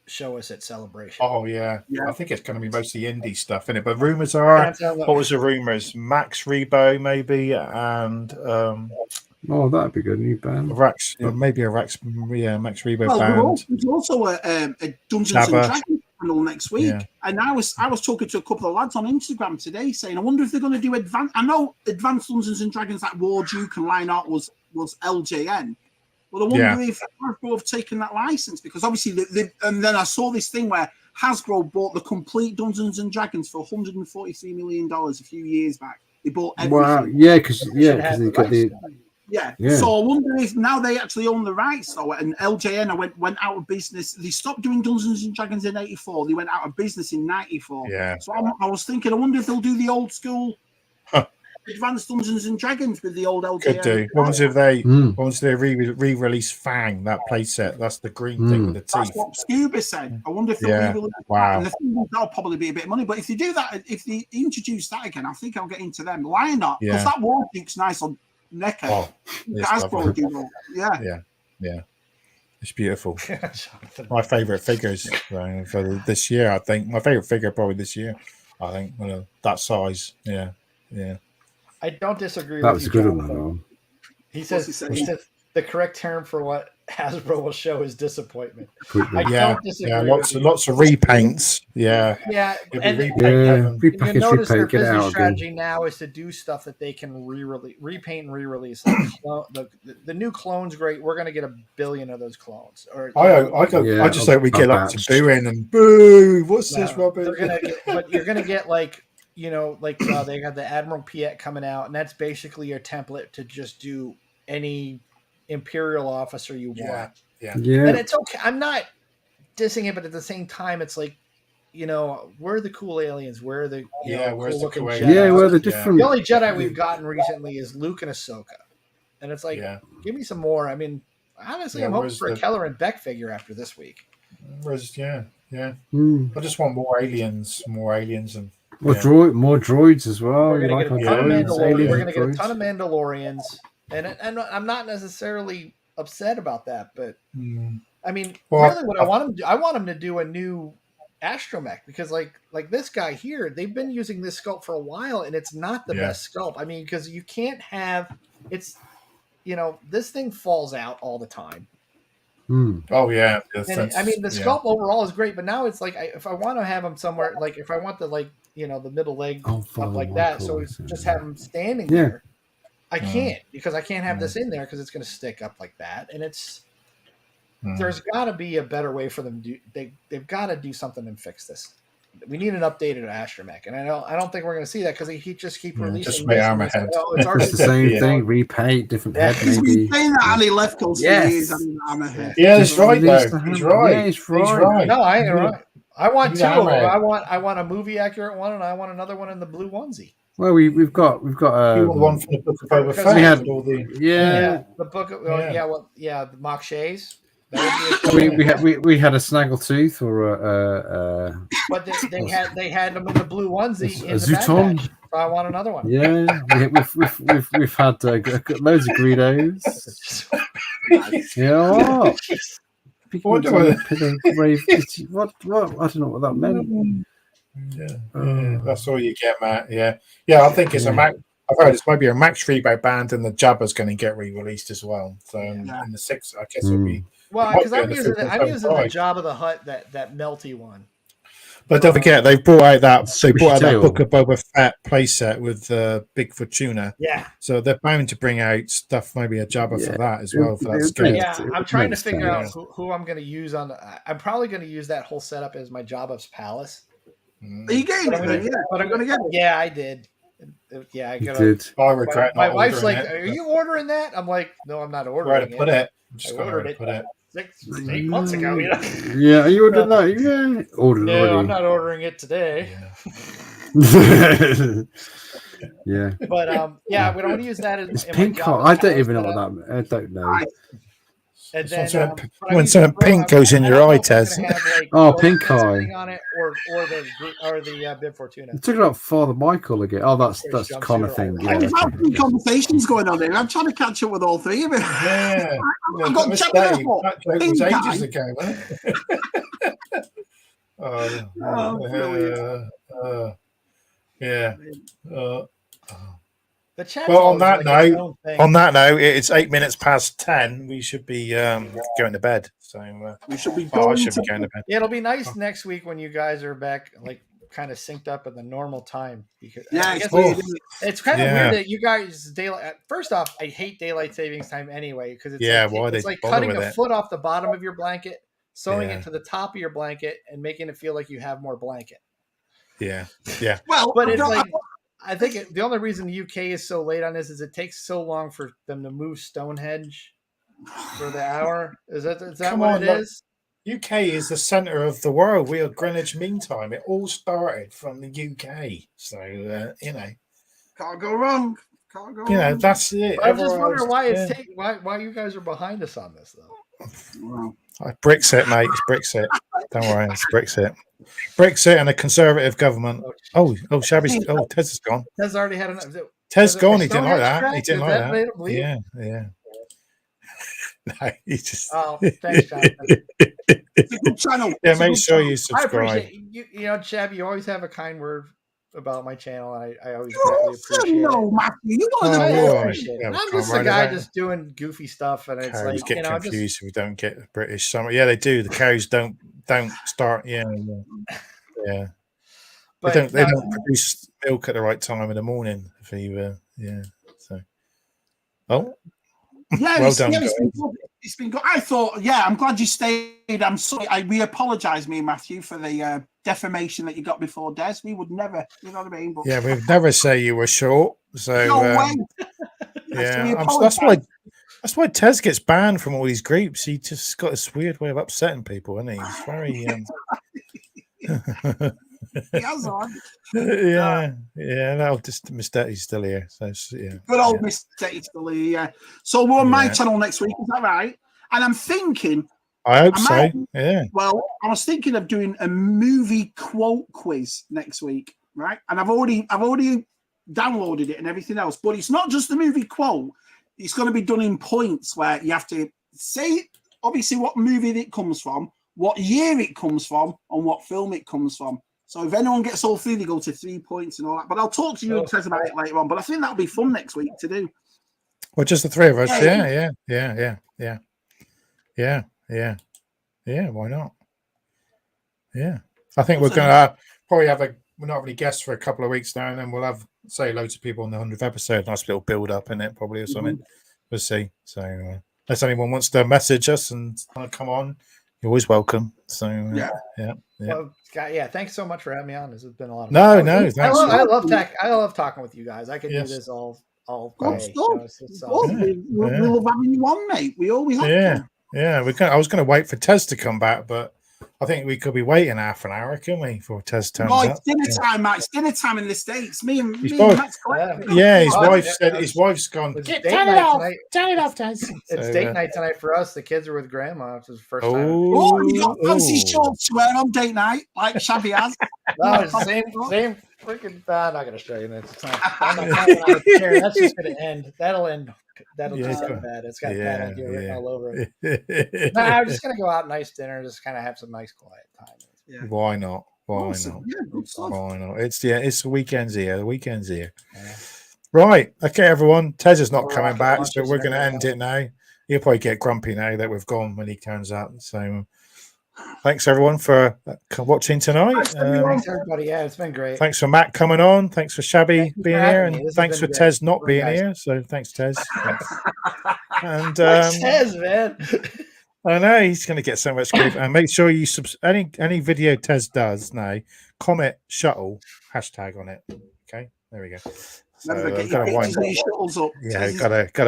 show us at Celebration. Oh yeah. I think it's going to be mostly indie stuff, isn't it? But rumors are, what was the rumors? Max Rebo maybe, and that'd be good. New band, maybe a Max Rebo band. There's also a Dungeons and Dragons final next week. Yeah. And I was talking to a couple of lads on Instagram today saying, I wonder if they're going to do advanced. I know Advanced Dungeons and Dragons like War Duke and Lionheart was LJN. Well, I wonder if Hasbro have taken that license, because obviously and then I saw this thing where Hasbro bought the complete Dungeons and Dragons for $143 million a few years back. They bought everything. Wow, because they got the. Yeah. So I wonder if now they actually own the rights though, and LJN went out of business. They stopped doing Dungeons and Dragons in '84. They went out of business in '94. Yeah. So I was thinking, I wonder if they'll do the old school Advanced Dungeons and Dragons with the old LJN. Could do. Once if they re-release Fang, that playset, that's the green thing with the teeth. That's what Scuba said. I wonder if they'll re-release that. And the thing is, that'll probably be a bit of money. But if they do that, if they introduce that again, I think I'll get into them. Lionheart, because that War Duke's nice on NECA. Oh, yeah. It's beautiful. My favorite figures for this year, I think. My favorite figure probably this year, I think, that size. Yeah. I don't disagree that with was you, a good Jonathan. one. He says the correct term for what Hasbro will show is disappointment. I don't disagree. Yeah, lots of repaints. Yeah. And you notice their business strategy now is to do stuff that they can repaint and re-release. Like the new clone's great. We're gonna get 1 billion of those clones. I just hope we get up to booing and boo. What's this rubbish? But you're gonna get like. They got the Admiral Piet coming out, and that's basically your template to just do any Imperial officer you want. Yeah. And it's okay. I'm not dissing it, but at the same time, it's like, where are the cool aliens? Where are the where's the cool Jedi? Yeah, where are the different? The only Jedi we've gotten recently is Luke and Ahsoka, and it's like, give me some more. I mean, honestly, I'm hoping for a Keller and Beck figure after this week. I just want more aliens, and. More droids as well. We're going to get a ton of Mandalorians, and I'm not necessarily upset about that. But I mean, really, what I want them to do a new astromech, because like this guy here, they've been using this sculpt for a while, and it's not the best sculpt. I mean, because you can't have this thing falls out all the time. Oh yeah, I mean the sculpt overall is great, but now it's like if I want to have him somewhere, like if I want the the middle leg up like that, so it's just have him standing there. I can't, because I can't have this in there because it's going to stick up like that, and it's there's got to be a better way for them to do. They've got to do something and fix this. We need an updated astromech, and I don't think we're going to see that because he just keep releasing. Just my armor head. It's the same thing. Repaint, different head, maybe. He's saying that, and he left us. Yeah, that's right. Though he's right. Yeah, he's right. No, I ain't right. I want two of them. I want a movie accurate one, and I want another one in the blue onesie. Well, we've got one from the Book of Boba Fett. We had the book of the mock shays. We had a snaggletooth or but they had them in the blue onesie in the Zooton. So I want another one. Yeah, we've had loads of Greedos. What? What? I don't know what that meant. That's all you get, Matt. Yeah. I think it's a Mac. I've heard it's maybe a Max Freebo band, and the Jabba's going to get re-released as well. So in the 6th, I guess it'll be. Well, because I'm using the Jabba the Hutt, that melty one. But don't forget, they brought out that Book of Boba Fett playset with Big Fortuna. Yeah. So they're bound to bring out stuff, maybe a Jabba for that as well. For that scale. Yeah, I'm trying to figure out who I'm going to use on. I'm probably going to use that whole setup as my Jabba's palace. Are you getting it? But I'm going to get it. Yeah, I did. Yeah, I got it. I regret my wife's like, "Are you ordering that?" I'm like, "No, I'm not ordering it." Put it. I ordered it 8 months ago. Yeah, you ordered that? Yeah, ordered already. I'm not ordering it today. Yeah. But we don't want to use that as pink. I don't even know what that means. I don't know. And then when something pink goes in your eye, Tez. Pink eye. On it, or the Bib Fortuna. You're talking about Father Michael again. Oh, that's Connor thing. Yeah. There's three conversations going on here. I'm trying to catch up with all three of it. Yeah. I've got checked it was ages ago, The chat. Well, on that note, it's 8 minutes past 10. We should be going to bed. So we should be going to bed. Yeah, it'll be nice next week when you guys are back, like kind of synced up at the normal time. Because it's kind of weird that you guys daylight. First off, I hate daylight savings time anyway because it's like cutting a foot off the bottom of your blanket, sewing it to the top of your blanket, and making it feel like you have more blanket. Yeah. Well, but it's like I think the only reason the UK is so late on this is it takes so long for them to move Stonehenge for the hour. Is that what it is? UK is the center of the world. We are Greenwich Mean Time. It all started from the UK. So, can't go wrong. That's it. I'm just wondering why you guys are behind us on this, though. Wow. Brexit, mate. It's Brexit. Don't worry. It's Brexit. Brexit and a conservative government. Oh, Shabby. Oh, Tez is gone. Tez already had enough. Tez gone. He didn't like that. He didn't like that. Yeah. No, he just. Oh, thanks, Jonathan. It's a good channel. Yeah, make sure you subscribe. I appreciate you. Chab, you always have a kind word about my channel, and I always greatly appreciate it. Matthew, I'm just a guy just doing goofy stuff, and it's cows get confused if we don't get British summer. Yeah, they do. The cows don't start. Yeah. But they don't produce milk at the right time in the morning. So. Oh. Yeah, well done. It's been good. I thought, I'm glad you stayed. I'm sorry. We apologise, me and Matthew, for the defamation that you got before Des. We would never, you know what I mean? But, we'd never say you were short. So no way. That's why Tez gets banned from all these groups. He just got this weird way of upsetting people, isn't he? He's very No, just Mr. He's still here. So good old Mr. He's still here. Yeah. So we're on my channel next week. Is that right? And I'm thinking. I hope so. Yeah. Well, I was thinking of doing a movie quote quiz next week, right? And I've already downloaded it and everything else. But it's not just the movie quote. It's going to be done in points where you have to say obviously what movie it comes from, what year it comes from, and what film it comes from. So if anyone gets all three, they go to 3 points and all that. But I'll talk to you and Tez about it later on. But I think that'll be fun next week to do. Well, just the three of us. Yeah. Why not? Yeah. I think we're going to probably we're not really guests for a couple of weeks now, and then we'll have, loads of people on the 100th episode. Nice little build up in it, probably, or something. We'll see. So unless anyone wants to message us and want to come on, you're always welcome. So yeah. Well, thanks so much for having me on. This has been a lot of fun. I love talking with you guys. I could do this all day. We love having you on, mate. We always have fun. Yeah. I was going to wait for Tez to come back, but I think we could be waiting half an hour, couldn't we, for Tez turns up? It's dinner time, Matt. It's dinner time in the States. Me and Matt's his wife said his wife's gone. Turn it off, Tez. It's date night tonight for us. The kids are with grandma. It's the first time. You got fancy shorts to wear on date night, like Shabby has. No, same freaking. I'm not going to show you this. I'm not climbing on a chair. That's just going to end. That'll end. That'll just end bad. It's got bad idea written all over it. No, I'm just going to go out, nice dinner, just kind of have some nice quiet time. Yeah. Why not? Why not? It's the weekend's here. The weekend's here. Yeah. Right. Okay, everyone. Tez is not coming back, so we're going to end it now. He'll probably get grumpy now that we've gone when he turns up. So thanks, everyone, for watching tonight. Thanks, everybody. Yeah, it's been great. Thanks for Matt coming on. Thanks for Shabby being here. And thanks for Tez not being here. So thanks, Tez. And Tez, man. I know he's going to get so much grief. And make sure you any video Tez does now, comment shuttle hashtag on it. Okay, there we go. So gotta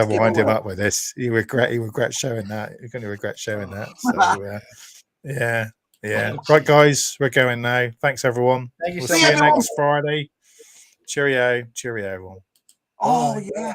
wind him up with this. You regret showing that. You're going to regret showing that. So yeah. Right, guys, we're going now. Thanks, everyone. Thank you we'll so see much. you next Friday. Cheerio, everyone. Oh yeah.